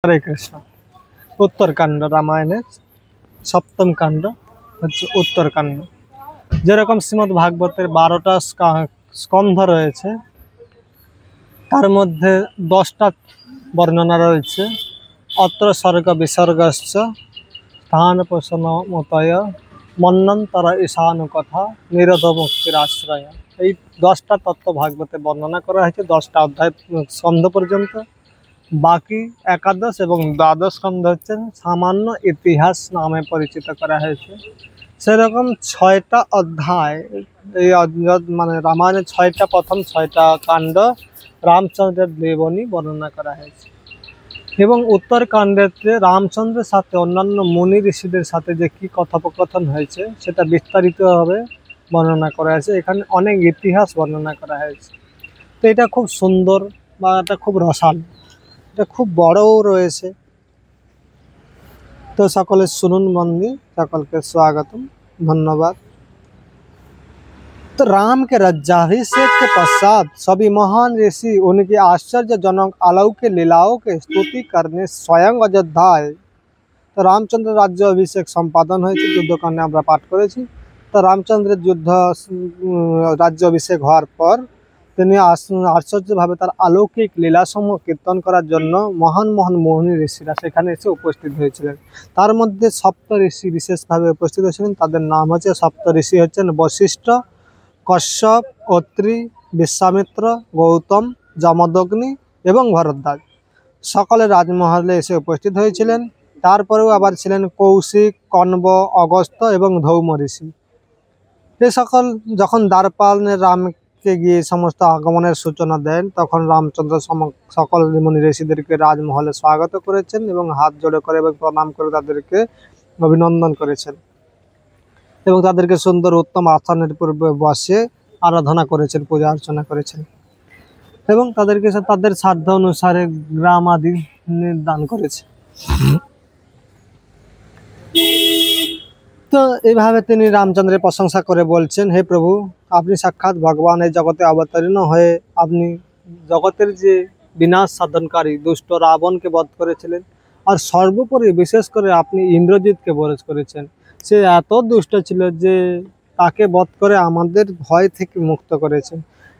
হরে কৃষ্ণ। উত্তরকাণ্ড রামায়ণের সপ্তম কাণ্ড হচ্ছে উত্তরকাণ্ড। যেরকম শ্রীমদ্ ভাগবতের 12টা স্কন্ধ রয়েছে, তার মধ্যে 10টা বর্ণনা রয়েছে। অত্র স্বর্গ বিসর্গশ্চ স্থান পোষণ মতয় মন্বন্তর ঈশানু কথা নিরোধ মুক্তির আশ্রয়। এই 10টা তত্ত্ব ভাগবতে বর্ণনা করা হয়েছে 10টা অধ্যায় স্কন্ধ পর্যন্ত। বাকি একাদশ এবং দ্বাদশ স্কন্ধ হচ্ছে সামান্য ইতিহাস নামে পরিচিত করা হয়েছে। সেরকম 6টা অধ্যায় এই মানে রামায়ণের 6টা প্রথম 6টা কাণ্ড রামচন্দ্রের জীবনী বর্ণনা করা হয়েছে। এবং উত্তরকাণ্ডেতে রামচন্দ্রের সাথে অন্যান্য মুনি ঋষিদের সাথে যে কি কথোপকথন হয়েছে সেটা বিস্তারিতভাবে বর্ণনা করা হয়েছে। এখানে অনেক ইতিহাস বর্ণনা করা হয়েছে। তো এটা খুব সুন্দর বা এটা খুব রসাল, এটা খুব বড়ও রয়েছে। तो सकले सुनुन मन दी, सकल के स्वागतम, धन्यवाद। तो राम के राज्याभिषेक के पश्चात सभी महान ऋषि उनकी आश्चर्यजनक अलौकिक लीलाओं के स्तुति करने स्वयं अयोध्या आए। तो रामचंद्र राज्याभिषेक सम्पादन हुए युद्धकांडे आमरा पाठ करेছি। तो रामचंद्र युद्ध राज्याभिषेक होवार पर তিনি আশ্চর্যভাবে তার অলৌকিক লীলাসমূহ কীর্তন করার জন্য মহান মহান মুনি ঋষিরা সেখানে এসে উপস্থিত হয়েছিলেন। তার মধ্যে সপ্ত ঋষি বিশেষভাবে উপস্থিত হয়েছিলেন। তাদের নাম হচ্ছে সপ্ত ঋষি হচ্ছেন বশিষ্ঠ, কশ্যপ, অত্রি, বিশ্বামিত্র, গৌতম, যমদগ্নি এবং ভরদ্বাজ। সকলে রাজমহলে এসে উপস্থিত হয়েছিলেন। তারপরেও আবার ছিলেন কৌশিক, কণ্ব, অগস্ত্য এবং ধৌম ঋষি। এই সকল যখন দ্বারপালের রামকে গিয়ে সমস্ত আগমনের সূচনা দেন, তখন রামচন্দ্র সকল মুনি ঋষিদেরকে রাজমহলে স্বাগত করেছেন এবং হাত জোড়ে করে এবং প্রণাম করে তাদেরকে অভিনন্দন করেছেন এবং তাদেরকে সুন্দর উত্তম আসনের পূর্বে বসে আরাধনা করেছেন, পূজা অর্চনা করেছেন এবং তাদেরকে তাদের সাধ্য অনুসারে গ্রাম আদি দান করেছে। তো এইভাবে তিনি রামচন্দ্রের প্রশংসা করে বলছেন, হে প্রভু, আপনি সাক্ষাৎ ভগবান এই জগতে অবতীর্ণ হয়ে আপনি জগতের যে বিনাশ সাধনকারী দুষ্ট রাবণকে বধ করেছিলেন, আর সর্বোপরি বিশেষ করে আপনি ইন্দ্রজিৎকে বধ করেছেন। সে এত দুষ্ট ছিল যে তাকে বধ করে আমাদের ভয় থেকে মুক্ত করেছেন।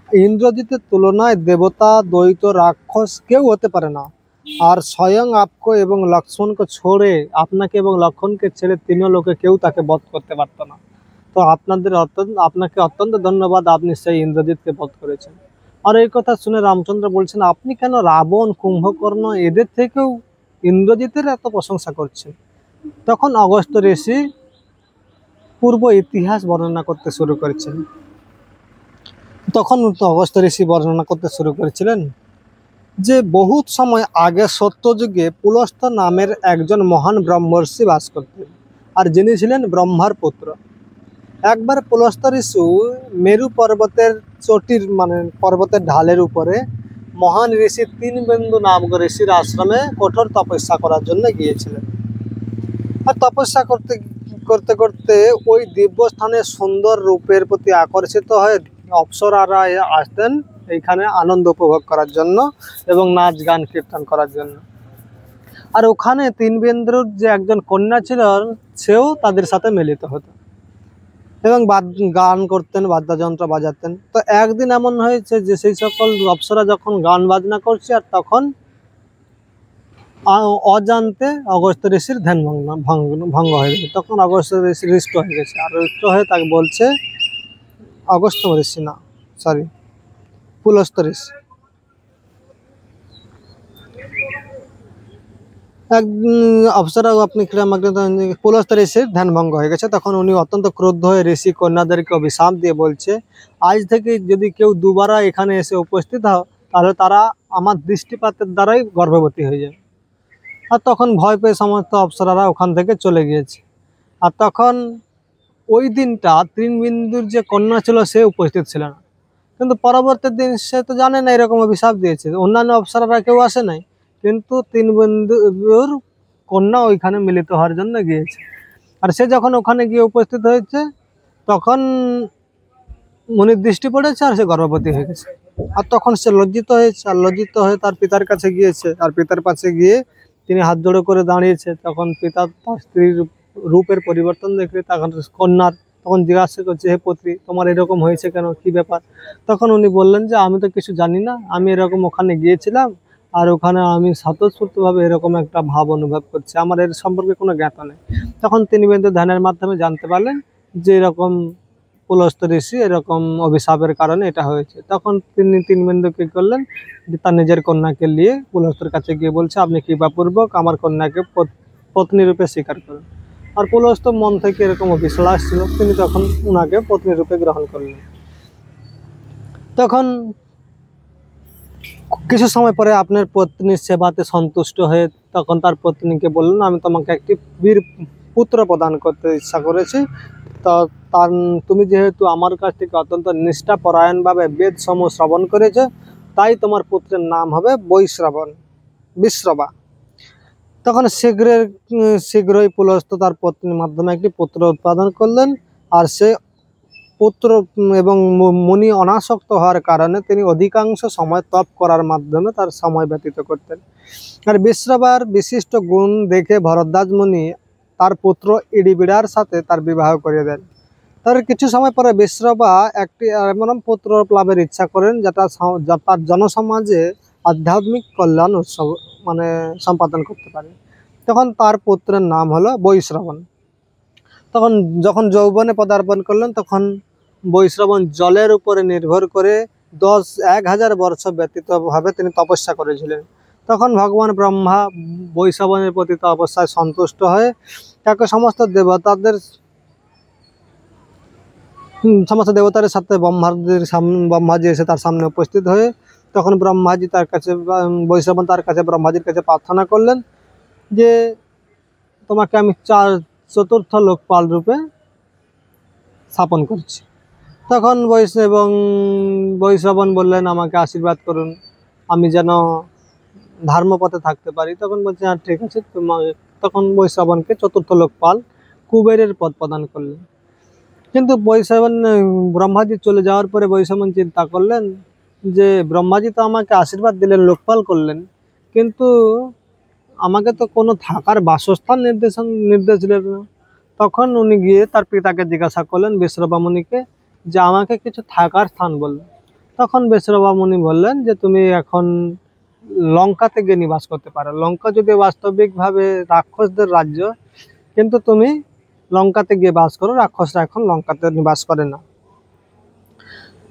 ইন্দ্রজিতের তুলনায় দেবতা, দৈত্য, রাক্ষস কেউ হতে পারে না। আর স্বয়ং আপকে এবং লক্ষ্মণকে ছোড়ে, আপনাকে এবং লক্ষ্মণকে ছেড়ে তিন লোকে কেউ তাকে বধ করতে পারত না। তো আপনাকে অত্যন্ত ধন্যবাদ, আপনি সেই ইন্দ্রজিৎকে বধ করেছেন। আর এই কথা শুনে রামচন্দ্র বলছেন, আপনি কেন রাবণ, কুম্ভকর্ণ এদের থেকেও ইন্দ্রজিতের এত প্রশংসা করছেন? তখন অগস্ত্য ঋষি পূর্ব ইতিহাস বর্ণনা করতে শুরু করেছেন। তখন অগস্ত্য ঋষি বর্ণনা করতে শুরু করেছিলেন যে বহুত সময় আগে সত্যযুগে পুলস্ত্য নামের একজন মহান ব্রহ্মর্ষি বাস করতেন, আর যিনি ছিলেন ব্রহ্মার পুত্র। একবার পুলস্ত্য ঋষি মেরু পর্বতের চটির মানে পর্বতের ঢালের উপরে মহান ঋষি তিনবেন্দু নামক ঋষির আশ্রমে কঠোর তপস্যা করার জন্য গিয়েছিলেন। আর তপস্যা করতে করতে করতে ওই দিব্যস্থানের সুন্দর রূপের প্রতি আকর্ষিত হয়ে অপ্সরারা আসতেন এইখানে আনন্দ উপভোগ করার জন্য এবং নাচ গান কীর্তন করার জন্য। আর ওখানে তিনবেন্দ্রুর যে একজন কন্যা ছিলেন, সেও তাদের সাথে মিলিত হতো এবং গান করতেন, বাদ্যযন্ত্র বাজাতেন। তো একদিন এমন হয়েছে যে সেই সকল অপ্সরা যখন গান বাজনা করছে, আর তখন অজান্তে অগস্ত্য ঋষির ধ্যান ভঙ্গ হয়ে গেছে। তখন অগস্ত্য ঋষি হৃষ্ট হয়ে গেছে, আর হৃষ্ট হয়ে তাকে বলছে, অগস্ত্য ঋষি না, সরি, পুলস্ত্য ঋষি। এক অপ্সরা আপনি পুলস্ত্য ঋষির ধ্যান ভঙ্গ হয়ে গেছে। তখন উনি অত্যন্ত ক্রুদ্ধ হয়ে ঋষি কন্যাদেরকে অভিশাপ দিয়ে বলছে, আজ থেকে যদি কেউ দুবার এখানে এসে উপস্থিত হয়, তাহলে তারা আমার দৃষ্টিপাতের দ্বারাই গর্ভবতী হয়ে যায়। আর তখন ভয় পেয়ে সমস্ত অপ্সরারা ওখান থেকে চলে গিয়েছে। আর তখন ওই দিনটা তিনবিন্দুর যে কন্যা ছিল সে উপস্থিত ছিল না, কিন্তু পরবর্তী দিন সে তো জানে না এরকম অভিশাপ দিয়েছে, অন্যান্য অপ্সরারা কেউ আসে নাই, কিন্তু তিনবিন্দুর কন্যা ওইখানে মিলিত হওয়ার জন্য গিয়েছে। আর সে যখন ওখানে গিয়ে উপস্থিত হয়েছে, তখন মুনির দৃষ্টি পড়েছে আর সে গর্ভবতী হয়ে গেছে। আর তখন সে লজ্জিত হয়েছে, আর লজ্জিত হয়ে তার পিতার কাছে গিয়েছে, আর পিতার কাছে গিয়ে তিনি হাত জোড়ো করে দাঁড়িয়েছে। তখন পিতা তার স্ত্রীর রূপের পরিবর্তন দেখে তখন কন্যার তখন জিজ্ঞাসা করছে, হে পুত্রী, তোমার এরকম হয়েছে কেন, কি ব্যাপার? তখন উনি বললেন যে আমি তো কিছু জানি না, আমি এরকম ওখানে গিয়েছিলাম, আর ওখানে আমি স্বতঃস্ফূর্তভাবে এরকম একটা ভাব অনুভব করছি, আমার এর সম্পর্কে কোনো জ্ঞাত নেই। তখন তিনি বেদে ধ্যানের মাধ্যমে জানতে পারলেন যে এরকম পুলস্ত্য ঋষি এরকম অভিশাপের কারণে এটা হয়েছে। তখন তিনি তিন বিন্দু কি করলেন, যে তার নিজের কন্যাকে নিয়ে পুলস্ত্যের কাছে গিয়ে বলছে, আপনি কৃপাপূর্বক আমার কন্যাকে পত্নী রূপে স্বীকার করুন। আর পুলস্ত্য মন থেকে এরকম অভিলাষ ছিল, তিনি তখন উনাকে পত্নী রূপে গ্রহণ করলেন। তখন কিছু সময় পরে আপনার পত্নীর সেবাতে সন্তুষ্ট হয়ে তখন তার পত্নীকে বললেন, আমি তোমাকে একটি বীর পুত্র প্রদান করতে ইচ্ছা করেছি, তো তার তুমি যেহেতু আমার কাছ থেকে অত্যন্ত নিষ্ঠাপরায়ণভাবে বেদ সমূহ শ্রবণ করেছো, তাই তোমার পুত্রের নাম হবে বিশ্রবা। তখন শীঘ্রই পুলস্ত্য তার পত্নীর মাধ্যমে একটি পুত্র উৎপাদন করলেন। আর সে পুত্র এবং মুনি অনাসক্ত হওয়ার কারণে তিনি অধিকাংশ সময় তপ করার মাধ্যমে তার সময় ব্যতীত করতেন। আর বিশ্রবার বিশিষ্ট গুণ দেখে ভরদ্বাজ মুনি তার পুত্র ইডিবিড়ার সাথে তার বিবাহ করিয়ে দেন। তার কিছু সময় পরে বিশ্রবা একটি এমন পুত্র লাভের ইচ্ছা করেন যেটা তার জনসমাজে আধ্যাত্মিক কল্যাণ উৎসব সম্পাদন করতে পারে। তখন তার পুত্রের নাম হলো বৈশ্রবণ। তখন যখন যৌবনে পদার্পণ করলেন, তখন বৈশ্রবণ জলের উপরে নির্ভর করে 10,000 বর্ষ ব্যতীতভাবে তিনি তপস্যা করেছিলেন। তখন ভগবান ব্রহ্মা বৈশ্রবণের প্রতি তপস্যায় সন্তুষ্ট হয়ে তাকে সমস্ত দেবতার সাথে ব্রহ্মাজি এসে তার সামনে উপস্থিত হয়ে তখন বৈশ্রবণ তার কাছে ব্রহ্মাজির কাছে প্রার্থনা করলেন যে তোমাকে আমি চতুর্থ লোকপাল রূপে স্থাপন করছি। তখন বৈশ্রবণ বললেন, আমাকে আশীর্বাদ করুন, আমি যেন ধর্মপথে থাকতে পারি। তখন বলছে, হ্যাঁ ঠিক আছে। তখন বৈশ্রবণকে চতুর্থ লোকপাল কুবেরের পদ প্রদান করলেন। কিন্তু ব্রহ্মাজি চলে যাওয়ার পরে বৈশ্রবণ চিন্তা করলেন যে ব্রহ্মাজি তো আমাকে আশীর্বাদ দিলেন, লোকপাল করলেন, কিন্তু আমাকে তো কোনো থাকার বাসস্থান নির্দেশ দিলেন না। তখন উনি গিয়ে তার পিতাকে জিজ্ঞাসা করলেন বিশ্রবা মুনিকে যে আমাকে কিছু থাকার স্থান বললেন। তখন বিশ্রবা মুনি বললেন যে তুমি এখন লঙ্কাতে গিয়ে নিবাস করতে পারো। লঙ্কা যদি বাস্তবিকভাবে রাক্ষসদের রাজ্য, কিন্তু তুমি লঙ্কাতে গিয়ে বাস করো, রাক্ষসরা এখন লঙ্কাতে নিবাস করে না।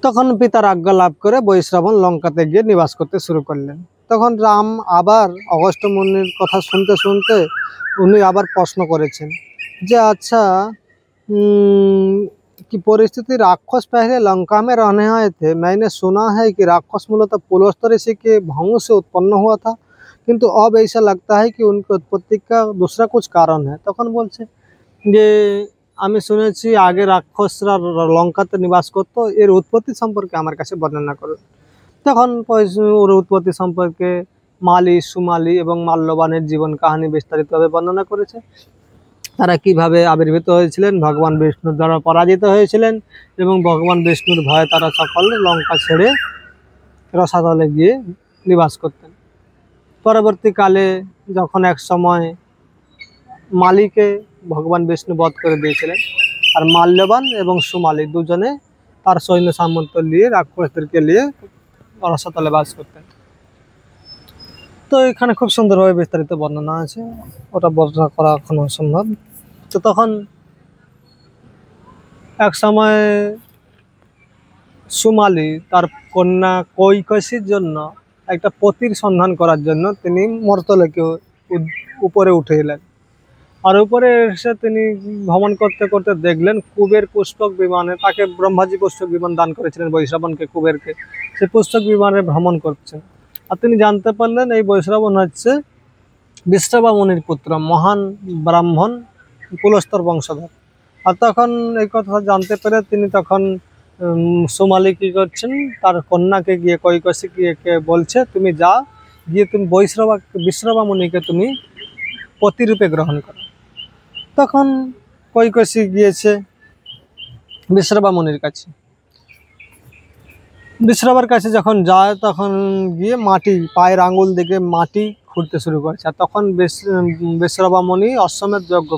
তখন পিতার আজ্ঞা লাভ করে বৈশ্রবণ লঙ্কাতে গিয়ে নিবাস করতে শুরু করলেন। তখন রাম আবার অগস্ত্য মুনির কথা শুনতে শুনতে উনি আবার প্রশ্ন করেছেন যে अच्छा कि परिस्थिति राक्षस पहले लंका में रहने आए थे, मैंने सुना है कि राक्षस मूलतः पुलस्त्य ऋषि के भंग से उत्पन्न हुआ था, किंतु अब ऐसा लगता है कि उनकी उत्पत्ति का दूसरा कुछ कारण है। तखन बोलছে যে আমি শুনেছি আগে রাক্ষসরা লঙ্কাতে নিবাস করত, এর উৎপত্তি সম্পর্কে আমার কাছে বর্ণনা করুন। তখন ওর উৎপত্তি সম্পর্কে মালি, সুমালি এবং মাল্যবানের জীবন কাহিনী বিস্তারিতভাবে বর্ণনা করেছে। তারা কিভাবে আবির্ভূত হয়েছিলেন, ভগবান বিষ্ণুর দ্বারা পরাজিত হয়েছিলেন এবং ভগবান বিষ্ণুর ভয়ে তারা সকলে লঙ্কা ছেড়ে রসাতলে গিয়ে নিবাস করতেন। পরবর্তীকালে যখন এক সময় মালিকে ভগবান বিষ্ণু বধ করে দিয়েছিলেন, আর মাল্যবান এবং সুমালি দুজনে তার সৈন্য সামন্ত নিয়ে রাক্ষসদেরকে নিয়ে রসাতলে বাস করতেন। তো এখানে খুব সুন্দরভাবে বিস্তারিত বর্ণনা আছে, ওটা বর্ণনা করা এখন অসম্ভব। তো তখন এক সময় সুমালি তার কন্যা কৈকসীর জন্য একটা পতির সন্ধান করার জন্য তিনি মর্তলোকে উপরে উঠে এলেন। আর উপরে এসে তিনি ভ্রমণ করতে করতে দেখলেন কুবের পুষ্পক বিমানে, তাকে ব্রহ্মাজি পুষ্পক বিমান দান করেছিলেন বৈশ্রবণকে, কুবেরকে, সে পুষ্পক বিমানে ভ্রমণ করছেন। আর তিনি জানতে পারলেন এই বৈশ্রবণ হচ্ছে বিশ্রবা মুনির পুত্র, মহান ব্রাহ্মণ পুলস্তর বংশধর। আর তখন এই কথা জানতে পেরে তিনি তখন সুমালি কী করছেন, তার কন্যাকে গিয়ে কৈকসীকে বলছে তুমি যাও, গিয়ে তুমি বিশ্রবা মুনিকে তুমি পতিরূপে গ্রহণ করো। তখন কৈকসী গিয়েছে বিশ্রবা মুনির কাছে। বিশ্রবার কাছে যখন যায় তখন গিয়ে মাটি, পায়ের আঙুল দিকে মাটি ঘুরতে শুরু করেছে। আর তখন বেশ্রবা মুনি অশ্বমেধ যজ্ঞ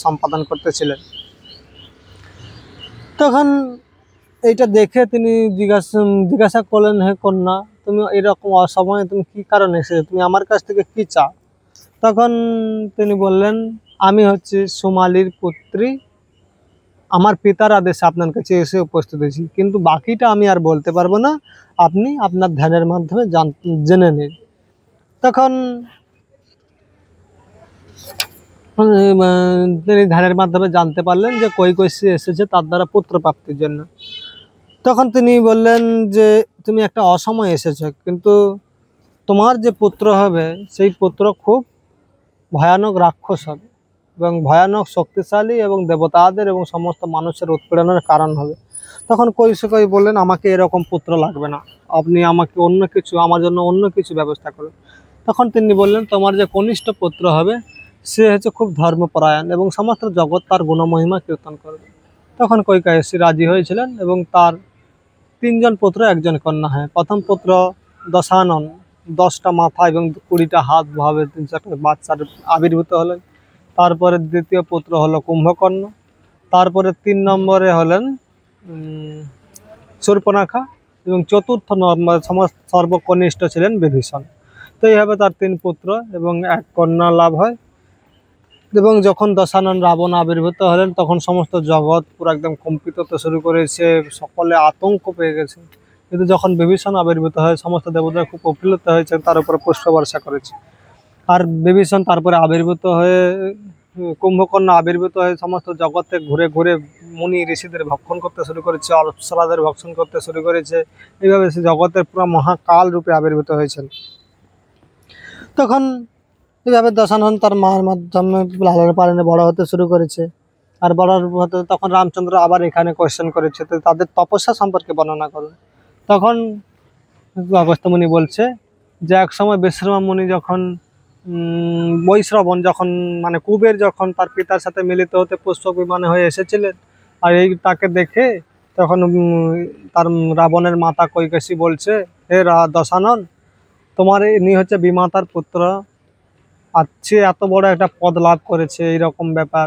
সম্পাদন করতেছিলেন। তখন এইটা দেখে তিনি জিজ্ঞাসা করলেন, হে কন্যা, তুমি এরকম অসময়ে তুমি কি কারণে এসেছো, তুমি আমার কাছ থেকে কি চাও? তখন তিনি বললেন, আমি হচ্ছি সুমালির পুত্রী, আমার পিতার আদেশে আপনার কাছে এসে উপস্থিত হয়েছি, কিন্তু বাকিটা আমি আর বলতে পারবো না, আপনি আপনার ধ্যানের মাধ্যমে জেনে নিন। তখন তিনি ধ্যানের মাধ্যমে জানতে পারলেন যে কৈকসী এসেছে তার দ্বারা পুত্র প্রাপ্তির জন্য। তখন তিনি বললেন যে তুমি একটা অসময়ে এসেছো, কিন্তু তোমার যে পুত্র হবে সেই পুত্র খুব ভয়ানক রাক্ষস হবে এবং ভয়ানক শক্তিশালী এবং দেবতাদের এবং সমস্ত মানুষের উৎপীড়নের কারণ হবে। তখন কৈকেয়ী বললেন, আমাকে এরকম পুত্র লাগবে না, আপনি আমাকে আমার জন্য অন্য কিছু ব্যবস্থা করুন। তখন তিনি বললেন, তোমার যে কনিষ্ঠ পুত্র হবে সে হচ্ছে খুব ধর্মপরায়ণ এবং সমস্ত জগৎ তার গুণমহিমা কীর্তন করবে। তখন কৈকেয়ী রাজি হয়েছিলেন এবং তার 3 জন পুত্র 1 জন কন্যা হয়। প্রথম পুত্র দশানন, 10টা মাথা এবং 20টা হাত ভাবে 3 বাচ্চার আবির্ভূত হলেন। তারপরে দ্বিতীয় পুত্র হলো কুম্ভকর্ণ, তারপরে 3 নম্বরে হলেন শূর্পণখা এবং চতুর্থ নম্বরে সর্বকনিষ্ঠ ছিলেন বিভীষণ। তো এইভাবে তার 3 পুত্র এবং 1 কন্যা লাভ হয়। এবং যখন দশানন রাবণ আবির্ভূত হলেন তখন সমস্ত জগৎ পুরো একদম কম্পিত হতে শুরু করেছে, সকলে আতঙ্ক পেয়ে গেছে। কিন্তু যখন বিভীষণ আবির্ভূত হয় সমস্ত দেবতা খুব প্রফুল্লিত হয়েছে, তার উপরে পুষ্প বর্ষা করেছে। আর বিভীষণ তারপরে আবির্ভূত হয়ে কুম্ভকর্ণ আবির্ভূত হয়ে সমস্ত জগতে ঘুরে ঘুরে মুনি ঋষিদের ভক্ষণ করতে শুরু করেছে, অপ্সরাদের ভক্ষণ করতে শুরু করেছে। এইভাবে সে জগতের পুরো মহাকাল রূপে আবির্ভূত হয়েছেন। তখন এইভাবে দশানন তার মার মাধ্যমে লালন পালনে বড় হতে শুরু করেছে। আর বড় হতে তখন রামচন্দ্র আবার এখানে কোয়েশ্চেন করেছে, তো তাদের তপস্যা সম্পর্কে বর্ণনা করুন। তখন অগস্ত্য মুনি বলছে যে এক সময় বিশ্রমা মুনি যখন বৈশ্রবণ যখন মানে কুবের যখন তার পিতার সাথে মিলিত হতে পুষ্পক বিমানে হয়ে এসেছিলেন, আর এই তাকে দেখে তখন তার রাবণের মাতা কৈকেয়ী বলছে, হে দশানন, তোমার ইনি হচ্ছে বিমাতার পুত্র, আর সে এত বড় একটা পদ লাভ করেছে, এইরকম ব্যাপার,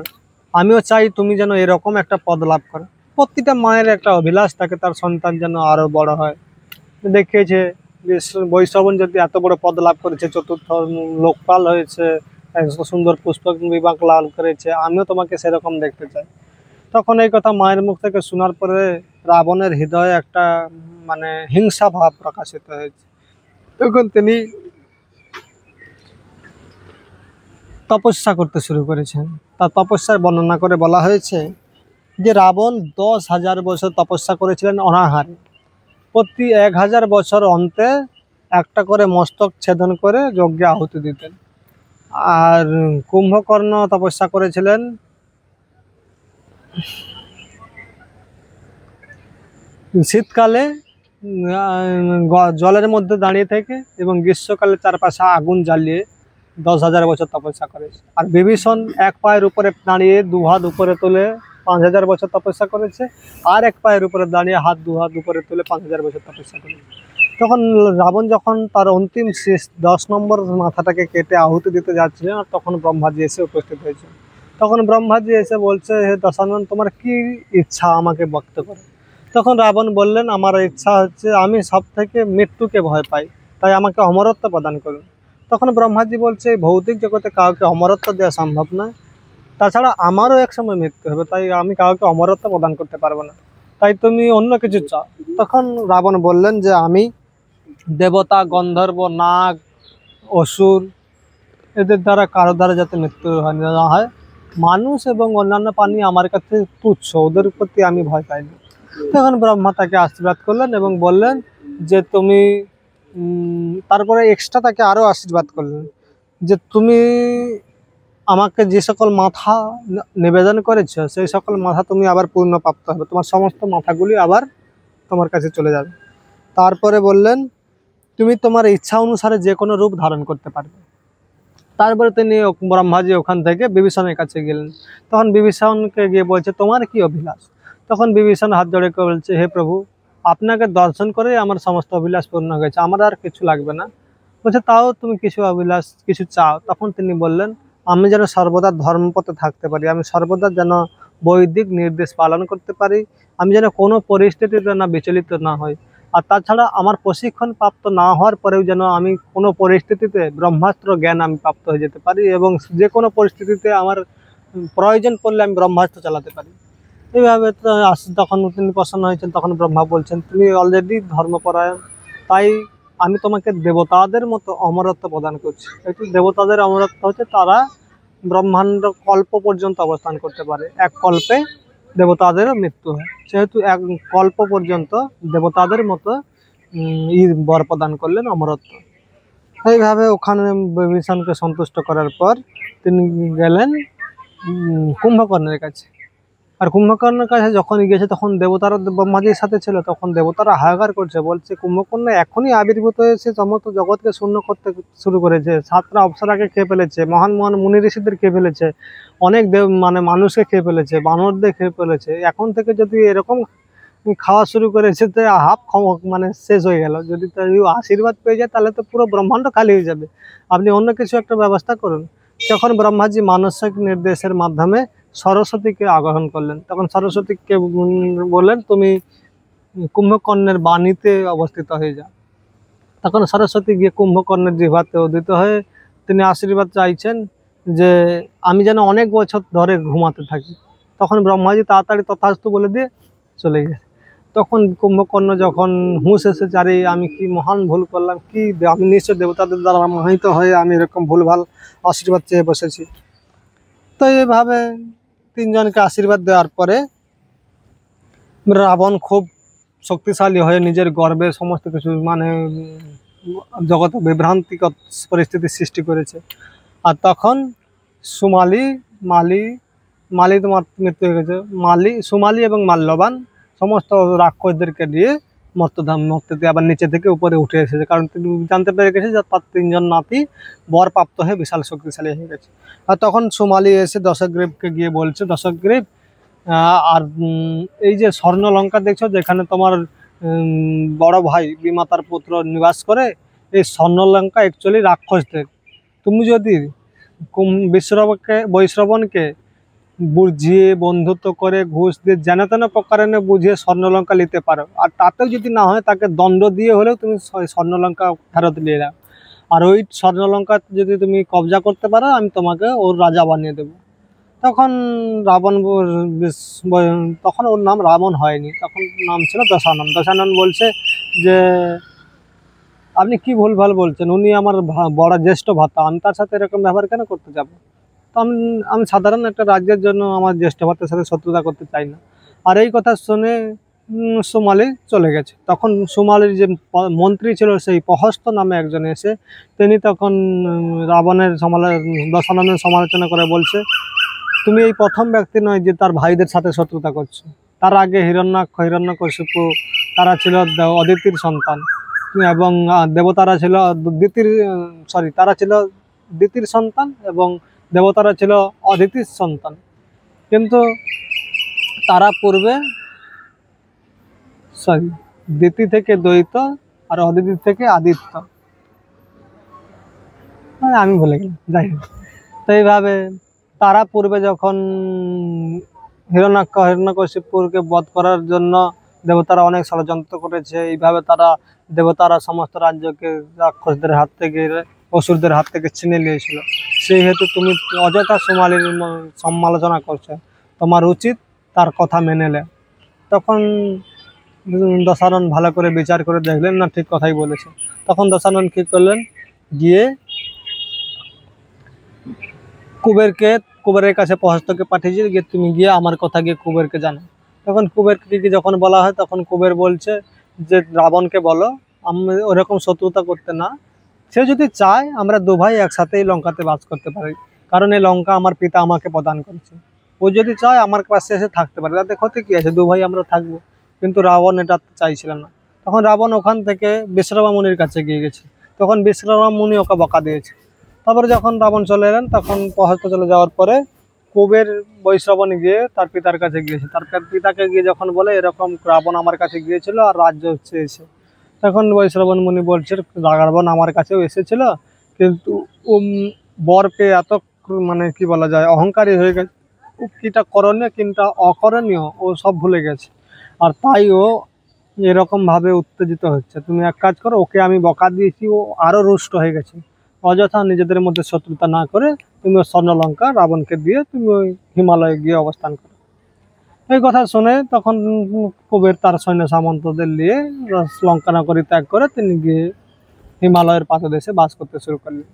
আমিও চাই তুমি যেন এরকম একটা পদ লাভ করো। প্রতিটা মায়ের একটা অভিলাষ থাকে তার সন্তান যেন আরো বড় হয়। দেখিয়েছে বৈশ্রবণ যদি এত বড় পদ লাভ করেছে, চতুর্থ লোকপাল হয়েছে, সুন্দর পুষ্পক বিভাগ লাভ করেছে, আমিও তোমাকে সেরকম দেখতে চাই। তখন এই কথা মায়ের মুখ থেকে শোনার পরে রাবণের হৃদয়ে একটা মানে হিংসা ভাব প্রকাশিত হয়েছে। তখন তিনি তপস্যা করতে শুরু করেছেন। তার তপস্যার বর্ণনা করে বলা হয়েছে যে রাবণ 10,000 বছর তপস্যা করেছিলেন অনাহারে। প্রতি 1000 বছর অন্তে একটা করে মস্তক ছেদন করে যজ্ঞে আহুতি দিতেন। আর কুম্ভকর্ণ তপস্যা করেছিলেন শীতকালে জলের মধ্যে দাঁড়িয়ে থেকে এবং গ্রীষ্মকালে চারপাশে আগুন জ্বালিয়ে 10,000 বছর তপস্যা করেছে। আর বিভীষণ 1 পায়ের উপরে দাঁড়িয়ে 2 হাত উপরে তুলে 5,000 বছর তপস্যা করেছে, আর 1 পায়ের উপরে দাঁড়িয়ে 2 হাত উপরে তুলে 5,000 বছর তপস্যা করেছে। তখন রাবণ যখন তার অন্তিম শেষ 10 নম্বর মাথাটাকে কেটে আহুতি দিতে যাচ্ছিলেন, আর তখন ব্রহ্মাজি এসে উপস্থিত হয়েছে। তখন ব্রহ্মাজি এসে বলছে, হে দশানন, তোমার কি ইচ্ছা আমাকে ব্যক্ত করো। তখন রাবণ বললেন, আমার ইচ্ছা হচ্ছে আমি সব থেকে মৃত্যুকে ভয় পাই, তাই আমাকে অমরত্ব প্রদান করুন। তখন ব্রহ্মাজি বলছে, ভৌতিক জগতে কাউকে অমরত্ব দেওয়া সম্ভব নয়, তাছাড়া আমারও এক সময় মৃত্যু হবে, তাই আমি কাউকে অমরত্ব প্রদান করতে পারবো না, তাই তুমি অন্য কিছু চাও। তখন রাবণ বললেন যে আমি দেবতা, গন্ধর্ব, নাগ, অসুর এদের দ্বারা কারো দ্বারা যাতে মৃত্যু না হয়, মানুষ এবং অন্যান্য প্রাণী আমার কাছে তুচ্ছ, ওদের প্রতি আমি ভয় পাই না। তখন ব্রহ্মা তাকে আশীর্বাদ করলেন এবং বললেন যে তুমি তারপরে এক্সট্রা তাকে আরও আশীর্বাদ করলেন যে তুমি আমাকে যে সকল মাথা নিবেদন করেছ সেই সকল মাথা তুমি আবার পূর্ণপ্রাপ্ত হবে, তোমার সমস্ত মাথাগুলি আবার তোমার কাছে চলে যাবে। তারপরে বললেন তুমি তোমার ইচ্ছা অনুসারে যে কোনো রূপ ধারণ করতে পারবে। তারপরে তিনি ব্রহ্মাজি ওখান থেকে বিভীষণের কাছে গেলেন। তখন বিভীষণকে গিয়ে বলছে, তোমার কি অভিলাষ? তখন বিভীষণ হাত জোড়ে বলছে, হে প্রভু, আপনাকে দর্শন করে আমার সমস্ত অভিলাষ পূর্ণ হয়েছে, আমার আর কিছু লাগবে না, বলছে তাও তুমি কিছু অভিলাষ কিছু চাও। তখন তিনি বললেন, আমি যেন সর্বদা ধর্মপথে থাকতে পারি, আমি সর্বদা যেন বৈদিক নির্দেশ পালন করতে পারি, আমি যেন কোনো পরিস্থিতিতে না বিচলিত না হই। আর তাছাড়া আমার প্রশিক্ষণ প্রাপ্ত না হওয়ার পরেও যেন আমি কোনো পরিস্থিতিতে ব্রহ্মাস্ত্র জ্ঞান আমি প্রাপ্ত হয়ে যেতে পারি, এবং যে কোনো পরিস্থিতিতে আমার প্রয়োজন পড়লে আমি ব্রহ্মাস্ত্র চালাতে পারি। এইভাবে তখন তিনি প্রসন্ন হয়েছেন। তখন ব্রহ্মা বলছেন, তুমি অলরেডি ধর্মপরায়ণ, তাই আমি তোমাকে দেবতাদের মতো অমরত্ব প্রদান করছি। একটু দেবতাদের অমরত্ব হচ্ছে তারা ব্রহ্মাণ্ড কল্প পর্যন্ত অবস্থান করতে পারে, এক কল্পে দেবতাদেরও মৃত্যু হয়, সেহেতু এক কল্প পর্যন্ত দেবতাদের মতো বর প্রদান করলেন অমরত্ব। এইভাবে ওখানে বিভীষণকে সন্তুষ্ট করার পর তিনি গেলেন কুম্ভকর্ণের কাছে। আর কুম্ভকর্ণের কাছে যখন গিয়েছে তখন দেবতারা ব্রহ্মাজির সাথে ছিল, তখন দেবতারা হাহাকার করছে, বলছে কুম্ভকর্ণ এখনই আবির্ভূত হয়েছে, সমস্ত জগৎকে শূন্য করতে শুরু করেছে, সাতটা অপ্সরাকে খেয়ে ফেলেছে, মহান মহান মুনি ঋষিদের খেয়ে ফেলেছে, অনেক দেব মানে মানুষকে খেয়ে ফেলেছে, বানরদের খেয়ে ফেলেছে। এখন থেকে যদি এরকম খাওয়া শুরু করেছে তো হাফ মানে শেষ হয়ে গেল, যদি তার আশীর্বাদ পেয়ে যায় তাহলে তো পুরো ব্রহ্মাণ্ড খালি হয়ে যাবে, আপনি অন্য কিছু একটা ব্যবস্থা করুন। তখন ব্রহ্মাজি মানসিক নির্দেশের মাধ্যমে সরস্বতীকে আগ্রহণ করলেন। তখন সরস্বতীকে বললেন, তুমি কুম্ভকর্ণের বাণীতে অবস্থিত হয়ে যাও। তখন সরস্বতী গিয়ে কুম্ভকর্ণের জিহ্বাতে উদিত হয়ে তিনি আশীর্বাদ চাইছেন যে আমি যেন অনেক বছর ধরে ঘুমাতে থাকি। তখন ব্রহ্মাজি তাড়াতাড়ি তথাস্তু বলে দিয়ে চলে গেছে। তখন কুম্ভকর্ণ যখন হুঁশ এসেছে, আরে আমি কি মহান ভুল করলাম, কি আমি নিশ্চয় দেবতাদের দ্বারা মোহিত হয়ে আমি এরকম ভুলভাল আশীর্বাদ চেয়ে বসেছি। তো এইভাবে তিনজনকে আশীর্বাদ দেওয়ার পরে রাবণ খুব শক্তিশালী হয়ে নিজের গর্বে সমস্ত কিছু মানে জগতে বিভ্রান্তিকর পরিস্থিতির সৃষ্টি করেছে। আর তখন সুমালি মালি মালি তো মৃত্যু হয়ে গেছে, সুমালি এবং মাল্যবান সমস্ত রাক্ষসদেরকে দিয়ে মর্তে আবার নিচে থেকে উপরে উঠে এসেছে, কারণ তিনি জানতে পেরে গেছে যে তার তিনজন নাতি বর প্রাপ্ত হয়ে বিশাল শক্তিশালী হয়ে গেছে। আর তখন সুমালি এসে দশগ্রীবকে গিয়ে বলছে, দশগ্রীব আর এই যে স্বর্ণলঙ্কা দেখছো, যেখানে তোমার বড় ভাই বিমাতার পুত্র নিবাস করে, এই স্বর্ণলঙ্কা অ্যাকচুয়ালি রাক্ষসদের। তুমি যদি বৈশ্রবণকে বুঝিয়ে বন্ধুত্ব করে ঘুষ দিয়ে যেন তেন প্রকারে বুঝিয়ে স্বর্ণলঙ্কা নিতে পারো, আর তাতেও যদি না হয় তাকে দণ্ড দিয়ে হলেও তুমি স্বর্ণলঙ্কা ফেরত নিয়ে নাও, আর ওই স্বর্ণলঙ্কা যদি তুমি কবজা করতে পারো আমি তোমাকে ওর রাজা বানিয়ে দেবো। তখন রাবণ তখন ওর নাম রাবণ হয়নি, তখন নাম ছিল দশানন। দশানন বলছে যে আপনি কি ভুলভাল বলছেন, উনি আমার বড় জ্যেষ্ঠ ভ্রাতা, আমি তার সাথে এরকম ব্যবহার কেন করতে যাব? তো আমি সাধারণ একটা রাজ্যের জন্য আমার জ্যেষ্ঠ ভ্রাতার সাথে শত্রুতা করতে চাই না। আর এই কথা শুনে সুমালি চলে গেছে। তখন সুমালির যে মন্ত্রী ছিল সেই প্রহস্ত নামে একজন এসে তিনি তখন রাবণের দশাননের সমালোচনা করে বলছে, তুমি এই প্রথম ব্যক্তি নয় যে তার ভাইদের সাথে শত্রুতা করছো। তার আগে হিরণ্যকশিপু, তারা ছিল অদিতির সন্তান, এবং দেবতারা ছিল দিতির সন্তান, এবং দেবতারা ছিল অদিতির সন্তান। কিন্তু তারা পূর্বে দিতি থেকে দ্বৈত আর অদিতি থেকে আদিত্য, আমি বলে গেলাম, যাই হোক। তো এইভাবে তারা পূর্বে যখন হিরণ্যকশিপুরকে বধ করার জন্য দেবতারা অনেক ষড়যন্ত্র করেছে, এইভাবে দেবতারা সমস্ত রাজ্যকে রাক্ষসদের হাত থেকে অসুরদের হাত থেকে ছিনে নিয়েছিল। সেই হেতু তুমি অযথা সুমালির সমালোচনা করছো, তোমার উচিত তার কথা মেনে নে। তখন দশানন ভালো করে বিচার করে দেখলেন না, ঠিক কথাই বলেছে। তখন দশানন কি করলেন, গিয়ে কুবেরের কাছে প্রহস্তকে পাঠিয়েছে, গিয়ে তুমি গিয়ে আমার কথা গিয়ে কুবেরকে জানো। তখন কুবেরকে যখন বলা হয় তখন কুবের বলছে যে রাবণকে বলো ওরকম শত্রুতা করতে না, সে যদি চায় আমরা দু ভাই একসাথেই লঙ্কাতে বাস করতে পারি, কারণ এই লঙ্কা আমার পিতা আমাকে প্রদান করেছে। ও যদি চায় আমার পাশে এসে থাকতে পারে, তাতে ক্ষতি কি আছে, দু ভাই আমরা থাকবো। কিন্তু রাবণ এটা চাইছিল না। তখন রাবণ ওখান থেকে বিশ্রবা মুনির কাছে গিয়ে গেছে। তখন বিশ্রবা মুনি ওকে বকা দিয়েছে। তারপরে যখন রাবণ চলে এলেন তখন প্রহস্ত চলে যাওয়ার পরে কুবের বৈশ্রবণ গিয়ে তার পিতার কাছে গিয়েছে। তার পিতাকে গিয়ে যখন বলে এরকম রাবণ আমার কাছে গিয়েছিল আর রাজ্য চেয়েছে, তখন ওই শ্রবণ মুনি বলছে, রাবণ আমার কাছেও এসেছিল, কিন্তু বর পেয়ে এত মানে কি বলা যায় অহংকারী হয়ে গেছে, কিটা করণীয় কিংটা অকরণীয় ও সব ভুলে গেছে, আর তাই ও এরকম ভাবে উত্তেজিত হচ্ছে। তুমি এক কাজ করো, ওকে আমি বকা দিয়েছি, ও আরো রুষ্ট হয়ে গেছে। অযথা নিজেদের মধ্যে শত্রুতা না করে তুমি ওই স্বর্ণলঙ্কা রাবণকে দিয়ে তুমি ওই হিমালয়ে গিয়ে অবস্থান করো। এই কথা শুনে তখন কুবের তার সৈন্য সামন্তদের নিয়ে লঙ্কা নগরী ত্যাগ করে তিনি গিয়ে হিমালয়ের পাদদেশে বাস করতে শুরু করলেন।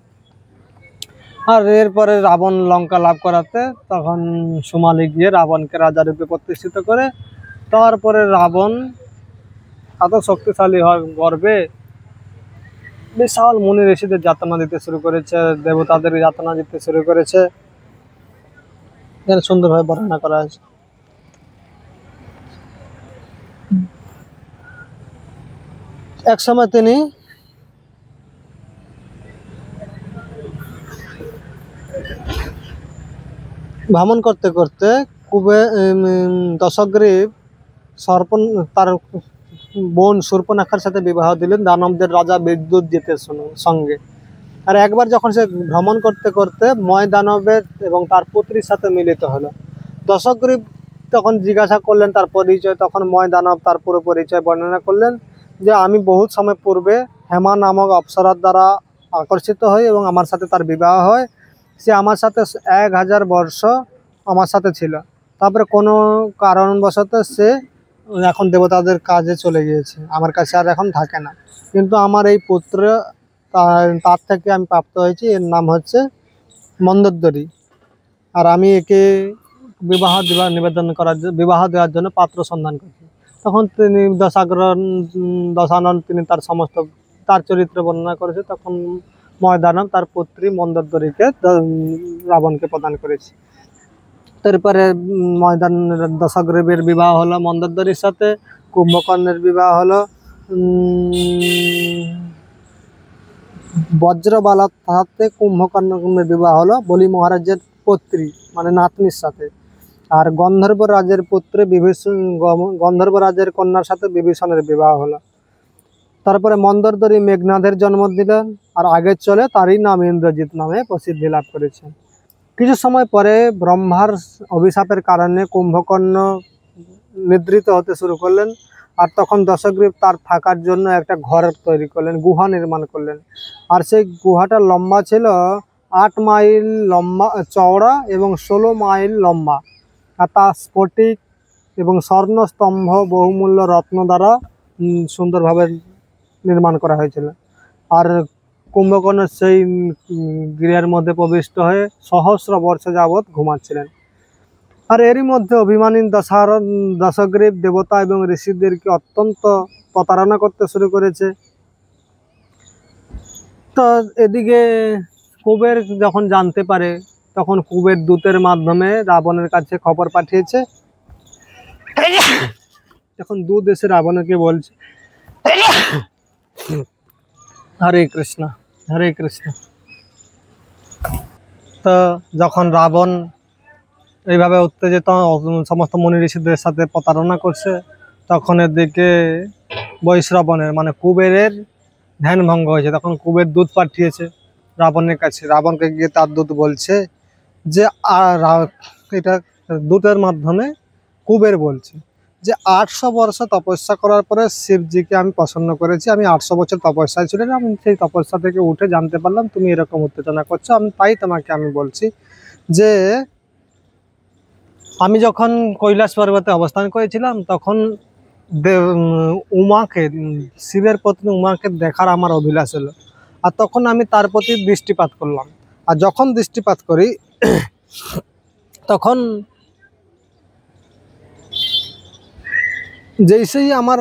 আর এরপরে রাবণ লঙ্কা লাভ করাতে তখন সুমালি গিয়ে রাবণকে রাজা রূপে প্রতিষ্ঠিত করে। তারপরে রাবণ এত শক্তিশালী হয় গর্বে বিশাল মুনি ঋষিদের যাতনা দিতে শুরু করেছে, দেবতাদের যাতনা দিতে শুরু করেছে। এর সুন্দরভাবে বর্ণনা করা আছে। এক সময় তিনি ভ্রমণ করতে করতে দশগ্রীব তার বোন শূর্পণখার সাথে বিবাহ দিলেন দানবদের রাজা বিদ্যুৎজিতের সঙ্গে। আর একবার যখন সে ভ্রমণ করতে করতে ময় দানবের এবং তার পুত্রীর সাথে মিলিত হলো, দশগ্রীব তখন জিজ্ঞাসা করলেন তার পরিচয়। তখন ময় দানব তার পুরো পরিচয় বর্ণনা করলেন যে আমি বহুত সময় পূর্বে হেমা নামক অপ্সরার দ্বারা আকর্ষিত হই এবং আমার সাথে তার বিবাহ হয়। সে আমার সাথে 1000 বর্ষ আমার সাথে ছিল, তারপরে কোনো কারণবশত সে এখন দেবতাদের কাজে চলে গিয়েছে, আমার কাছে আর এখন থাকে না। কিন্তু আমার এই পুত্র তার থেকে আমি প্রাপ্ত হয়েছি, এর নাম হচ্ছে মন্দোদরী। আর আমি একে বিবাহ দেওয়ার জন্য পাত্র সন্ধান করছি। তখন তিনি দশানন তিনি তার চরিত্র বর্ণনা করেছে। তখন ময়দানব তার পুত্রী মন্দোদরীকে রাবণকে প্রদান করেছে। তারপরে দশগ্রীবের বিবাহ হলো মন্দোদরীর সাথে, কুম্ভকর্ণের বিবাহ হলো বজ্রবালার সাথে, কুম্ভকর্ণের বিবাহ হলো বলি মহারাজের পুত্রী মানে নাতনির সাথে। আর গন্ধর্ব রাজের পুত্রে গন্ধর্ব রাজের কন্যার সাথে বিভীষণের বিবাহ হলো। তারপরে মন্দোদরী মেঘনাদের জন্ম দিলেন, আর আগের চলে তারই নাম ইন্দ্রজিৎ নামে প্রসিদ্ধি লাভ করেছেন। কিছু সময় পরে ব্রহ্মার অভিশাপের কারণে কুম্ভকর্ণ নিদ্রিত হতে শুরু করলেন। আর তখন দশগ্রীব তার থাকার জন্য একটা ঘর তৈরি করলেন, গুহা নির্মাণ করলেন। আর সেই গুহাটা লম্বা ছিল 8 মাইল লম্বা চওড়া এবং 16 মাইল লম্বা। আর তা স্ফটিক এবং স্বর্ণস্তম্ভ বহুমূল্য রত্ন দ্বারা সুন্দরভাবে নির্মাণ করা হয়েছিল। আর কুম্ভকর্ণ সেই গৃহের মধ্যে প্রবিষ্ট হয়ে সহস্র বর্ষ যাবৎ ঘুমাচ্ছিলেন। আর এরই মধ্যে অভিমানী দশগ্রীব দেবতা এবং ঋষিদেরকে অত্যন্ত প্রতারণা করতে শুরু করেছে। তো এদিকে কুবের যখন জানতে পারে, তখন কুবের দূতের মাধ্যমে রাবণের কাছে খবর পাঠিয়েছে। তখন দূত এসে রাবণকে বলছে, হরে কৃষ্ণ হরে কৃষ্ণ। তো যখন রাবণ এইভাবে উত্তেজিত সমস্ত মুনি ঋষিদের সাথে প্রতারণা করছে, তখন এদিকে বৈশ্রবণের মানে কুবেরের ধ্যান ভঙ্গ হয়েছে। তখন কুবের দূত পাঠিয়েছে রাবণের কাছে। রাবণকে গিয়ে তার দূত বলছে যে এটা দূতের মাধ্যমে কুবের বলছে যে 800 বর্ষ তপস্যা করার পরে শিবজিকে আমি প্রসন্ন করেছি। আমি 800 বছর তপস্যায় ছিলাম, আমি সেই তপস্যা থেকে উঠে জানতে পারলাম তুমি এরকম উত্তেজনা করছো। তাই তোমাকে আমি বলছি যে আমি যখন কৈলাস পর্বতে অবস্থান করেছিলাম, তখন উমাকে, শিবের পত্নী উমাকে দেখার আমার অভিলাষ হলো। আর তখন আমি তার প্রতি দৃষ্টিপাত করলাম। আর যখন দৃষ্টিপাত করি তখন যেইসেই আমার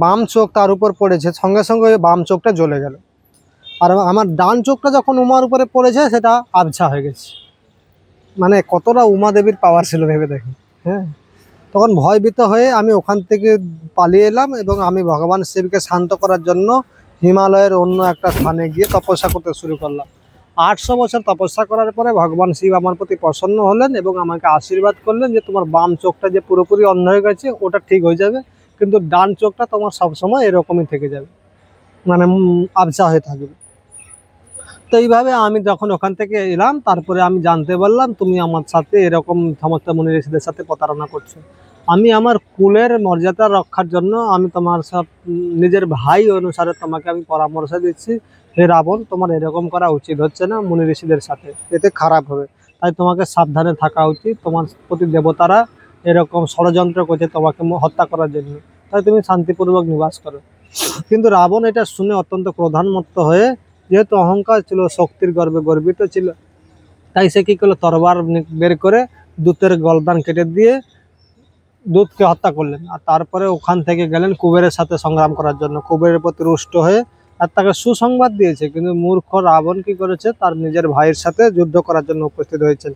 বাম চোখ তার উপর পড়েছে, সঙ্গে সঙ্গে বাম চোখটা জ্বলে গেল। আর আমার ডান চোখটা যখন উমার উপরে পড়েছে সেটা আবছা হয়ে গেছে। মানে কতটা উমা দেবীর পাওয়ার ছিল ভেবে দেখুন। হ্যাঁ, তখন ভয়ভীত হয়ে আমি ওখান থেকে পালিয়ে এলাম এবং আমি ভগবান শিবকে শান্ত করার জন্য হিমালয়ের অন্য একটা স্থানে গিয়ে তপস্যা করতে শুরু করলাম। 800 বছর তপস্যা করার পরে ভগবান শিব আমার প্রতি প্রসন্ন হলেন এবং আমাকে আশীর্বাদ করলেন যে তোমার বাম চোখটা যে পুরোপুরি অন্ধ হয়ে গেছে ওটা ঠিক হয়ে যাবে কিন্তু ডান চোখটা তোমার সবসময় এরকমই থেকে যাবে, মানে আবছা হয়ে থাকবে। তো এইভাবে আমি যখন ওখান থেকে এলাম, তারপরে আমি জানতে পারলাম তুমি আমার সাথে এরকম সমস্ত মুনি ঋষিদের সাথে প্রতারণা করছো। আমি আমার কুলের মর্যাদা রক্ষার জন্য আমি তোমার নিজের ভাই অনুসারে তোমাকে আমি পরামর্শ দিচ্ছি, হে রাবণ, তোমার এরকম করা উচিত হচ্ছে না মুনি ঋষিদের সাথে, এতে খারাপ হবে। তাই তোমাকে সাবধানে থাকা উচিত। তোমার প্রতি দেবতারা এরকম ষড়যন্ত্র করছে তোমাকে হত্যা করার জন্য, তাই তুমি শান্তিপূর্বক নিবাস করো। কিন্তু রাবণ এটা শুনে অত্যন্ত ক্রোধান্মত্ত হয়ে, যেহেতু অহংকার ছিল, শক্তির গর্বে গর্বিত ছিল, তাই সে কি করলো, তরবার বের করে দূতের গলদান কেটে দিয়ে দূতকে হত্যা করলেন। আর তারপরে ওখান থেকে গেলেন কুবেরের সাথে সংগ্রাম করার জন্য, কুবেরের প্রতি রুষ্ট হয়ে। আর তাকে সুসংবাদ দিয়েছে, কিন্তু মূর্খ রাবণ কি করেছে, তার নিজের ভাইয়ের সাথে যুদ্ধ করার জন্য উপস্থিত হয়েছেন।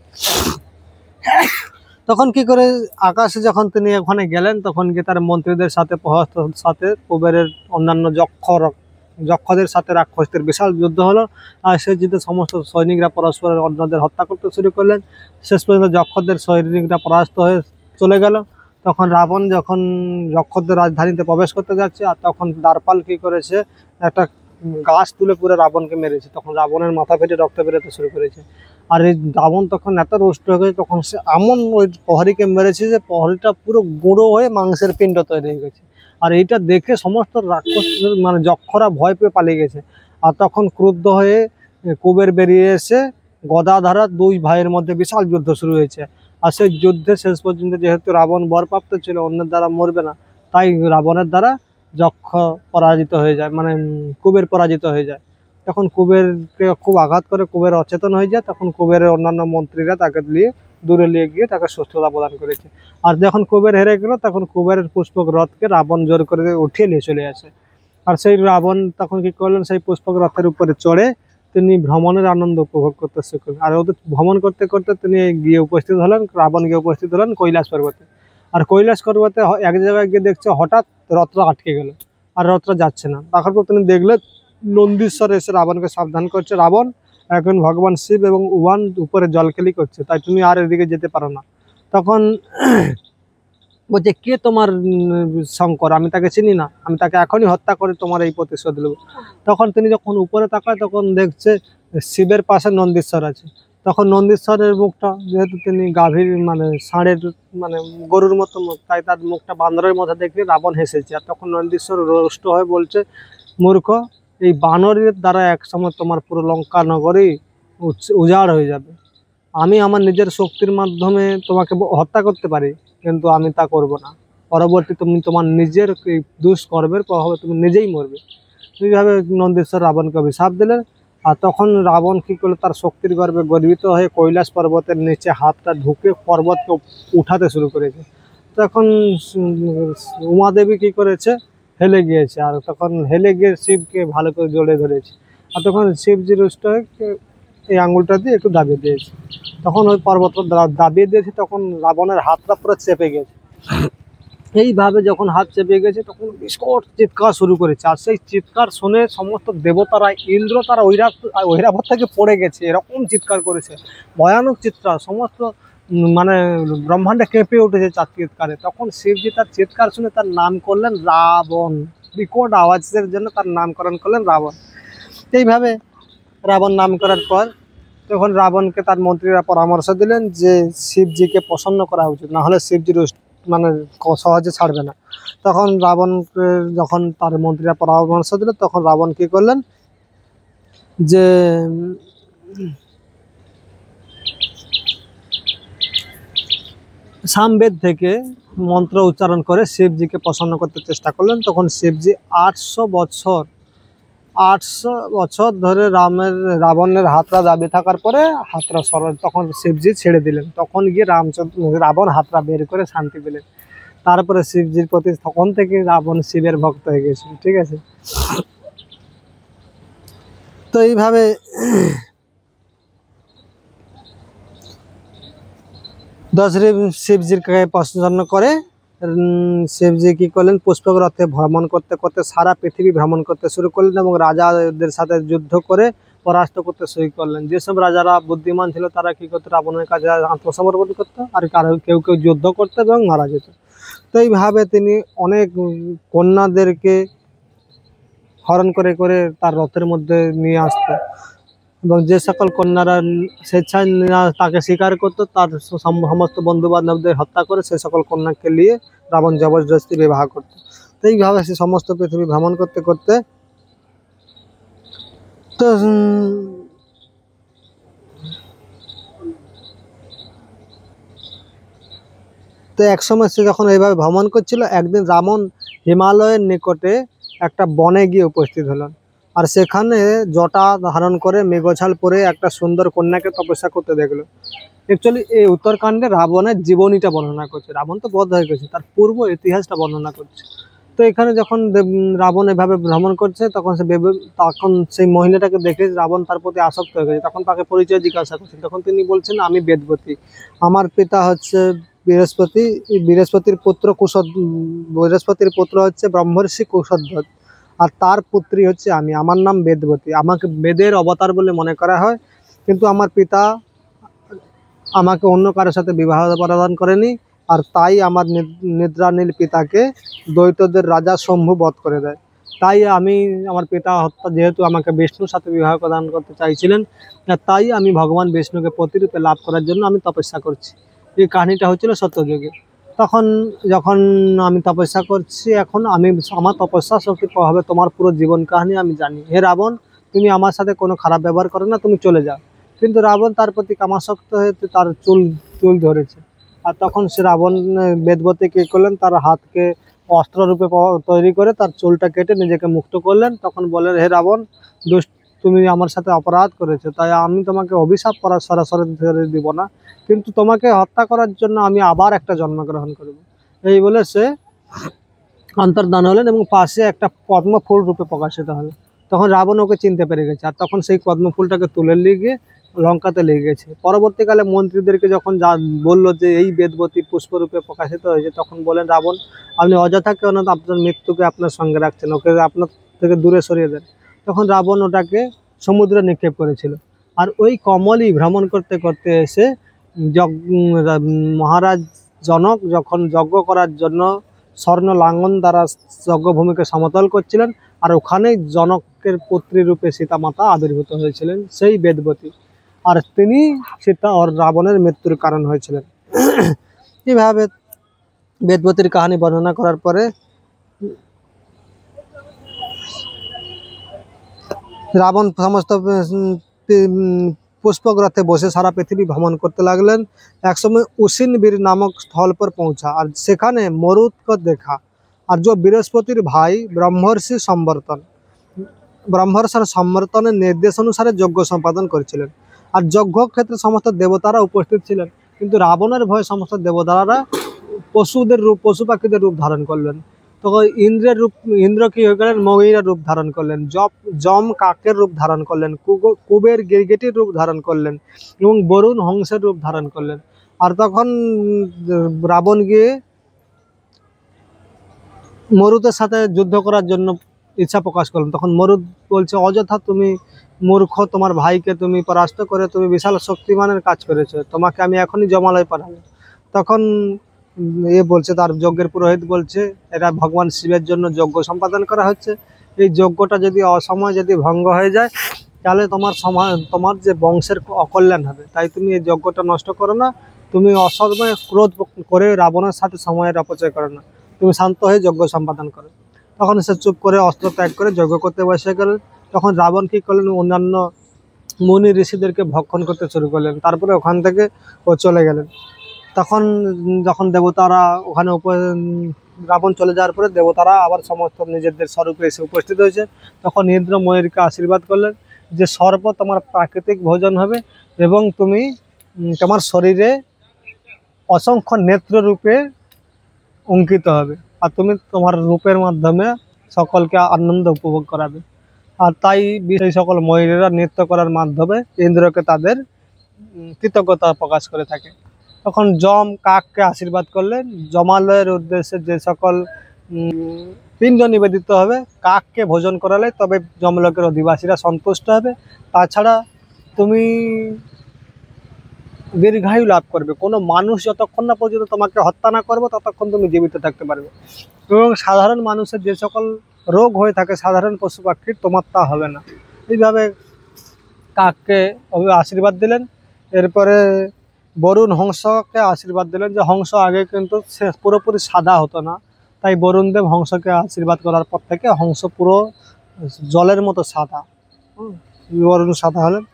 তখন কি করে আকাশে যখন তিনি ওখানে গেলেন, তখন কি তার মন্ত্রীদের সাথে সাথে কুবেরের অন্যান্য যক্ষদের সাথে রাক্ষসদের বিশাল যুদ্ধ হলো। আর সেই যুদ্ধে সমস্ত সৈনিকরা পরস্পরের অন্যদের হত্যা করতে শুরু করলেন। শেষ পর্যন্ত যক্ষদের সৈনিকরা পরাস্ত হয়ে চলে গেল। তখন রাবণ যখন যক্ষদের রাজধানীতে প্রবেশ করতে যাচ্ছে, আর তখন দ্বারপাল কি করেছে, একটা গাছ তুলে পুরো রাবণকে মেরেছে। তখন রাবণের মাথা ফেটে রক্ত বেরোতে শুরু করেছে। আর এই রাবণ তখন এত রুষ্ট হয়ে গেছে, তখন সে এমন ওই প্রহরীকে মেরেছে যে প্রহরীটা পুরো গুঁড়ো হয়ে মাংসের পিণ্ড তৈরি হয়ে গেছে। আর এইটা দেখে সমস্ত রাক্ষস মানে যক্ষরা ভয় পেয়ে পালিয়ে গেছে। আর তখন ক্রুদ্ধ হয়ে কুবের বেরিয়ে এসে গদা ধারা দুই ভাইয়ের মধ্যে বিশাল যুদ্ধ শুরু হয়েছে। আর সেই যুদ্ধে শেষ পর্যন্ত যেহেতু রাবণ বরপ্রাপ্ত ছিল, অন্যের দ্বারা মরবে না, তাই রাবণের দ্বারা যক্ষ পরাজিত হয়ে যায়, মানে কুবের পরাজিত হয়ে যায়। তখন কুবেরকে খুব আঘাত করে কুবের অচেতন হয়ে যায়। তখন কুবেরের অন্যান্য মন্ত্রীরা তাকে দূরে নিয়ে গিয়ে তাকে সুস্থতা প্রদান করেছে। আর যখন কুবের হেরে গেল, তখন কুবেরের পুষ্পক রথকে রাবণ জোর করে উঠিয়ে নিয়ে চলে আসে। আর সেই রাবণ তখন কি করলেন, সেই পুষ্পক রথের উপরে চড়ে তিনি ভ্রমণের আনন্দ উপভোগ করতে শিখলেন। আর ওদের ভ্রমণ করতে করতে তিনি গিয়ে উপস্থিত হলেন, রাবণ গিয়ে উপস্থিত হলেন কৈলাস পর্বতে। আর কৈলাস পর্বতে এক জায়গায় গিয়ে দেখছে হঠাৎ রথটা আটকে গেল, আর রথটা যাচ্ছে না। তারপর তিনি দেখলেন নন্দীশ্বর এসে রাবণকে সাবধান করছে, রাবণ, এখন ভগবান শিব এবং উবান উপরে জলকেলি করছে, তাই তুমি আর এদিকে যেতে পারো না। তখন বলছে, কে তোমার শঙ্কর? আমি তাকে চিনি না, আমি তাকে এখনই হত্যা করে তোমার এই প্রতিশোধ নেব। তখন তিনি যখন উপরে তাকায়, তখন দেখছে শিবের পাশে নন্দীশ্বর আছে। তখন নন্দীশ্বরের মুখটা, যেহেতু তিনি গাভীর মানে ষাঁড়ের মানে গরুর মতো মুখ, তাই তার মুখটা বান্দরের মধ্যে দেখলে রাবণ হেসেছে। আর তখন নন্দীশ্বর রুষ্ট হয়ে বলছে, মূর্খ, এই বানরের দ্বারা একসময় তোমার পুরো লঙ্কা নগরী উজাড় হয়ে যাবে। আমি আমার নিজের শক্তির মাধ্যমে তোমাকে হত্যা করতে পারি, কিন্তু আমি তা করব না। পরবর্তী তুমি তোমার নিজের দুষ্কর্মের প্রভাবে তুমি নিজেই মরবে। এইভাবে নন্দীশ্বর রাবণকে অভিশাপ দিলেন। আর তখন রাবণ কি করলো, তার শক্তির গর্বে গর্বিত হয়ে কৈলাস পর্বতের নিচে হাতটা ঢুকে পর্বতকে উঠাতে শুরু করেছে। তখন উমাদেবী কি করেছে, হেলে গিয়েছে। আর তখন হেলে গিয়ে শিবকে ভালো করে জড়ে ধরেছে। আর তখন শিবজি রুষ্ট হয়ে এই আঙুলটা দিয়ে একটু দাবিয়ে দিয়েছে। তখন ওই পর্বতটা দাবিয়ে দিয়েছে, তখন রাবণের হাতটা পুরো চেপে গেছে। এইভাবে যখন হাত চেপে গেছে, তখন বিস্কট চিৎকার শুরু করেছে। আর সেই চিৎকার শুনে সমস্ত দেবতারা, ইন্দ্র, তারা ঐরাবত থেকে পড়ে গেছে, এরকম চিৎকার করেছে, ভয়ানক চিৎকার। সমস্ত মানে ব্রহ্মাণ্ডে কেঁপে উঠেছে তার চিৎকারে। তখন শিবজি তার চিৎকার শুনে তার নাম করলেন রাবণ, বিকট আওয়াজের জন্য তার নামকরণ করলেন রাবণ। এইভাবে রাবণ নাম করার পর তখন রাবণকে তার মন্ত্রীরা পরামর্শ দিলেন যে শিবজিকে প্রসন্ন করা উচিত, না হলে শিবজি মানে সহজে ছাড়বে না। তখন রাবণকে যখন তার মন্ত্রীরা পরামর্শ দিল, তখন রাবণ কি করলেন, যে সামবেদ থেকে মন্ত্র উচ্চারণ করে শিবজিকে প্রসন্ন করতে চেষ্টা করলেন। তখন শিবজি 800 বছর ধরে রাবণের হাতটা দাবি থাকার পরে হাতটা তখন শিবজি ছেড়ে দিলেন। তখন গিয়ে রাবণ হাতটা বের করে শান্তি পেলেন। তারপরে শিবজির প্রতি তখন থেকে রাবণ শিবের ভক্ত হয়ে গেছে। ঠিক আছে, তো এইভাবে দশরথ শিবজির প্রসন্ন করে শিবজি কি করলেন, পুষ্পক রথে ভ্রমণ করতে করতে সারা পৃথিবী ভ্রমণ করতে শুরু করলেন এবং রাজাদের সাথে যুদ্ধ করে পরাস্ত করতে সই করলেন। যেসব রাজারা বুদ্ধিমান ছিল তারা কি করতো, রাবণের কাছে আত্মসমর্পণ করতো, আর কারো কেউ কেউ যুদ্ধ করতো এবং মারা যেত। তো এইভাবে তিনি অনেক কন্যাদেরকে হরণ করে করে তার রথের মধ্যে নিয়ে আসতো, এবং যে সকল কন্যারা স্বেচ্ছায় তাকে স্বীকার করতো তার সমস্ত বন্ধু বান্ধবদের হত্যা করে সে সকল কন্যাকে নিয়ে রাবণ জবরদস্তি বিবাহ করতো। তো এইভাবে সে সমস্ত পৃথিবী ভ্রমণ করতে করতে তো তো একসময় সে যখন এইভাবে ভ্রমণ করছিল, একদিন রাবণ হিমালয়ের নিকটে একটা বনে গিয়ে উপস্থিত হলেন। আর সেখানে জটা ধারণ করে মেঘছাল পরে একটা সুন্দর কন্যাকে তপস্যা করতে দেখলো। অ্যাকচুয়ালি এই উত্তরকাণ্ডে রাবণের জীবনীটা বর্ণনা করছে, রাবণ তো বধ হয়ে গেছে, তার পূর্ব ইতিহাসটা বর্ণনা করছে। তো এখানে যখন রাবণ এভাবে ভ্রমণ করছে তখন তখন সেই মহিলাটাকে দেখে রাবণ তার প্রতি আসক্ত হয়ে গেছে। তখন তাকে পরিচয় জিজ্ঞাসা করছেন, তখন তিনি বলছেন আমি বেদবতী, আমার পিতা হচ্ছে বৃহস্পতি, বৃহস্পতির পুত্র হচ্ছে ব্রহ্মর্ষি কুশধ্বজ, আর তার পুত্রী হচ্ছে আমি, আমার নাম বেদবতী, আমাকে বেদের অবতার বলে মনে করা হয়, কিন্তু আমার পিতা আমাকে অন্য কারোর সাথে বিবাহ প্রদান করেনি, আর তাই আমার নিদ্রানীল পিতাকে দৈত্যদের রাজা শম্ভু বধ করে দেয়। তাই আমি আমার পিতা হত্যা, যেহেতু আমাকে বিষ্ণুর সাথে বিবাহ প্রদান করতে চাইছিলেন, তাই আমি ভগবান বিষ্ণুকে প্রতিরূপে লাভ করার জন্য আমি তপস্যা করছি। এই কাহিনীটা হচ্ছিল সত্যযুগে। তখন যখন আমি তপস্যা করছি, এখন আমি আমার তপস্যা শক্তির প্রভাবে তোমার পুরো জীবন কাহিনী আমি জানি। হে রাবণ, তুমি আমার সাথে কোনো খারাপ ব্যবহার করো না, তুমি চলে যাও। কিন্তু রাবণ তার প্রতি কামাসক্ত হয়ে তার চুল চুল ধরেছে। আর তখন সে রাবণ বেদবতী কি করলেন, তার হাতকে অস্ত্র রূপে তৈরি করে তার চুলটা কেটে নিজেকে মুক্ত করলেন। তখন বললেন, হে রাবণ, তুমি আমার সাথে অপরাধ করেছো, তাই আমি তোমাকে অভিশাপ করার সরাসরি ধরে দিব না, কিন্তু তোমাকে হত্যা করার জন্য আমি আবার একটা জন্মগ্রহণ করব। এই বলে সে অন্তর্ধান হলেন এবং পাশে একটা পদ্মফুল রূপে প্রকাশিত হলো। তখন রাবণ ওকে চিনতে পেরে গেছে, আর তখন সেই পদ্মফুলটাকে তুলে নিয়ে গিয়ে লঙ্কাতে লেগে গেছে। পরবর্তীকালে মন্ত্রীদেরকে যখন বললো যে এই বেদবতী পুষ্পরূপে প্রকাশিত হয়েছে, তখন বলেন রাবণ, আপনি অযথা কেন আপনার মৃত্যুকে আপনার সঙ্গে রাখছেন, ওকে আপনার থেকে দূরে সরিয়ে দেন। তখন রাবণ ওটাকে সমুদ্রে নিক্ষেপ করেছিল। আর ওই কমলই ভ্রমণ করতে করতে এসে মহারাজ জনক যখন যজ্ঞ করার জন্য স্বর্ণ লাঙ্গন দ্বারা যজ্ঞভূমিকে সমতল করছিলেন, আর ওখানেই জনকের পুত্রী রূপে সীতা মাতা আবির্ভূত হয়েছিলেন, সেই বেদবতী, আর তিনি সীতা আর রাবণের মৃত্যুর কারণ হয়েছিলেন। এইভাবে বেদবতীর কাহিনী বর্ণনা করার পরে রাবণ সমস্ত পুষ্পগ্রথে বসে সারা পৃথিবী ভ্রমণ করতে লাগলেন। একসময় উসিনবীর নামক স্থল पर पहुंचा আর সেখানে মরুতকে দেখা। আর যে বৃহস্পতির ভাই ব্রহ্মর্ষির সম্বর্তনের নির্দেশ অনুসারে যজ্ঞ সম্পাদন করেছিলেন। আর যজ্ঞ ক্ষেত্রে সমস্ত দেবতারা উপস্থিত ছিলেন, কিন্তু রাবণের ভয়ে সমস্ত দেবতারা পশু পাখিদের রূপ ধারণ করলেন। তখন ইন্দ্র কি হয়ে গেলেন, ময়ূরের রূপ ধারণ করলেন, যম কাকের রূপ ধারণ করলেন, কুবের গিরগিটির রূপ ধারণ করলেন, এবং বরুণ হংসের রূপ ধারণ করলেন। আর তখন রাবণ গিয়ে মরুতের সাথে যুদ্ধ করার জন্য ইচ্ছা প্রকাশ করলেন। তখন মরুদ বলছে, অযথা তুমি মূর্খ, তোমার ভাইকে তুমি পরাস্ত করে তুমি বিশাল শক্তিমানের কাজ করেছো, তোমাকে আমি এখনই জমালয় পাঠাবো। তখন বলছে, তার যজ্ঞের পুরোহিত বলছে, এটা ভগবান শিবের জন্য যজ্ঞ সম্পাদন করা হচ্ছে, এই যজ্ঞটা যদি অসময় যদি ভঙ্গ হয়ে যায় তাহলে তোমার যে বংশের অকল্যাণ হবে, তাই তুমি এই যজ্ঞটা নষ্ট করো না, তুমি অসময়ে ক্রোধ করে রাবণের সাথে সময়ের অপচয় করো না, তুমি শান্ত হয়ে যজ্ঞ সম্পাদন করো। তখন সে চুপ করে অস্ত্র ত্যাগ করে যজ্ঞ করতে বসে গেলেন। তখন রাবণ কী করলেন, অন্যান্য মুনি ঋষিদেরকে ভক্ষণ করতে শুরু করলেন, তারপরে ওখান থেকে ও চলে গেলেন। তখন যখন দেবতারা ওখানে রাবণ চলে যাওয়ার পরে দেবতারা আবার সমস্ত নিজেদের স্বরূপে এসে উপস্থিত হয়েছে। তখন ইন্দ্র ময়ূরকে আশীর্বাদ করলেন যে সর্ব তোমার প্রাকৃতিক ভোজন হবে, এবং তুমি তোমার শরীরে অসংখ্য নেত্র রূপে অঙ্কিত হবে, আর তুমি তোমার রূপের মাধ্যমে সকলকে আনন্দ উপভোগ করাবে। আর তাই এই সকল ময়ূরেরা নৃত্য করার মাধ্যমে ইন্দ্রকে তাদের কৃতজ্ঞতা প্রকাশ করে থাকে। তখন যম কাককে আশীর্বাদ করলেন, জমালয়ের উদ্দেশ্যে যে সকল পিণ্ড নিবেদিত হবে, কাককে ভোজন করালে তবে যমলোকের অধিবাসীরা সন্তুষ্ট হবে। তাছাড়া তুমি দীর্ঘায়ু লাভ করবে। কোনো মানুষ যতক্ষণ না পর্যন্ত তোমাকে হত্যা না করবে ততক্ষণ তুমি জীবিত থাকতে পারবে। এবং সাধারণ মানুষের যে সকল রোগ হয়ে থাকে সাধারণ পশু পাখির, তোমার তা হবে না। এইভাবে কাককে আশীর্বাদ দিলেন। এরপরে বরুণ হংসকে আশীর্বাদ দিলেন, যে হংস আগে কিন্তু সে পুরোপুরি সাদা হতো না, তাই বরুণদেব হংসকে আশীর্বাদ করার পর থেকে হংস পুরো জলের মতো সাদা। বরুণ সাদা হলেন।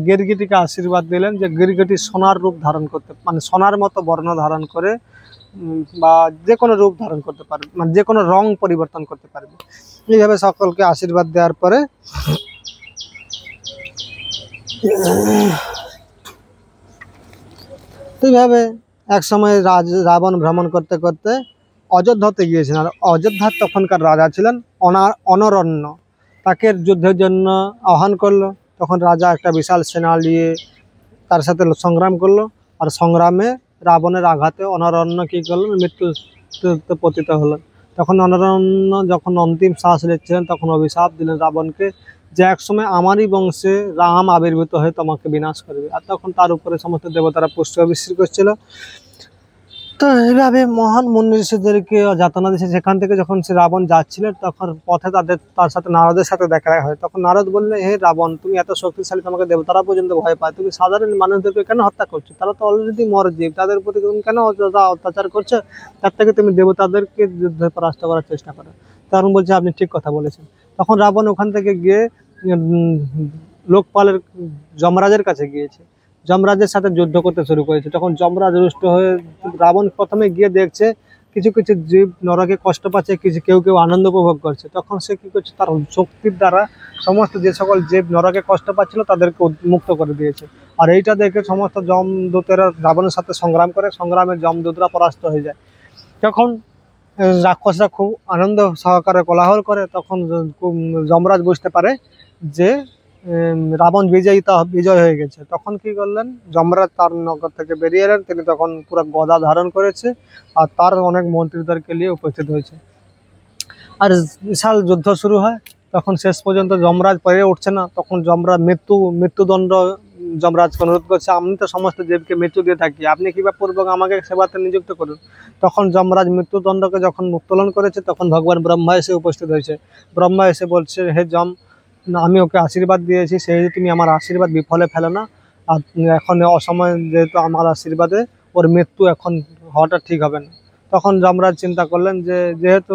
গিরগিটিকে আশীর্বাদ দিলেন যে গিরগিটি সোনার রূপ ধারণ করতে, মানে সোনার মতো বর্ণ ধারণ করে বা যে কোনো রূপ ধারণ করতে পারবে, মানে যে কোনো রং পরিবর্তন করতে পারবে। এইভাবে সকলকে আশীর্বাদ দেওয়ার পরে এইভাবে এক সময় রাবণ ভ্রমণ করতে করতে অযোধ্যাতে গিয়েছিলেন। আর অযোধ্যার তখনকার রাজা ছিলেন অনরণ্য। তাকে যুদ্ধের জন্য আহ্বান করলো। তখন রাজা একটা বিশাল সেনা নিয়ে তার সাথে সংগ্রাম করলো। আর সংগ্রামে রাবণের আঘাতে অনরণ্য কী করলেন, মৃত্যুতে পতিত হলেন। তখন অনরণ্য যখন অন্তিম শ্বাস নিচ্ছিলেন তখন অভিশাপ দিলেন রাবণকে, যে একসময় আমারই বংশে রাম আবির্ভূত হয়ে তোমাকে বিনাশ করবে। আর তখন তার উপরে সমস্ত দেবতারা পুষ্পাভিষেক করছিল। তো এইভাবে মহান মুনি ঋষিদেরকে যাতনা দিয়েছে। সেখান থেকে যখন সে রাবণ যাচ্ছিলেন তখন পথে তার সাথে নারদের সাথে দেখা হয়। তখন নারদ বললেন, হে রাবণ, তুমি এত শক্তিশালী, তোমাকে দেবতারা পর্যন্ত ভয় পায়, তুমি সাধারণ মানুষদেরকে কেন হত্যা করছো? তারা তো অলরেডি মর জীব, তাদের প্রতি তুমি কেন অত্যাচার করছো? তার থেকে তুমি দেবতাদেরকে যুদ্ধে পরাস্ত করার চেষ্টা করো। তখন বলছে, আপনি ঠিক কথা বলেছেন। তখন রাবণ ওখান থেকে গিয়ে লোকপালের যমরাজের কাছে গিয়েছে, যমরাজের সাথে যুদ্ধ করতে শুরু করেছে। তখন যমরাজ রুষ্ট হয়ে, রাবণ প্রথমে গিয়ে দেখছে কিছু কিছু জীব নরকে কষ্ট পাচ্ছে, কেউ কেউ আনন্দ উপভোগ করছে। তখন সে কি করছে, তার শক্তির দ্বারা সমস্ত যে সকল জীব নরকে কষ্ট পাচ্ছিল তাদেরকে মুক্ত করে দিয়েছে। আর এইটা দেখে সমস্ত যমদূতেরা রাবণের সাথে সংগ্রাম করে, সংগ্রামে যমদূতরা পরাস্ত হয়ে যায়। তখন রাক্ষসরা খুব আনন্দ সহকারে কোলাহল করে। তখন যমরাজ বুঝতে পারে যে রাবণ বিজয় হয়ে গেছে। তখন কি করলেন, যমরাজ তার নগর থেকে বেরিয়ে এলেন। তিনি তখন পুরো গদা ধারণ করেছে আর তার অনেক মন্ত্রীদেরকে নিয়ে উপস্থিত হয়েছে। আর বিশাল যুদ্ধ শুরু হয়। তখন শেষ পর্যন্ত যমরাজ পেরে উঠছে না। তখন যমরাজ মৃত্যুদণ্ড যমরাজকে অনুরোধ করছে, আমি তো সমস্ত জীবকে মৃত্যু দিয়ে থাকি, আপনি কিংবা পূর্বক আমাকে সেবাতে নিযুক্ত করুন। তখন যমরাজ মৃত্যুদণ্ডকে যখন উত্তোলন করেছে তখন ভগবান ব্রহ্মা এসে উপস্থিত হয়েছে। ব্রহ্মা এসে বলছে, হে যম, আমি ওকে আশীর্বাদ দিয়েছি, সেই তুমি আমার আশীর্বাদ বিফলে ফেলো না। আর এখন অসময় যেহেতু আমার আশীর্বাদে ওর মৃত্যু এখন হওয়াটা ঠিক হবে না। তখন যমরাজ চিন্তা করলেন যে যেহেতু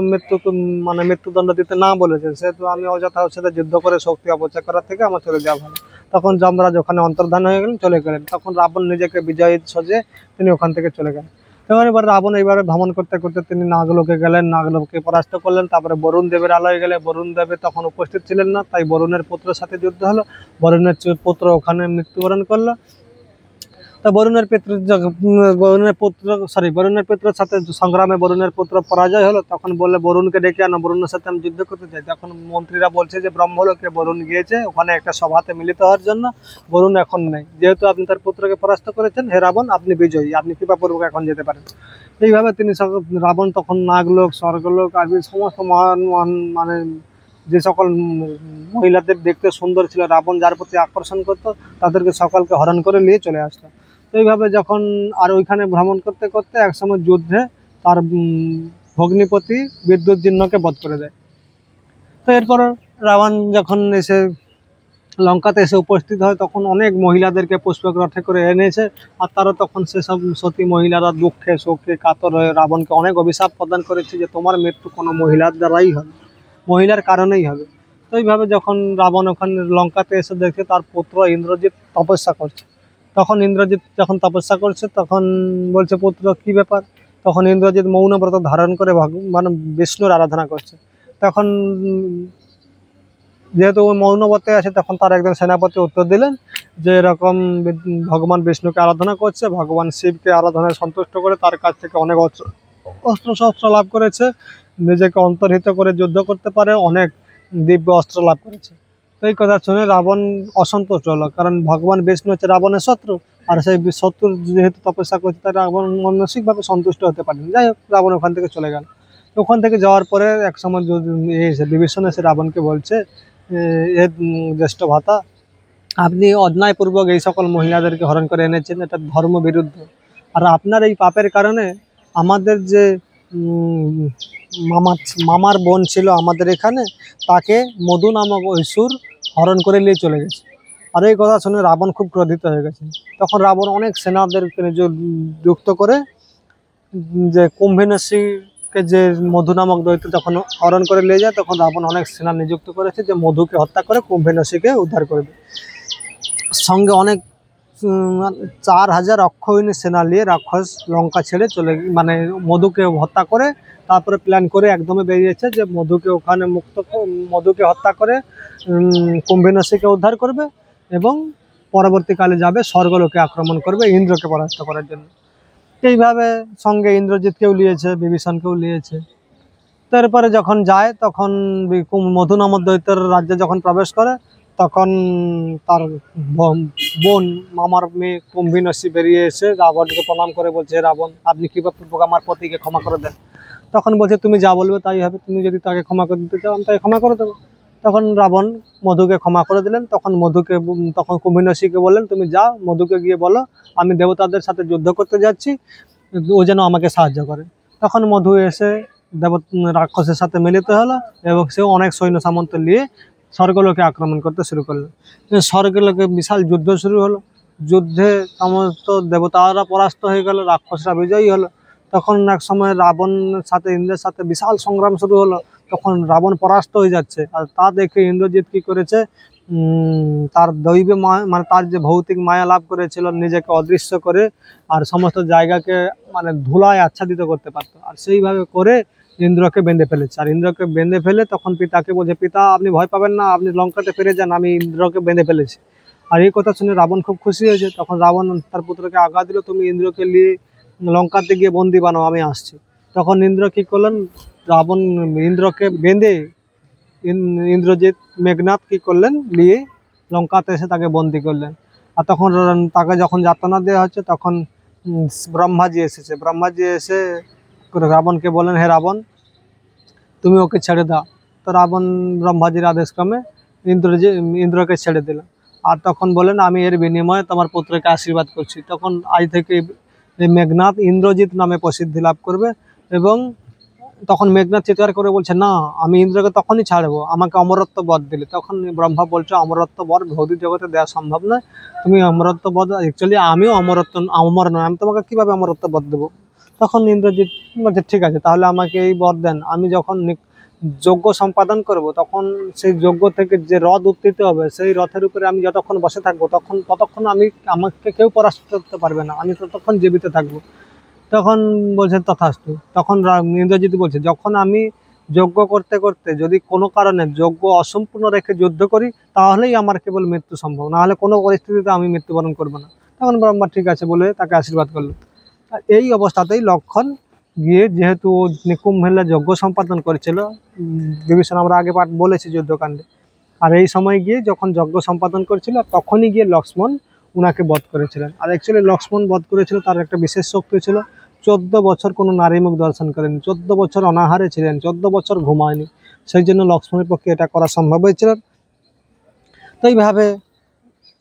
মৃত্যুদণ্ড দিতে না বলেছেন, সেহেতু আমি অযথা ওর সাথে যুদ্ধ করে শক্তি অপচয় করার থেকে আমার চলে যাওয়া ভালো। তখন যমরাজ ওখানে অন্তর্ধান হয়ে গেলেন, চলে গেলেন। তখন রাবণ নিজেকে বিজয়ী সজে তিনি ওখান থেকে চলে গেলেন। এবার রাবণ এইভাবে ভ্রমণ করতে করতে তিনি নাগলোকে গেলেন, নাগলোককে পরাস্ত করলেন। তারপরে বরুণ দেবের আলয়ে গেলে বরুণ দেবে তখন উপস্থিত ছিলেন না, তাই বরুণের পুত্রের সাথে যুদ্ধ হলো। বরুণের পুত্র ওখানে মৃত্যুবরণ করলো। তো বরুণের পুত্রের সাথে সংগ্রামে বরুণের পুত্র পরাজয় হলো। তখন বললে, বরুণকে ডেকে আনো, বরুণের সাথে আমি যুদ্ধ করতে চাই। তখন মন্ত্রীরা বলছে যে ব্রহ্মলোকে বরুণ গিয়েছে ওখানে একটা সভাতে মিলিত হওয়ার জন্য, বরুণ এখন নেই। যেহেতু আপনি তার পুত্রকে পরাস্ত করেছেন, হে রাবণ, আপনি বিজয়ী, আপনি কৃপাপূর্বক এখন যেতে পারেন। এইভাবে তিনি রাবণ তখন নাগলোক, স্বর্গলোক আর সমস্ত মহান মানে যে সকল মহিলাদের দেখতে সুন্দর ছিল, রাবণ যার প্রতি আকর্ষণ করতো, তাদেরকে সকলকে হরণ করে নিয়ে চলে আসতো। তো এইভাবে যখন আর ওইখানে ভ্রমণ করতে করতে একসময় যুদ্ধে তার ভগ্নিপতি বিদ্যুৎজিহ্নকে বধ করে দেয়। তো এরপর রাবণ যখন এসে লঙ্কাতে এসে উপস্থিত হয় তখন অনেক মহিলাদেরকে পুষ্পক রথে করে এনেছে। আর তারা তখন সেসব সতী মহিলারা দুঃখে শোকে কাতর হয়ে রাবণকে অনেক অভিশাপ প্রদান করেছে যে তোমার মৃত্যু কোনো মহিলার দ্বারাই হবে, মহিলার কারণেই হবে। তো এইভাবে যখন রাবণ ওখানে লঙ্কাতে এসে দেখে তার পুত্র ইন্দ্রজিৎ তপস্যা করছে, তখন ইন্দ্রজিৎ যখন তপস্যা করছে তখন বলছে, পুত্র কি ব্যাপার? তখন ইন্দ্রজিৎ মৌনব্রত ধারণ করে বিষ্ণুর আরাধনা করছে। তখন যেহেতু ওই মৌনব্রতে আছে তখন তার একজন সেনাপতি উত্তর দিলেন যে এরকম ভগবান বিষ্ণুকে আরাধনা করছে, ভগবান শিবকে আরাধনায় সন্তুষ্ট করে তার কাছ থেকে অনেক অস্ত্র শস্ত্র লাভ করেছে, নিজেকে অন্তর্হিত করে যুদ্ধ করতে পারে, অনেক দিব্য অস্ত্র লাভ করেছে। তো এই কথা শুনে রাবণ অসন্তুষ্ট হলো, কারণ ভগবান বিষ্ণু হচ্ছে রাবণের শত্রু। আর সেই শত্রু যেহেতু তপস্যা করছে তাই রাবণ মানসিকভাবে সন্তুষ্ট হতে পারেন। যাই হোক, রাবণ ওখান থেকে চলে গেল। ওখান থেকে যাওয়ার পরে এক সময় বিভীষণ এসে রাবণকে বলছে, এ জ্যেষ্ঠ ভাতা, আপনি অন্যায়পূর্বক এই সকল মহিলাদেরকে হরণ করে এনেছেন, এটা ধর্ম বিরুদ্ধ। আর আপনার এই পাপের কারণে আমাদের যে মামার বোন ছিল আমাদের এখানে, তাকে মধু নামক অসুর হরণ করে নিয়ে চলে গেছে। আর এই কথা শুনে রাবণ খুব ক্রোধিত হয়ে গেছে। তখন রাবণ অনেক সেনাদেরকে যুক্ত করে যে কুম্ভীনসীকে যে মধু নামক দৈত্য যখন হরণ করে নিয়ে যায়, তখন রাবণ অনেক সেনা নিযুক্ত করেছে যে মধুকে হত্যা করে কুম্ভীনসীকে উদ্ধার করবে। সঙ্গে অনেক 4000 অক্ষৌহিনী সেনা নিয়ে রাক্ষস লঙ্কা ছেড়ে চলে, মানে মধুকে হত্যা করে তারপরে প্ল্যান করে একদমই বেরিয়েছে যে মধুকে ওখানে মধুকে হত্যা করে কুম্ভীনসীকে উদ্ধার করবে এবং পরবর্তীকালে যাবে স্বর্গলোকে আক্রমণ করবে ইন্দ্রকে পরাস্ত করার জন্য। এইভাবে সঙ্গে ইন্দ্রজিৎকেও নিয়েছে, বিভীষণকেও নিয়েছে। তারপরে যখন যায় তখন মধু নামক দৈত্যের রাজ্যে যখন প্রবেশ করে, তখন তার বোন মামার মেয়ে কুম্ভীনসী বেরিয়ে এসে রাবণকে প্রণাম করে বলছে, রাবণ, আপনি কৃপাপূর্বক আমার পতিকে ক্ষমা করে দেন। তখন বলছে, তুমি যা বলবে তাই হবে, তুমি যদি তাকে ক্ষমা করে দিতে চাও আমি তাকে ক্ষমা করে দেবো। তখন রাবণ মধুকে ক্ষমা করে দিলেন। তখন কুম্ভীনসীকে বললেন, তুমি যাও, মধুকে গিয়ে বলো আমি দেবতাদের সাথে যুদ্ধ করতে যাচ্ছি, ও যেন আমাকে সাহায্য করে। তখন মধু এসে রাক্ষসের সাথে মিলিত হলো এবং সেও অনেক সৈন্য সামন্ত নিয়ে স্বর্গলোকে আক্রমণ করতে শুরু করলো। স্বর্গলোকে বিশাল যুদ্ধ শুরু হলো। যুদ্ধে সমস্ত দেবতারা পরাস্ত হয়ে গেল, রাক্ষসরা বিজয়ী হলো। তখন এক সময় রাবণের সাথে ইন্দ্রের সাথে বিশাল সংগ্রাম শুরু হলো। তখন রাবণ পরাস্ত হয়ে যাচ্ছে, আর তা দেখে ইন্দ্রজিৎ কি করেছে, তার দৈব মানে তার যে ভৌতিক মায়া লাভ করেছিল, নিজেকে অদৃশ্য করে আর সমস্ত জায়গাকে মানে ধুলায় আচ্ছাদিত করতে পারতো, আর সেইভাবে করে ইন্দ্রকে বেঁধে ফেলেছে। আর ইন্দ্রকে বেঁধে ফেলে তখন পিতাকে বলছে, পিতা আপনি ভয় পাবেন না, আপনি লঙ্কাতে ফিরে যান, আমি ইন্দ্রকে বেঁধে ফেলেছি। আর এই কথা শুনে রাবণ খুব খুশি হয়েছে। তখন রাবণ তার পুত্রকে আজ্ঞা দিল, তুমি ইন্দ্রকে নিয়ে লঙ্কাতে গিয়ে বন্দি বানাও, আমি আসছি। তখন ইন্দ্র কি করলেন, রাবণ ইন্দ্রকে বেঁধে ইন্দ্রজিৎ মেঘনাথ কি করলেন, নিয়ে লঙ্কাতে এসে তাকে বন্দি করলেন। আর তখন তাকে যখন যাতনা দেওয়া হচ্ছে, তখন ব্রহ্মাজি এসেছে। ব্রহ্মাজি এসে রাবণকে বলেন, হে রাবণ, তুমি ওকে ছেড়ে দাও। তো রাবণ ব্রহ্মাজির আদেশক্রমে ইন্দ্রকে ছেড়ে দিল। আর তখন বলেন, আমি এর বিনিময়ে তোমার পুত্রকে আশীর্বাদ করছি। তখন আজ থেকে এই মেঘনাথ ইন্দ্রজিৎ নামে প্রসিদ্ধি লাভ করবে। এবং তখন মেঘনাথ চিৎকার করে বলছে, না, আমি ইন্দ্রকে তখনই ছাড়বো, আমাকে অমরত্ব বর দিলে। তখন ব্রহ্মা বলছে, অমরত্ব বর ভৌতিক জগতে দেওয়া সম্ভব নয়, তুমি অমরত্ব বর, অ্যাকচুয়ালি আমিও অমর নয়, আমি তোমাকে কিভাবে অমরত্ব বর দেবো। তখন ইন্দ্রজিৎ বলছে, ঠিক আছে, তাহলে আমাকে এই বর দেন। আমি যখন যজ্ঞ সম্পাদন করব, তখন সেই যজ্ঞ থেকে যে রথ উত্থিত হবে, সেই রথের উপরে আমি যতক্ষণ বসে থাকবো ততক্ষণ আমাকে কেউ পরাস্ত করতে পারবে না, আমি ততক্ষণ জীবিত থাকবো। তখন বলছে, তথাস্তু। তখন ইন্দ্রজিৎ বলছে, যখন আমি যজ্ঞ করতে করতে যদি কোনো কারণে যজ্ঞ অসম্পূর্ণ রেখে যুদ্ধ করি, তাহলেই আমার কেবল মৃত্যু সম্ভব, না হলে কোনো পরিস্থিতিতে আমি মৃত্যুবরণ করবো না। তখন ব্রহ্মা ঠিক আছে বলে তাকে আশীর্বাদ করলো। আর এই অবস্থাতেই লক্ষণ গিয়ে, যেহেতু কুম্ভমেলা যজ্ঞ সম্পাদন করেছিল, বিভীষণ আমরা আগে বলেছি যুদ্ধকাণ্ডে, আর এই সময় গিয়ে যখন যজ্ঞ সম্পাদন করেছিল, তখনই গিয়ে লক্ষ্মণ উনাকে বধ করেছিলেন। আর অ্যাকচুয়ালি লক্ষ্মণ বধ করেছিল, তার একটা বিশেষ শক্তি ছিল। 14 বছর কোনো নারী মুখ দর্শন করেনি, 14 বছর অনাহারে ছিলেন, 14 বছর ঘুমায়নি। সেই জন্য লক্ষ্মণের পক্ষে এটা করা সম্ভব হয়েছিল। তো এইভাবে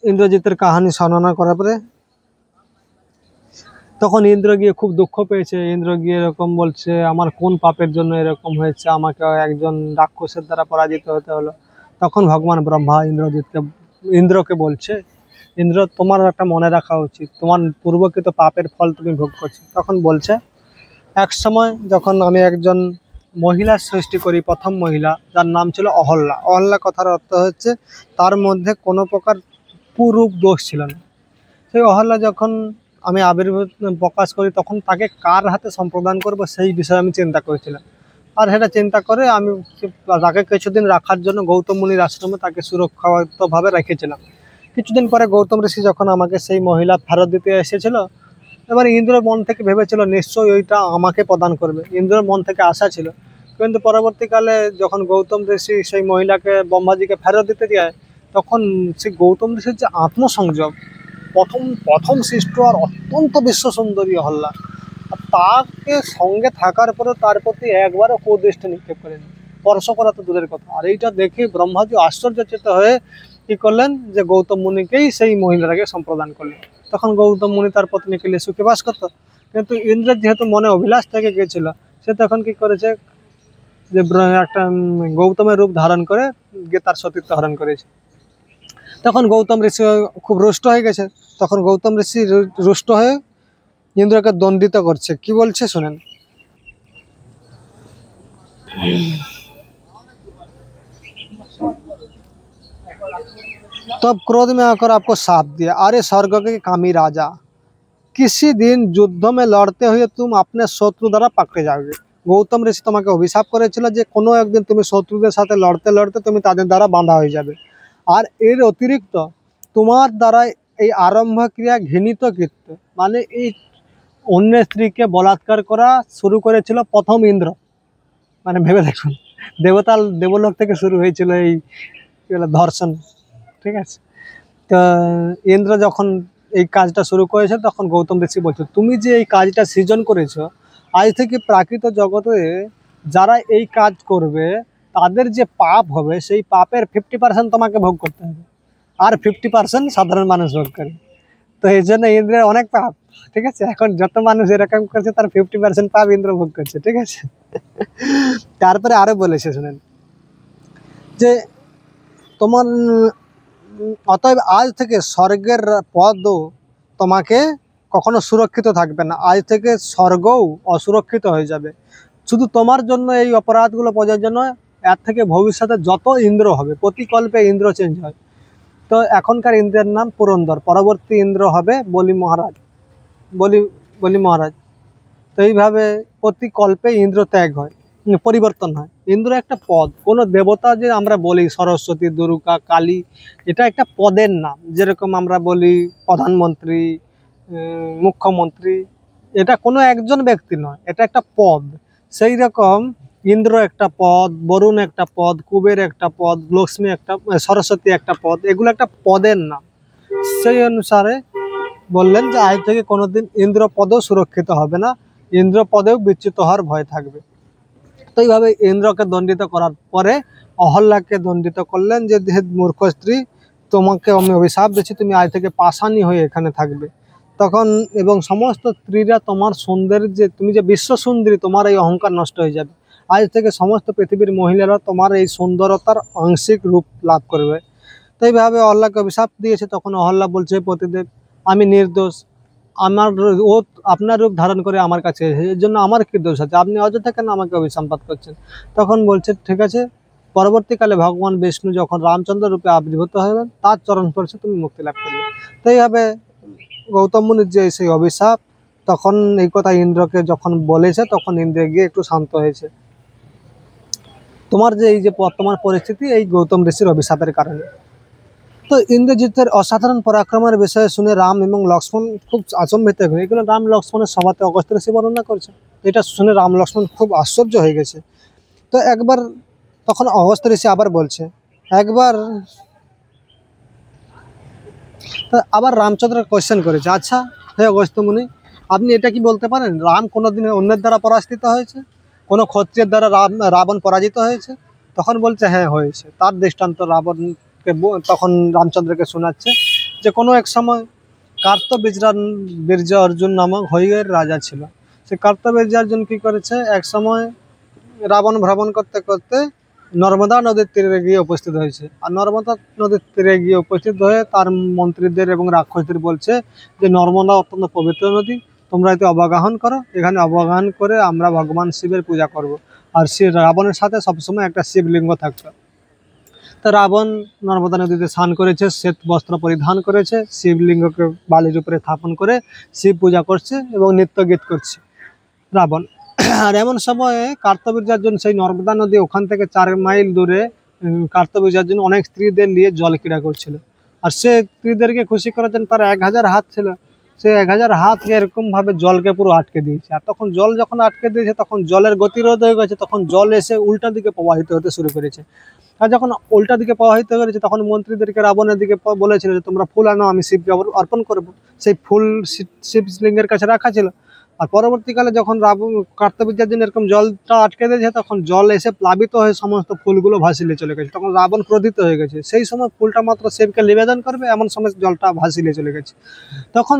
ইন্দ্রজিতের কাহিনী বর্ণনা করার পরে তখন ইন্দ্র গিয়ে খুব দুঃখ পেয়েছে। ইন্দ্র গিয়ে এরকম বলছে, আমার কোন পাপের জন্য এরকম হয়েছে, আমাকে একজন রাক্ষসের দ্বারা পরাজিত হতে হলো। তখন ভগবান ব্রহ্মা ইন্দ্রকে বলছে, ইন্দ্র, তোমার একটা মনে রাখা উচিত, তোমার পূর্বকৃত পাপের ফল তুমি ভোগ করছো। তখন বলছে, এক সময় যখন আমি একজন মহিলার সৃষ্টি করি, প্রথম মহিলা, যার নাম ছিল অহল্যা। অহল্যা কথার অর্থ হচ্ছে তার মধ্যে কোনো প্রকার কুরূপ দোষ ছিল না। সেই অহল্যা যখন আমি প্রকাশ করি, তখন তাকে কার হাতে সম্প্রদান করব সেই বিষয়ে আমি চিন্তা করেছিলাম। আর সেটা চিন্তা করে আমি তাকে কিছুদিন রাখার জন্য গৌতম মুনির আশ্রমে তাকে সুরক্ষিতভাবে রেখেছিলাম। কিছুদিন পরে গৌতম ঋষি যখন আমাকে সেই মহিলা ফেরত দিতে এসেছিল, এবার ইন্দ্রের মন থেকে ভেবেছিল নিশ্চয়ই ওইটা আমাকে প্রদান করবে, ইন্দ্রের মন থেকে আশা ছিল। কিন্তু পরবর্তীকালে যখন গৌতম ঋষি সেই মহিলাকে ব্রহ্মাজিকে ফেরত দিতে যায়, তখন সেই গৌতম ঋষির যে আত্মসংযোগ, প্রথম সৃষ্ট আর অত্যন্ত বিশ্ব সুন্দরী অহল্যা, আর তাকে সঙ্গে থাকার পরেও তার প্রতি একবারও কুদৃষ্টি নিক্ষেপ করেনি, স্পর্শ করা তো দূরের কথা। আর এইটা দেখে ব্রহ্মাজি আশ্চর্যচকিত হয়ে কি করলেন, যে গৌতম মুনিকেই সেই মহিলাটাকে সম্প্রদান করলেন। তখন গৌতম মুনি তার পত্নীকে নিয়ে সুখে বাস করত, কিন্তু ইন্দ্রের যেহেতু মনে অভিলাষ থেকে গিয়েছিল, সে তখন কি করেছে, যে একটা গৌতমের রূপ ধারণ করে গিয়ে তার সতীত্ব হরণ করেছে। তখন গৌতম ঋষি খুব রুষ্ট হয়ে গেছে। তখন গৌতম ঋষি রুষ্ট হয়ে ইন্দ্রকে দণ্ডিত করছে। কি বলছে শুনেন। तब क्रोध में आकर आपको शाप दिया, अरे स्वर्ग के कामी राजा, किसी दिन युद्ध में लड़ते हुए तुम अपने शत्रु द्वारा पकड़े जाओगे। গৌতম ঋষি তোমাকে অভিশাপ করেছিল যে কোনো একদিন তুমি শত্রুদের সাথে লড়তে লড়তে তুমি তাদের দ্বারা বাঁধা হয়ে যাবে। আর এর অতিরিক্ত তোমার দ্বারা এই আরম্ভ ক্রিয়া ঘৃণিত কৃত্য, মানে এই অন্য স্ত্রীকে বলাৎকার করা শুরু করেছিল প্রথম ইন্দ্র। মানে ভেবে দেখুন, দেবলোক থেকে শুরু হয়েছিল এই ধর্ষণ। ঠিক আছে, তো ইন্দ্র যখন এই কাজটা শুরু করেছে, তখন গৌতম ঋষি বলছে তুমি যে এই কাজটা সৃজন করেছো, আজ থেকে প্রাকৃত জগতে যারা এই কাজ করবে তাদের যে পাপ হবে, সেই পাপের 50% তোমাকে ভোগ করতে হবে, আর 50% সাধারণ মানুষ ভোগ করে। তো এই জন্য ইন্দ্রের অনেক পাপ। ঠিক আছে, এখন যত মানুষ এরকম করছে তার 50% পাপ ইন্দ্র ভোগ করছে। ঠিক আছে, তারপরে আরো বলেছে শুনেন, যে তোমার অতএব আজ থেকে স্বর্গের পদও তোমাকে কখনো সুরক্ষিত থাকবে না, আজ থেকে স্বর্গও অসুরক্ষিত হয়ে যাবে। শুধু তোমার জন্য এই অপরাধগুলো প্রযোজ্য নয়, এর থেকে ভবিষ্যতে যত ইন্দ্র হবে, প্রতিকল্পে ইন্দ্র চেঞ্জ হয়। তো এখনকার ইন্দ্রের নাম পুরন্দর, পরবর্তী ইন্দ্র হবে বলি মহারাজ। বলি মহারাজ। তো এইভাবে প্রতিকল্পে ইন্দ্র ত্যাগ হয়, পরিবর্তন হয়। ইন্দ্র একটা পদ, কোনো দেবতা যে আমরা বলি সরস্বতী, দুর্গা, কালী, এটা একটা পদের নাম। যেরকম আমরা বলি প্রধানমন্ত্রী, মুখ্যমন্ত্রী, এটা কোনো একজন ব্যক্তি নয়, এটা একটা পদ। সেই রকম ইন্দ্র একটা পদ, বরুণ একটা পদ, কুবের একটা পদ, লক্ষ্মী একটা, সরস্বতী একটা পদ, এগুলো একটা পদের নাম। সেই অনুসারে বললেন যে আজ থেকে কোনোদিন ইন্দ্র পদও সুরক্ষিত হবে না, ইন্দ্র পদেও বিচ্যুত হওয়ার ভয় থাকবে। তো এইভাবে ইন্দ্রকে দণ্ডিত করার পরে অহল্যাকে দণ্ডিত করলেন, যে মূর্খ স্ত্রী, তোমাকে আমি অভিশাপ দিচ্ছি, তুমি আজ থেকে পাষাণী হয়ে এখানে থাকবে। তখন এবং সমস্ত স্ত্রীরা তোমার সৌন্দর্যে, তুমি যে বিশ্ব সুন্দরী, তোমার এই অহংকার নষ্ট হয়ে যাবে। আজ থেকে সমস্ত পৃথিবীর মহিলারা তোমার এই সুন্দরতার আংশিক রূপ লাভ করবে। তো এইভাবে অহল্যাকে অভিশাপ দিয়েছে। তখন অহল্যা বলছে, পতিদেব আমি নির্দোষ, আমার ও আপনার রূপ ধারণ করে আমার কাছে এসেছে, এর জন্য আমার কি দোষ আছে, আপনি অযথা কেন আমাকে অভিসম্পাত করছেন। তখন বলছে ঠিক আছে, পরবর্তীকালে ভগবান বিষ্ণু যখন রামচন্দ্র রূপে আবির্ভূত হবেন, তার চরণ স্পর্শে তুমি মুক্তি লাভ করবে। তো এইভাবে গৌতম মুনির যে সেই অভিশাপ, তখন এই কথা ইন্দ্রকে যখন বলেছে, তখন ইন্দ্র গিয়ে একটু শান্ত হয়েছে। তোমার যে এই যে বর্তমান পরিস্থিতি, এই গৌতম ঋষির অভিশাপের কারণে। তো ইন্দ্রজিতের অসাধারণ পরাক্রমের বিষয়ে শুনে রাম এবং লক্ষ্মণ খুব আচম্বিত হয়ে, এগুলো রাম লক্ষ্মণের সভাতে অগস্ত্য ঋষি বর্ণনা করছে। এটা শুনে রাম লক্ষ্মণ খুব আশ্চর্য হয়ে গেছে। তো একবার তখন অগস্ত্য ঋষি আবার বলছে, একবার আবার রামচন্দ্র কোয়েশ্চেন করেছে, আচ্ছা হে অগস্ত্য মুনি, আপনি এটা কি বলতে পারেন রাম কোনোদিন অন্যের দ্বারা পরাজিত হয়েছে, কোনো ক্ষত্রিয়ের দ্বারা রাবণ পরাজিত হয়েছে? তখন বলছে হ্যাঁ হয়েছে। তার দৃষ্টান্ত রাবণ তখন রামচন্দ্রকে শোনাচ্ছে, যে কোনো এক সময় কার্তবীর্য অর্জুন নামক হৈয়ের রাজা ছিল। সে কার্তবীর্য অর্জুন কি করেছে, এক সময় রাবণ ভ্রমণ করতে করতে নর্মদা নদীর তীরে গিয়ে উপস্থিত হয়েছে। আর নর্মদা নদীর তীরে গিয়ে উপস্থিত হয়ে তার মন্ত্রীদের এবং রাক্ষসদের বলছে যে নর্মদা অত্যন্ত পবিত্র নদী, তোমরা এতে অবগাহন করো, এখানে অবগাহন করে আমরা ভগবান শিবের পূজা করব। আর সে রাবণের সাথে সবসময় একটা শিবলিঙ্গ থাকতো। তো রাবণ নর্মদা নদীতে স্নান করেছে, শ্বেত বস্ত্র পরিধান করেছে, শিবলিঙ্গকে বালির উপরে স্থাপন করে শিব পূজা করছে এবং নৃত্য গীত করছে রাবণ। আর এমন সময়ে কার্তবীর্যার্জুন সেই নর্মদা নদী ওখান থেকে 4 মাইল দূরে কার্তবীর্যার্জুন অনেক স্ত্রীদের নিয়ে জল ক্রীড়া করছিল। আর সে স্ত্রীদেরকে খুশি করার জন্য তার 1000 হাত ছিল, সে 1000 হাত এরকমভাবে জলকে পুরো আটকে দিয়েছে। আর তখন জল যখন আটকে দিয়েছে, তখন জলের গতিরোধ হয়ে গেছে, তখন জল এসে উল্টা দিকে প্রবাহিত হতে শুরু করেছে। আর যখন উল্টা দিকে প্রবাহিত করেছে, তখন মন্ত্রীদেরকে রাবণের দিকে বলেছিল যে তোমরা ফুল আনো, আমি শিবকে অর্পণ করব। সেই ফুল শিবলিঙ্গের কাছে রাখা ছিল। আর পরবর্তীকালে যখন রাবণ কার্তবীর্যের জন্য এরকম জলটা আটকে দিয়েছে, তখন জল এসে প্লাবিত হয়ে সমস্ত ফুলগুলো ভাসিয়ে চলে গেছে। তখন রাবণ ক্রোধিত হয়ে গেছে, সেই সময় ফুলটা মাত্র শিবকে নিবেদন করবে এমন সময় জলটা ভাসিয়ে চলে গেছে। তখন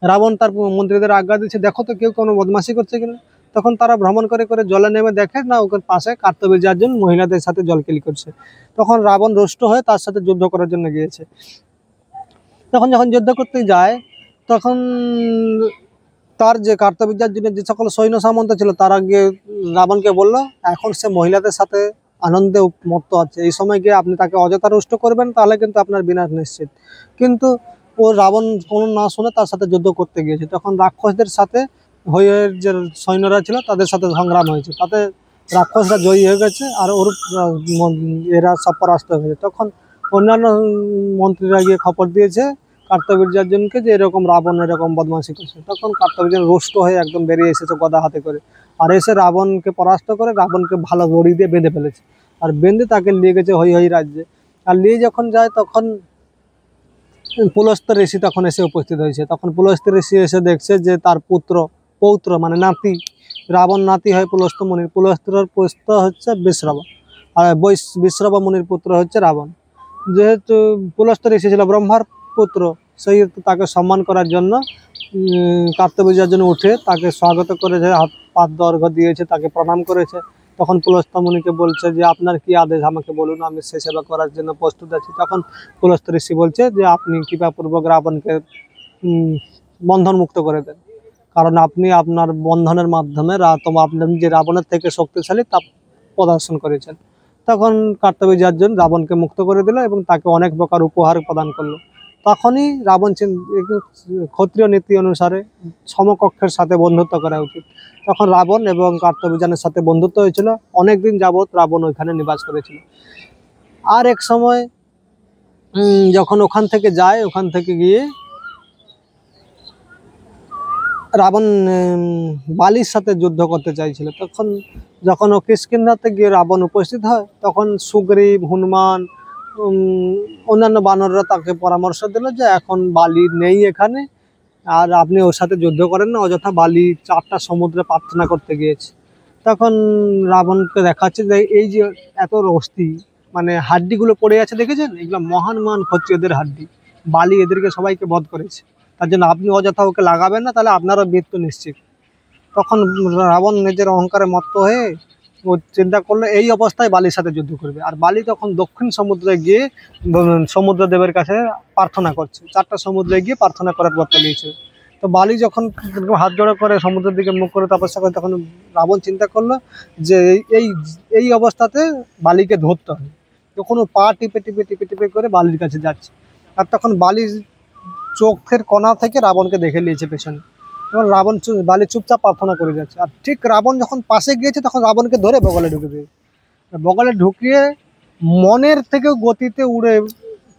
রাবণ তার মন্ত্রীদের আজ্ঞা দিচ্ছে, দেখো তো কেউ কোনো বদমাশি করছে কিনা। তখন তারা ভ্রমণ করে করে জলে নেমে দেখে না, ওখানে পাশে কার্তবীর্য একজন মহিলাদের সাথে জলকেলি করছে। তখন রাবণ রুষ্ট হয়ে তার সাথে যুদ্ধ করার জন্য গিয়েছে। তখন যখন যুদ্ধ করতে যায়, তখন তার যে কার্তবীর্যের জন্য যে সকল সৈন্য সামন্ত ছিল তারা গিয়ে রাবণকে বললো, এখন সে মহিলাদের সাথে আনন্দে মত্ত আছে, এই সময় গিয়ে আপনি তাকে অযথা রুষ্ট করবেন, তাহলে কিন্তু আপনার বিনাশ নিশ্চিত। কিন্তু ও রাবণ কোনো না শুনে তার সাথে যুদ্ধ করতে গিয়েছে। তখন রাক্ষসদের সাথে হইয়ের যে সৈন্যরা ছিল তাদের সাথে সংগ্রাম হয়েছে, তাতে রাক্ষসরা জয়ী হয়ে গেছে আর ওর এরা সব পরাস্ত হয়ে গেছে। তখন অন্যান্য মন্ত্রীরা গিয়ে খবর দিয়েছে কার্তবীর্যার্জুনকে যে এরকম রাবণ এরকম বদমাশি করছে। তখন কার্তবীর্যার্জুন রুষ্ট হয়ে একদম বেরিয়ে এসেছে গদা হাতে করে, আর এসে রাবণকে পরাস্ত করে রাবণকে ভালো দড়ি দিয়ে বেঁধে ফেলেছে, আর বেঁধে তাকে নিয়ে গেছে হই হই রাজ্যে। আর নিয়ে যখন যায় তখন পুলস্ত্য ঋষি তখন এসে উপস্থিত হয়েছে। তখন পুলস্ত্য ঋষি এসে দেখছে যে তার পৌত্র মানে নাতি, রাবণ নাতি হয় পুলস্ত্য মুনির, পুলস্ত্যর পুত্র হচ্ছে বিশ্রবা, আর বিশ্রবা মুনির পুত্র হচ্ছে রাবণ। যেহেতু পুলস্ত্য ঋষি ছিল ব্রহ্মার পুত্র, সেই তাকে সম্মান করার জন্য কার্তবীর্যের জন্য উঠে তাকে স্বাগত করেছে, হাত পাত অর্ঘ্য দিয়েছে, তাকে প্রণাম করেছে। তখন পুলস্ত্য মুনিকে বলছে যে আপনার কি আদেশ আমাকে বলুন, আমি সে সেবা করার জন্য প্রস্তুত আছি। তখন পুলস্ত্য ঋষি বলছে যে আপনি কৃপাপূর্বক রাবণকে বন্ধন মুক্ত করে দেন, কারণ আপনি আপনার বন্ধনের মাধ্যমে আপনি যে রাবণের থেকে শক্তিশালী তা প্রদর্শন করেছেন। তখন কার্তবীর্যার্জুন রাবণকে মুক্ত করে দিল এবং তাকে অনেক প্রকার উপহার প্রদান করলো। তখনই রাবণ ক্ষত্রিয় নীতি অনুসারে সমকক্ষের সাথে বন্ধুত্ব করা উচিত। তখন রাবণ এবং কার্তবীর্যার্জুনের সাথে বন্ধুত্ব হয়েছিল, অনেকদিন যাবৎ রাবণ ওইখানে নিবাস করেছিল। আর এক সময় যখন ওখান থেকে যায়, ওখান থেকে গিয়ে রাবণ বালির সাথে যুদ্ধ করতে চাইছিল। তখন যখন ও কিষ্কিন্ধাতে গিয়ে রাবণ উপস্থিত হয়, তখন সুগ্রীব, হনুমান, অন্যান্য বানররা তাকে পরামর্শ দিল যে এখন বালি নেই এখানে, আর আপনি ওর সাথে যুদ্ধ করেন না, অযথা বালি 4টা সমুদ্রে প্রার্থনা করতে গিয়েছে। তখন রাবণকে দেখাচ্ছে যে এই যে এত অস্থি মানে হাড্ডিগুলো পড়ে আছে দেখেছেন, এগুলো মহান মহান ক্ষত্রিয়দের হাড্ডি, বালি এদেরকে সবাইকে বধ করেছে, তার জন্য আপনি অযথা ওকে লাগাবেন না, তাহলে আপনারও মৃত্যু নিশ্চিত। তখন রাবণ নিজের অহংকারে মত্ত হয়ে ও চিন্তা করলো এই অবস্থায় বালির সাথে যুদ্ধ করবে। আর বালি তখন দক্ষিণ সমুদ্রে গিয়ে সমুদ্র দেবের কাছে প্রার্থনা করছে, 4টা সমুদ্রে গিয়ে প্রার্থনা করার ব্রত নিয়েছে। তো বালি যখন হাত জোড়া করে সমুদ্রের দিকে মুখ করে তপস্যা করে, তখন রাবণ চিন্তা করলো যে এই এই অবস্থাতে বালিকে ধরতে হবে। তখন ও পা টিপে টিপে টিপে টিপে করে বালির কাছে যাচ্ছে, আর তখন বালির চোখের কণা থেকে রাবণকে দেখে নিয়েছে পেছনে। তখন বালি চুপচাপ প্রার্থনা করে যাচ্ছে, আর ঠিক রাবণ যখন পাশে গিয়েছে তখন রাবণকে ধরে বগলে ঢুকে দিয়েছে। বগলে ঢুকিয়ে মনের থেকেও গতিতে উড়ে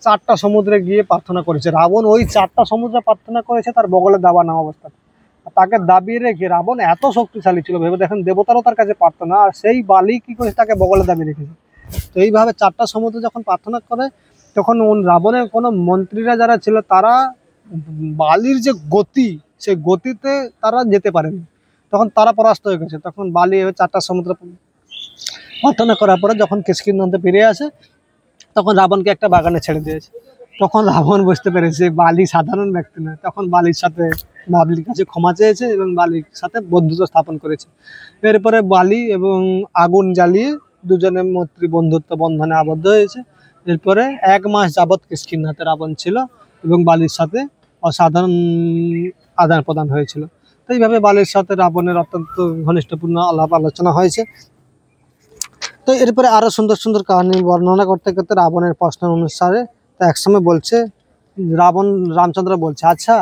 4টা সমুদ্রে গিয়ে প্রার্থনা করেছে। রাবণ ওই 4টা সমুদ্রে প্রার্থনা করেছে তার বগলে দাবা না অবস্থা, তাকে দাবিয়ে রেখে রাবণ এত শক্তিশালী ছিল ভেবে দেখেন, দেবতারও তার কাছে পারতো না, আর সেই বালি কি করেছে তাকে বগলে দাবিয়ে রেখেছে। তো এইভাবে 4টা সমুদ্রে যখন প্রার্থনা করে, তখন রাবণের কোনো মন্ত্রীরা যারা ছিল তারা বালির যে গতি, সেই গতিতে তারা যেতে পারেনি, তখন তারা পরাস্ত হয়ে গেছে। তখন বালি 4টা সমুদ্র প্রার্থনা করার পরে যখন কিষ্কিন্ধাতে ফিরে আসে, তখন রাবণকে একটা বাগানে ছেড়ে দিয়েছে। তখন রাবণ বুঝতে পেরেছে বালি সাধারণ ব্যক্তি নয়, তখন বালির কাছে ক্ষমা চেয়েছে এবং বালির সাথে বন্ধুত্ব স্থাপন করেছে। এরপরে বালি এবং আগুন জ্বালিয়ে দুজনের মৈত্রী বন্ধুত্ব বন্ধনে আবদ্ধ হয়েছে। এরপরে 1 মাস যাবৎ কিষ্কিন্ধাতে রাবণ ছিল এবং বালির সাথে অসাধারণ আদান প্রদান হয়েছিল। তো এইভাবে বালির সাথে রাবণের অত্যন্ত ঘনিষ্ঠপূর্ণ আলাপ আলোচনা হয়েছে। তো এরপরে আরো সুন্দর সুন্দর কাহিনী বর্ণনা করতে করতে রাবণের প্রশ্ন অনুসারে তো একসময় বলছে রামচন্দ্র বলছে, আচ্ছা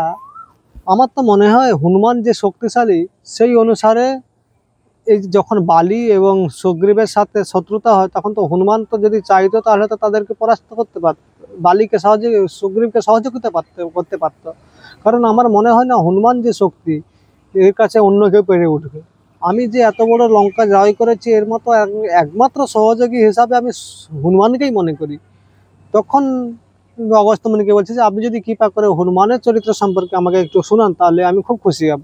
আমার তো মনে হয় হনুমান যে শক্তিশালী, সেই অনুসারে এই যখন বালি এবং সুগ্রীবের সাথে শত্রুতা হয়, তখন তো হনুমান তো যদি চাইতো তাহলে তো তাদেরকে পরাস্ত করতে পারত, বালিকে সহজে সুগ্রীবকে সহযোগিতা করতে পারত। কারণ আমার মনে হয় না হনুমান যে শক্তি এর কাছে অন্য কেউ পেরে উঠবে। আমি যে এত বড় লঙ্কা জয় করেছি, এর মতো একমাত্র সহযোগী হিসাবে আমি হনুমানকেই মনে করি। তখন অগস্ত্য মুনিকে বলছে যে আপনি যদি কৃপা করে হনুমানের চরিত্র সম্পর্কে আমাকে একটু শোনান, তাহলে আমি খুব খুশি হব।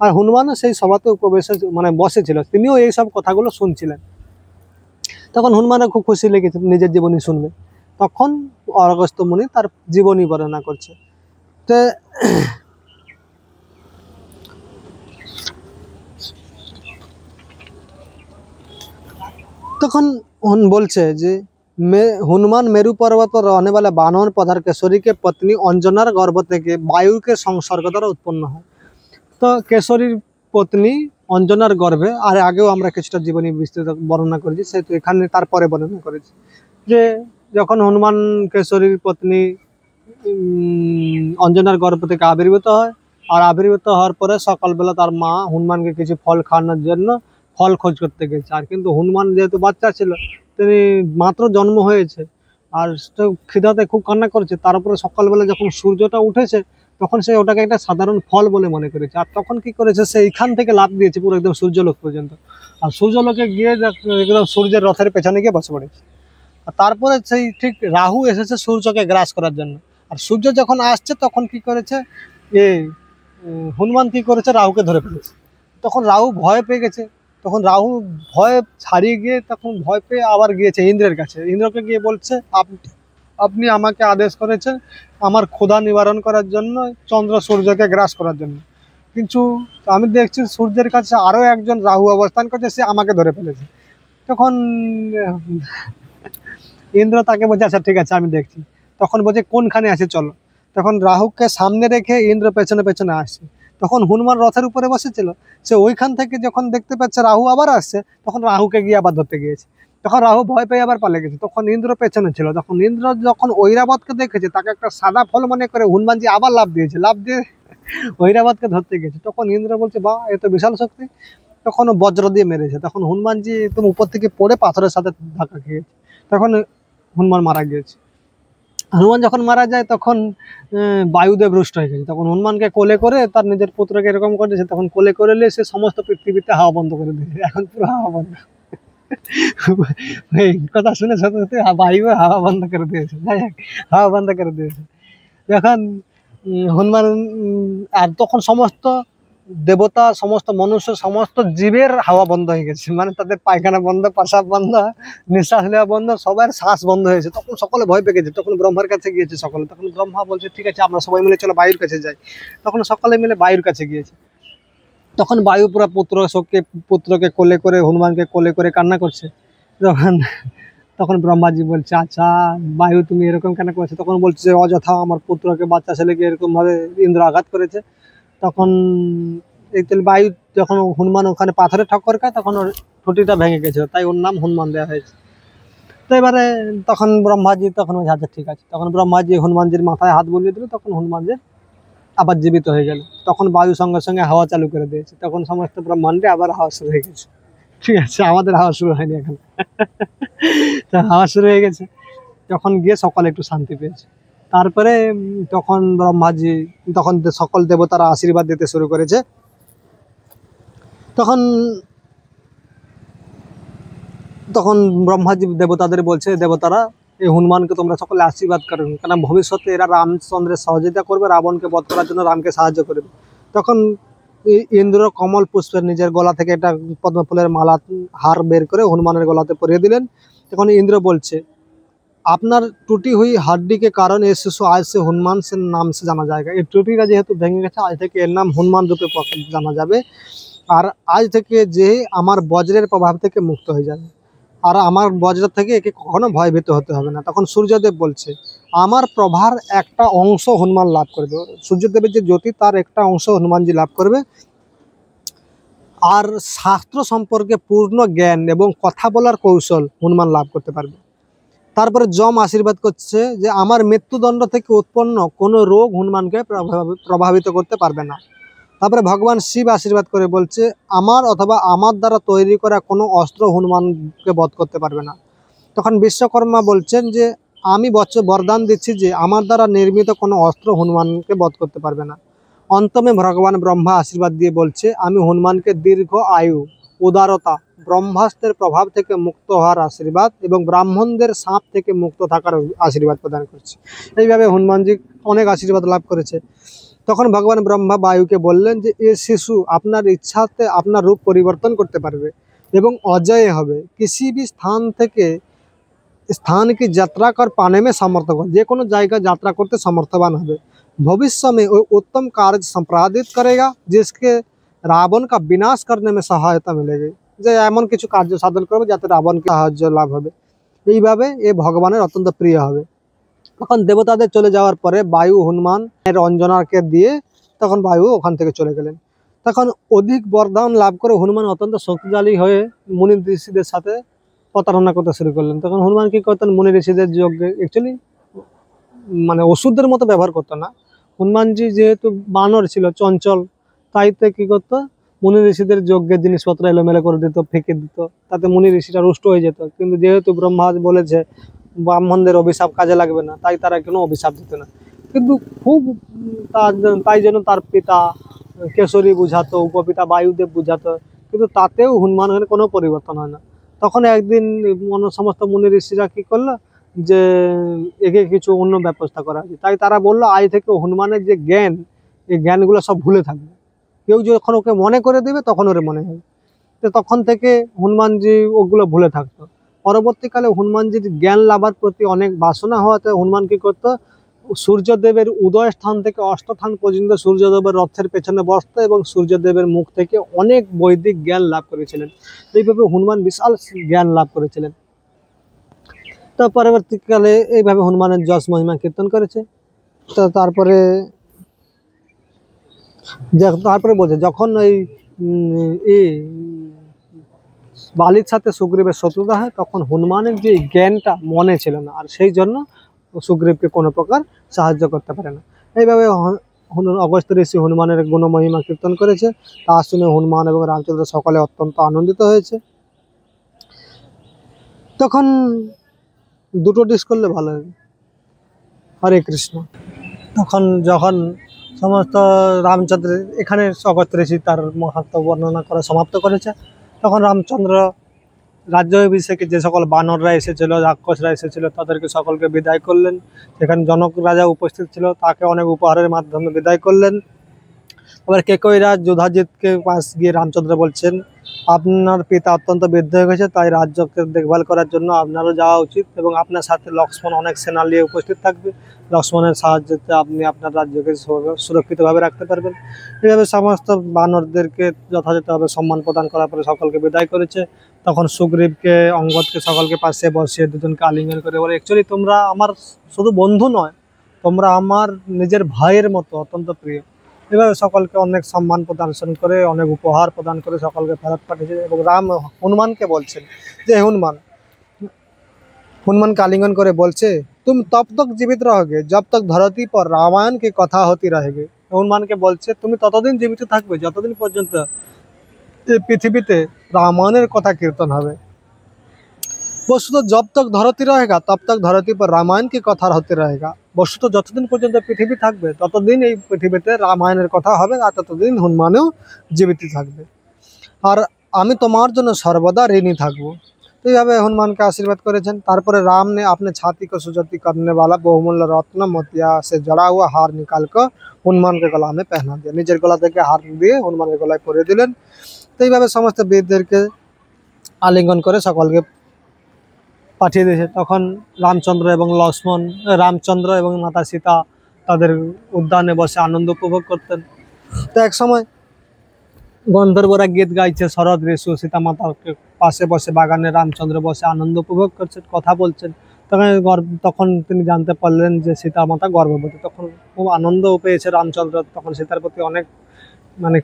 আর হনুমানও সেই সভাতে উপবেশে মানে বসেছিল, তিনিও এই সব কথাগুলো শুনছিলেন। তখন হনুমানের খুব খুশি লেগেছে নিজের জীবনী শুনবে। তখন অগস্ত্য মুনি তার জীবনী বর্ণনা করছে। তো তখন বলছে যে हनुमान मेरु पर्वत रहने वाले बानर पधार केसरी के पत्नी अंजनार गर्भ থেকে বায়ু के संसर्ग द्वारा उत्पन्न হয়। তো কেশরীর পত্নী অঞ্জনার গর্ভে, আর আগেও আমরা কিছুটা জীবনী বিস্তৃত বর্ণনা করেছি, সেহেতু এখানে তারপরে বর্ণনা করেছি যে যখন হনুমান কেশরীর পত্নী অঞ্জনার গর্ভ থেকে আবির্ভূত হয়, আর আবির্ভূত হওয়ার পরে সকালবেলা তার মা হনুমানকে কিছু ফল খাওয়ানোর জন্য ফল খোঁজ করতে গেছে। আর কিন্তু হনুমান যেহেতু বাচ্চা ছিল, তিনি মাত্র জন্ম হয়েছে আর খিদাতে খুব কান্না করছে, তারপরে সকালবেলা যখন সূর্যটা উঠেছে তখন সে ওটাকে একটা সাধারণ ফল বলে মনে করেছে। আর তখন কি করেছে, সে এইখান থেকে লাফ দিয়েছে পুরো একদম সূর্যলোক পর্যন্ত, আর সূর্যলোকে গিয়ে একদম সূর্যের রথের পেছনে গিয়ে বসে পড়েছে। আর তারপরে সেই ঠিক রাহু এসেছে সূর্যকে গ্রাস করার জন্য। আর সূর্য যখন আসছে তখন কি করেছে, এই হনুমান কি করেছে, রাহুকে ধরে ফেলেছে। তখন রাহু ভয় পেয়ে গেছে, তখন রাহু ভয় ছাড়িয়ে গিয়ে তখন ভয় পেয়ে আবার গিয়েছে ইন্দ্রের কাছে। ইন্দ্রকে গিয়ে বলছে, আপনি আমাকে আদেশ করেছেন আমার ক্ষুধা নিবারণ করার জন্য, চন্দ্র সূর্যকে গ্রাস করার জন্য, কিন্তু আমি দেখছি সূর্যের কাছে আরও একজন রাহু অবস্থান করছে, সে আমাকে ধরে ফেলেছে। তখন ইন্দ্র তাকে বলছে আচ্ছা ঠিক আছে আমি দেখছি। তখন বলছে কোনখানে আছে চলো। তখন রাহুকে সামনে রেখে ইন্দ্র পেছনে পেছনে আসছে। তখন হনুমান রথের উপরে বসেছিল, সে ওইখান থেকে যখন দেখতে পাচ্ছে রাহু আবার আসছে, তখন রাহুকে গিয়ে আবার ধরতে গিয়েছে। তখন রাহু ভয় পেয়ে আবার পালিয়ে গেছে। তখন ইন্দ্র পেছনে ছিল, তখন ইন্দ্র যখন ঐরাবতকে দেখেছে, তাকে একটা সাদা ফল মনে করে হনুমানজি আবার লাফ দিয়েছে, লাফ দিয়ে ঐরাবতকে ধরতে গেছে। তখন ইন্দ্র বলছে বাহ, এ তো বিশাল শক্তি। তখন বজ্র দিয়ে মেরেছে, তখন হনুমানজি একদম উপর থেকে পড়ে পাথরের সাথে ধাক্কা খেয়েছে, তখন হনুমান মারা গিয়েছে। হনুমান যখন মারা যায় তখন বায়ুদেব রুষ্ট হয়ে গেছে। তখন হনুমানকে কোলে করে তার নিজের পুত্রকে এরকম করেছে, তখন কোলে করে নিয়ে সে সমস্ত পৃথিবীতে হাওয়া বন্ধ করে দিয়েছে, এখন পুরো হাওয়া বন্ধ। এই কথা শুনে সত্যি সত্যি বায়ু হাওয়া বন্ধ করে দিয়েছে, যাই হোক হাওয়া বন্ধ করে দিয়েছে যখন হনুমান। আর তখন সমস্ত দেবতা, সমস্ত মনুষ্য, সমস্ত জীবের হাওয়া বন্ধ হয়ে গেছে, মানে তাদের পায়খানা বন্ধ, প্রসাব বন্ধ, নিঃশ্বাস নেওয়া বন্ধ, সবার শ্বাস বন্ধ হয়েছে। তখন সকলে ভয় পেয়ে গেছে, তখন ব্রহ্মার কাছে গিয়েছে সকলে। তখন ব্রহ্মা বলছে ঠিক আছে আমরা সবাই মিলে চলো বায়ুর কাছে যাই। তখন সকলে মিলে বায়ুর কাছে গিয়েছে। তখন বায়ু পুরো পুত্রকে কোলে করে, হনুমানকে কোলে করে কান্না করছে। তখন তখন ব্রহ্মাজি বলছে আচ্ছা বায়ু তুমি এরকম কেন করছো? তখন বলছে যে অযথা আমার পুত্রকে, বাচ্চা ছেলেকে এরকম ভাবে ইন্দ্র আঘাত করেছে। তখন এই বায়ু যখন হনুমান ওখানে পাথরে ঠক্কর খায়, তখন ওর ঠুটিটা ভেঙে গেছিল, তাই ওর নাম হনুমান দেওয়া হয়েছে। তো এবারে তখন ব্রহ্মাজি তখন ওই আচ্ছা ঠিক আছে, তখন ব্রহ্মাজি হনুমানজির মাথায় হাত বুলিয়ে দিল, তখন হনুমানজি আবার জীবিত হয়ে গেল। তখন বায়ু সঙ্গে সঙ্গে হাওয়া চালু করে দিয়েছে, তখন সমস্ত ব্রহ্মাণ্ডে আবার হাওয়া শুরু হয়ে গেছে। ঠিক আছে, আমাদের হাওয়া শুরু হয়নি এখন। হাওয়া শুরু হয়ে গেছে, তখন গিয়ে সকালে একটু শান্তি পেয়েছে। তারপরে তখন ব্রহ্মাজি, তখন সকল দেবতারা আশীর্বাদ দিতে শুরু করেছে। তখন তখন ব্রহ্মাজি দেবতাদের বলছে, দেবতারা এই হনুমানকে তোমরা সকলে আশীর্বাদ করো, কারণ ভবিষ্যতে এরা রামচন্দ্রের সহযোগিতা করবে, রাবণকে বধ করার জন্য রামকে সাহায্য করবে। তখন ইন্দ্র কমল পুষ্পের নিজের গলা থেকে একটা পদ্মফুলের মালা হার বের করে হনুমানের গলাতে পরিয়ে দিলেন। তখন ইন্দ্র বলছে আপনার टूटी हुई हड्डी के कारण ये शिशु आज से हनुमान से नाम से जाना जाएगा। ये टूटीটা যেহেতু ভেঙে গেছে, আজ থেকে এর নাম হনুমান রূপে জানা যাবে। আর আজ থেকে যে আমার বজ্রের প্রভাব থেকে মুক্ত হয়ে যাবে, আর আমার বজ্র থেকে একে কখনো ভয়ভীত হতে হবে না। তখন সূর্যদেব বলছে আমার প্রভার একটা অংশ হনুমান লাভ করবে, সূর্যদেবের যে জ্যোতি তার একটা অংশ হনুমানজি লাভ করবে। আর শাস্ত্র সম্পর্কে পূর্ণ জ্ঞান এবং কথা বলার কৌশল হনুমান লাভ করতে পারবে। তারপরে যম আশীর্বাদ করছে যে আমার মৃত্যুদণ্ড থেকে উৎপন্ন কোনো রোগ হনুমানকে প্রভাবিত করতে পারবে না। তারপরে ভগবান শিব আশীর্বাদ করে বলছে আমার অথবা আমার দ্বারা তৈরি করা কোনো অস্ত্র হনুমানকে বধ করতে পারবে না। তখন বিশ্বকর্মা বলছেন যে আমি বরদান দিচ্ছি যে আমার দ্বারা নির্মিত কোনো অস্ত্র হনুমানকে বধ করতে পারবে না। অন্তমে ভগবান ব্রহ্মা আশীর্বাদ দিয়ে বলছে আমি হনুমানকে দীর্ঘ আয়ু, উদারতা, ব্রহ্মাস্ত্রের প্রভাব থেকে মুক্ত হওয়ার আশীর্বাদ এবং ব্রাহ্মণদের সাপ থেকে মুক্ত থাকার আশীর্বাদ প্রদান করছে। এইভাবে হনুমানজি অনেক আশীর্বাদ লাভ করেছে। তখন ভগবান ব্রহ্মা বায়ুকে বললেন যে এ শিশু আপনার ইচ্ছাতে আপনার রূপ পরিবর্তন করতে পারবে এবং অজয় হবে, किसी भी स्थान की यात्रा कर पाने में समर्थ हो, যে কোনো জায়গায় যাত্রা করতে সমর্থবান হবে। भविष्य में वो उत्तम कार्य संपादित करेगा जिसके रावण का विनाश करने में सहायता मिलेगी, যে এমন কিছু কার্য সাধন করবে যাতে রাবণকে সাহায্য লাভ হবে। এইভাবে এ ভগবানের অত্যন্ত প্রিয় হবে। তখন দেবতাদের চলে যাওয়ার পরে বায়ু হনুমান এর অঞ্জনাকে দিয়ে তখন বায়ু ওখান থেকে চলে গেলেন। তখন অধিক বরদান লাভ করে হনুমান অত্যন্ত শক্তিশালী হয়ে মুনি ঋষিদের সাথে প্রতারণা করতে শুরু করলেন। তখন হনুমান কি করতেন, মুনি ঋষিদের যজ্ঞে অ্যাকচুয়ালি মানে ওষুধের মতো ব্যবহার করতো না। হনুমানজি যেহেতু বানর ছিল, চঞ্চল, তাইতে কি করতো, মুনি ঋষিদের যজ্ঞের জিনিসপত্র এলোমেলো করে দিত, ফেঁকে দিত, তাতে মুনি ঋষিরা রুষ্ট হয়ে যেত। কিন্তু যেহেতু ব্রহ্মা বলেছে ব্রাহ্মণদের অভিশাপ কাজে লাগবে না, তাই তারা কোনো অভিশাপ দিত না। কিন্তু খুব তাই জন্য তার পিতা কেশরী বুঝাতো, উপপিতা বায়ুদেব বুঝাতো, কিন্তু তাতেও হনুমানের কোনো পরিবর্তন হয় না। তখন একদিন সমস্ত মুনি ঋষিরা কি করলো যে একে কিছু অন্য ব্যবস্থা করা আছে, তাই তারা বললো আজ থেকে হনুমানের যে জ্ঞান, এই জ্ঞানগুলো সব ভুলে থাকবে, কেউ যখন ওকে মনে করে দেবে তখন ওরে মনে হবে। তো তখন থেকে হনুমানজি ওগুলো ভুলে থাকতো। পরবর্তীকালে হনুমানজির জ্ঞান লাভার প্রতি অনেক বাসনা হওয়াতে হনুমান কি করতো, সূর্যদেবের উদয় স্থান থেকে অষ্টস্থান পর্যন্ত সূর্যদেবের রথের পেছনে বসতো এবং সূর্যদেবের মুখ থেকে অনেক বৈদিক জ্ঞান লাভ করেছিলেন। এইভাবে হনুমান বিশাল জ্ঞান লাভ করেছিলেন। তো পরবর্তীকালে এইভাবে হনুমানের যশ মহিমা কীর্তন করেছে। তো তারপরে বলছে যখন ওই বালির সাথে সুগ্রীবের শত্রুতা হয় তখন হনুমানের যে জ্ঞানটা মনে ছিল না, আর সেই জন্য সুগ্রীবকে কোনো প্রকার সাহায্য করতে পারে না। এইভাবে অগস্ত্য ঋষি হনুমানের গুণমহিমা কীর্তন করেছে। তা শুনে হনুমান এবং রামচন্দ্র সকলে অত্যন্ত আনন্দিত হয়েছে। তখন দুটো ডিশ করলে ভালো হবে। হরে কৃষ্ণ। তখন যখন সমস্ত রামচন্দ্র এখানে অগস্ত্য ঋষি তার মাহাত্ম্য বর্ণনা করা সমাপ্ত করেছে, তখন রামচন্দ্র রাজ্যাভিষেকে যে সকল বানররা এসেছিল, রাক্ষসরা এসেছিল, তাদেরকে সকলকে বিদায় করলেন। সেখানে জনক রাজা উপস্থিত ছিল, তাকে অনেক উপহারের মাধ্যমে বিদায় করলেন। আবার কেকইরাজ যুধাজিৎকে পাশ গিয়ে রামচন্দ্র বলছেন আপনার পিতা অত্যন্ত বৃদ্ধ হয়ে গেছে, তাই রাজ্যকে দেখভাল করার জন্য আপনারও যাওয়া উচিত এবং আপনার সাথে লক্ষ্মণ অনেক সেনা নিয়ে উপস্থিত থাকবে। লক্ষ্মণের সাহায্যে আপনি আপনার রাজ্যকে সুরক্ষিতভাবে রাখতে পারবেন। এভাবে সমস্ত বানরদেরকে যথাযথভাবে সম্মান প্রদান করার পরে সকলকে বিদায় করেছে। তখন সুগ্রীবকে, অঙ্গদকে সকলকে পাশে বসিয়ে দুজনকে আলিঙ্গন করে বলে অ্যাকচুয়ালি তোমরা আমার শুধু বন্ধু নয়, তোমরা আমার নিজের ভাইয়ের মতো অত্যন্ত প্রিয়। এভাবে সকলকে অনেক সম্মান প্রদর্শন করে, অনেক উপহার প্রদান করে সকলকে ফেরত পাঠিয়েছে। এবং রাম হনুমানকে বলছেন যে हनुमानকে आलिंगन করে বলছে तुम तब तक जीवित रहोगे जब तक धरती पर रामायण की कथा होती रहेगी। হনুমানকে বলছে তুমি ততদিন জীবিত থাকবে যতদিন পর্যন্ত এই পৃথিবীতে রামায়ণের কথা কীর্তন হবে। वस्तुत जब तक धरती रहेगा तब तक धरती पर रामायण की कथा होते रहेगा। वस्तुत যতদিন পর্যন্ত পৃথিবী থাকবে ততদিন এই পৃথিবীতে রামায়ণের কথা হবে, আর ততদিন হনুমানও জীবিত থাকবে, আর আমি তোমার জন্য সর্বদা ঋণী থাকবো। तो এইভাবে হনুমানকে আশীর্বাদ করেছেন। তারপরে राम ने अपने छाती को सुजती करने वाला बहुमूल्य रत्न मोतिया से जड़ा हुआ हार निकाल कर हनुमान के गला में पहना दिया। নিজের গলা থেকে হার দিয়ে হনুমানের গলায় পরিয়ে দিলেন। তো এইভাবে সমস্ত বীরদেরকে আলিঙ্গন করে সকলকে পাঠিয়ে দিয়েছে। তখন রামচন্দ্র এবং মাতা সীতা তাদের উদ্যানে বসে আনন্দ উপভোগ করতেন। তো এক সময় গন্ধর্বরা গীত গাইছে, শরৎ ঋতু, সীতা মাতার পাশে বসে বাগানে রামচন্দ্র বসে আনন্দ উপভোগ করছেন, কথা বলছেন। তখন তিনি জানতে পারলেন যে সীতা মাতা গর্ভবতী। তখন খুব আনন্দ পেয়েছে রামচন্দ্র, তখন সীতার প্রতি অনেক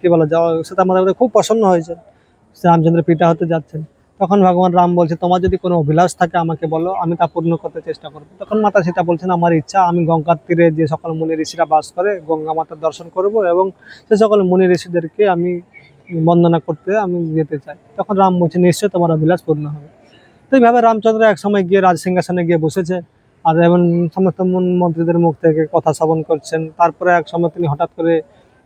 কি বলা যায়, সীতা মাতার প্রতি খুব প্রসন্ন হয়েছে, রামচন্দ্র পিতা হতে যাচ্ছেন। তখন ভগবান রাম বলছে তোমার যদি কোনো অভিলাষ থাকে আমাকে বলো, আমি তা পূর্ণ করতে চেষ্টা করবো। তখন মাতা সীতা বলছেন আমার ইচ্ছা আমি গঙ্গার তীরে যে সকল মুনি ঋষিরা বাস করে গঙ্গা মাতার দর্শন করব এবং সে সকল মুনি ঋষিদেরকে আমি বন্দনা করতে আমি যেতে চাই। তখন রাম বলছে নিশ্চয় তোমার অভিলাষ পূর্ণ হবে। তো এইভাবে রামচন্দ্র এক সময় গিয়ে রাজ সিংহাসনে গিয়ে বসেছে আর এবং সমস্ত মন্ত্রীদের মুখ থেকে কথা শ্রবণ করছেন। তারপরে এক সময় তিনি হঠাৎ করে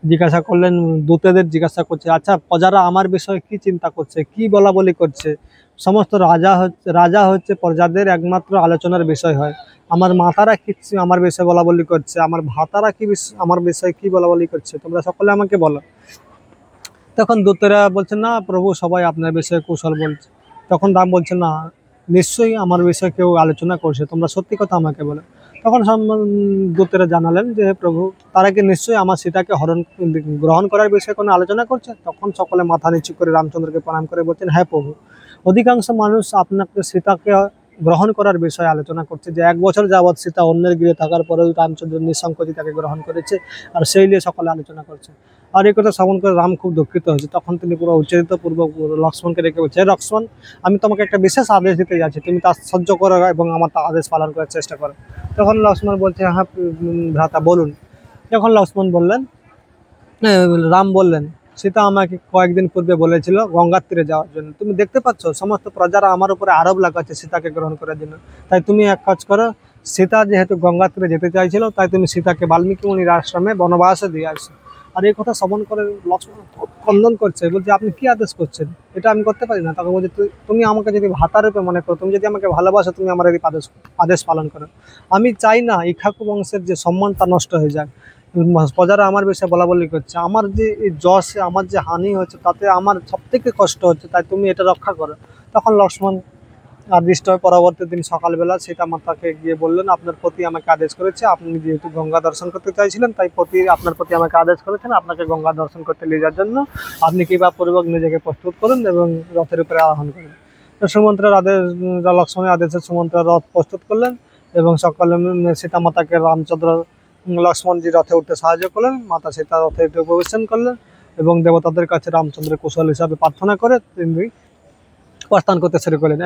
জিজ্ঞাসা করলেন, দূতেদের জিজ্ঞাসা করছে আচ্ছা প্রজারা আমার বিষয়ে কি চিন্তা করছে, কি বলা বলি করছে। সমস্ত রাজা হচ্ছে প্রজাদের একমাত্র আলোচনার বিষয় হয়, আমার মাতারা কি আমার বিষয়ে বলা বলি করছে, আমার ভাতারা কি আমার বিষয়ে কি বলা বলি করছে, তোমরা সকলে আমাকে বলো। তখন দূতেরা বলছে, না প্রভু, সবাই আপনার বিষয়ে কুশল বলছে। তখন রাম বলছে, না, নিশ্চয়ই আমার বিষয়ে কেউ আলোচনা করছে, তোমরা সত্যি কথা আমাকে বলো। তখন দূতেরা জানালেন যে, হে প্রভু, তারা কি নিশ্চয়ই আমার সীতাকে গ্রহণ করার বিষয়ে কোনো আলোচনা করছে? তখন সকলে মাথা নিচু করে রামচন্দ্রকে প্রণাম করে বলছেন, হ্যাঁ প্রভু, অধিকাংশ মানুষ আপনাকে সীতাকে গ্রহণ করার বিষয়ে আলোচনা করছে, যে 1 বছর যাবৎ সীতা অন্যের গৃহে থাকার পরেও রামচন্দ্র নিঃসংকোচে তাকে গ্রহণ করেছে, আর সেই নিয়ে সকলে আলোচনা করছে। আর এই কথা শ্রবণ করে রাম খুব দুঃখিত হয়েছে। তখন তিনি পুরো উচ্চারিত পূর্বক লক্ষ্মণকে রেখে বলছে, লক্ষ্মণ, আমি তোমাকে একটা বিশেষ আদেশ দিতে যাচ্ছি, তুমি তা সহ্য করো এবং আমার তা আদেশ পালন করার চেষ্টা করো। তখন লক্ষ্মণ বলছে, হ্যাঁ ভ্রাতা বলুন। যখন লক্ষ্মণ বললেন, রাম বললেন, সীতা আমাকে কয়েকদিন পূর্বে বলেছিল গঙ্গার তীরে যাওয়ার জন্য। তুমি দেখতে পাচ্ছ সমস্ত প্রজারা আমার উপরে আরোপ লাগাচ্ছে সীতাকে গ্রহণ করার জন্য। তাই তুমি এক কাজ করো, সীতা যেহেতু গঙ্গার তীরে যেতে চাইছিল, তাই তুমি সীতাকে বাল্মীকি মুনির আশ্রমে বনবাসে দিয়ে আসো। আর এই কথা শ্রবণ করে লক্ষ্মণ খণ্ডন করছে, বলছে, আপনি কি আদেশ করছেন? এটা আমি করতে পারি না। তাকে বলছে, তুমি আমাকে যদি ভাতারূপে মনে করো, তুমি যদি আমাকে ভালোবাসো, তুমি আমার এই আদেশ পালন করো। আমি চাই না ইক্ষ্বাকু বংশের যে সম্মানটা নষ্ট হয়ে যায়। প্রজারা আমার বিষয়ে বলা বলি করছে, আমার যে এই যশ, আমার যে হানি হচ্ছে, তাতে আমার সব থেকে কষ্ট হচ্ছে, তাই তুমি এটা রক্ষা করো। তখন লক্ষ্মণ আদিষ্ট হয়ে পরবর্তী দিন সকালবেলা সীতা মাতাকে গিয়ে বললেন, আপনার পতি আমাকে আদেশ করেছে, আপনি যেহেতু গঙ্গা দর্শন করতে চাইছিলেন, তাই আপনার প্রতি আমাকে আদেশ করেছেন আপনাকে গঙ্গা দর্শন করতে নিয়ে যাওয়ার জন্য। আপনি কৃপাপূর্বক নিজেকে প্রস্তুত করুন এবং রথের উপরে আরোহণ করুন। তো সুমন্ত্রের আদেশ, লক্ষ্মণের আদেশে সুমন্ত্র রথ প্রস্তুত করলেন এবং সকালে সীতা মাতাকে রামচন্দ্র লক্ষ্মণজি রথে উঠতে সাহায্য করলেন। মাতা সীতা রথে উঠে প্রবেশন করলেন এবং দেবতাদের কাছে রামচন্দ্রের কুশল হিসাবে প্রার্থনা করে তিনি প্রস্থান করতে শুরু করলেন।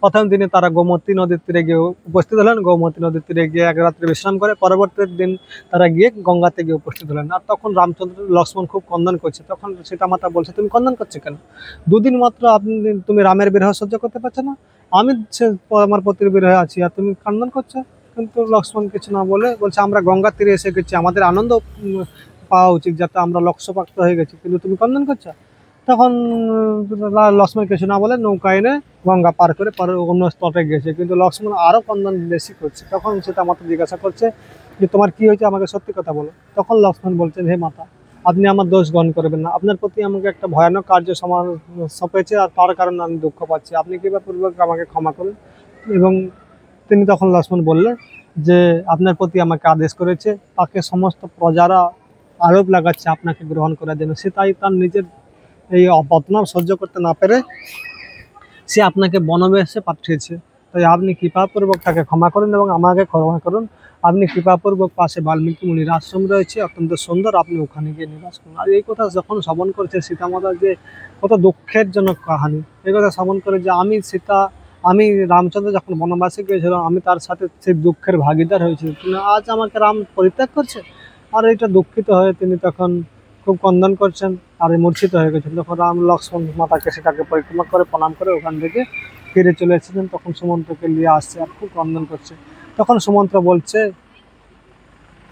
প্রথম দিনে তারা গোমতী নদীর তীরে গিয়ে উপস্থিত হলেন। গোমতী নদীর তীরে গিয়ে এক রাত্রে বিশ্রাম করে পরবর্তী দিন তারা গিয়ে গঙ্গাতে গিয়ে উপস্থিত হলেন। আর তখন রামচন্দ্র লক্ষ্মণ খুব কন্দন করছে। তখন সীতা মাতা বলছে, তুমি কন্দন করছো কেন? 2 দিন মাত্র তুমি রামের বিরহ সহ্য করতে পারছো না? আমি আমার পতির বিরহে আছি আর তুমি কন্দন করছো? কিন্তু লক্ষ্মণ কিছু না বলে বলছে, আমরা গঙ্গার তীরে এসে গেছি, আমাদের আনন্দ পাওয়া উচিত, যাতে আমরা লক্ষ্যপ্রাপ্ত হয়ে গেছি, কিন্তু তুমি কন্দন করছো। তখন লক্ষ্মণ কিছু না বলে নৌকা এনে গঙ্গা পার করে পরে অন্য তটে গেছে, কিন্তু লক্ষ্মণ আরও কন্দন বেশি করছে। তখন সীতা মাতা জিজ্ঞাসা করছে যে, তোমার কি হয়েছে, আমাকে সত্যি কথা বলো। তখন লক্ষ্মণ বলছেন, হে মাতা, আপনি আমার দোষ গ্রহণ করবেন না, আপনার প্রতি আমাকে একটা ভয়ানক কার্য সঁপেছে, আর তার কারণে আমি দুঃখ পাচ্ছি, আপনি কৃপাপূর্বক আমাকে ক্ষমা করুন। এবং তিনি তখন লক্ষ্মণ বললেন যে, আপনার প্রতি আমাকে আদেশ করেছে, তাকে সমস্ত প্রজারা আরোপ লাগাচ্ছে আপনাকে গ্রহণ করার জন্য, সে তাই তার নিজের এই বদনাম সহ্য করতে না পেরে সে আপনাকে বনবাসে পাঠিয়েছে। তাই আপনি কৃপাপূর্বক তাকে ক্ষমা করুন এবং আমাকে ক্ষমা করুন। আপনি কৃপাপূর্বক পাশে বাল্মীকি মুনির আশ্রম রয়েছে, অত্যন্ত সুন্দর, আপনি ওখানে গিয়ে নিবাস করুন। আর এই কথা যখন শ্রবণ করেছে সীতামাতার যে কত দুঃখের জনক কাহানি, এই কথা শ্রবণ করে যে আমি রামচন্দ্র যখন বনবাসে গিয়েছিলাম, আমি তার সাথে সেই দুঃখের ভাগিদার হয়েছি, কিন্তু আজ আমাকে রাম পরিত্যাগ করছে। আর এটা দুঃখিত হয়ে তিনি তখন খুব কন্দন করছেন আর মূর্ছিত হয়ে গেছেন। তখন রাম লক্ষ্মণ মাতাকে সেটাকে পরিক্রমা করে প্রণাম করে ওখান থেকে ফিরে চলে এসেছেন। তখন সুমন্ত্রকে নিয়ে আসছে আর খুব কন্দন করছে। তখন সুমন্ত্র বলছে,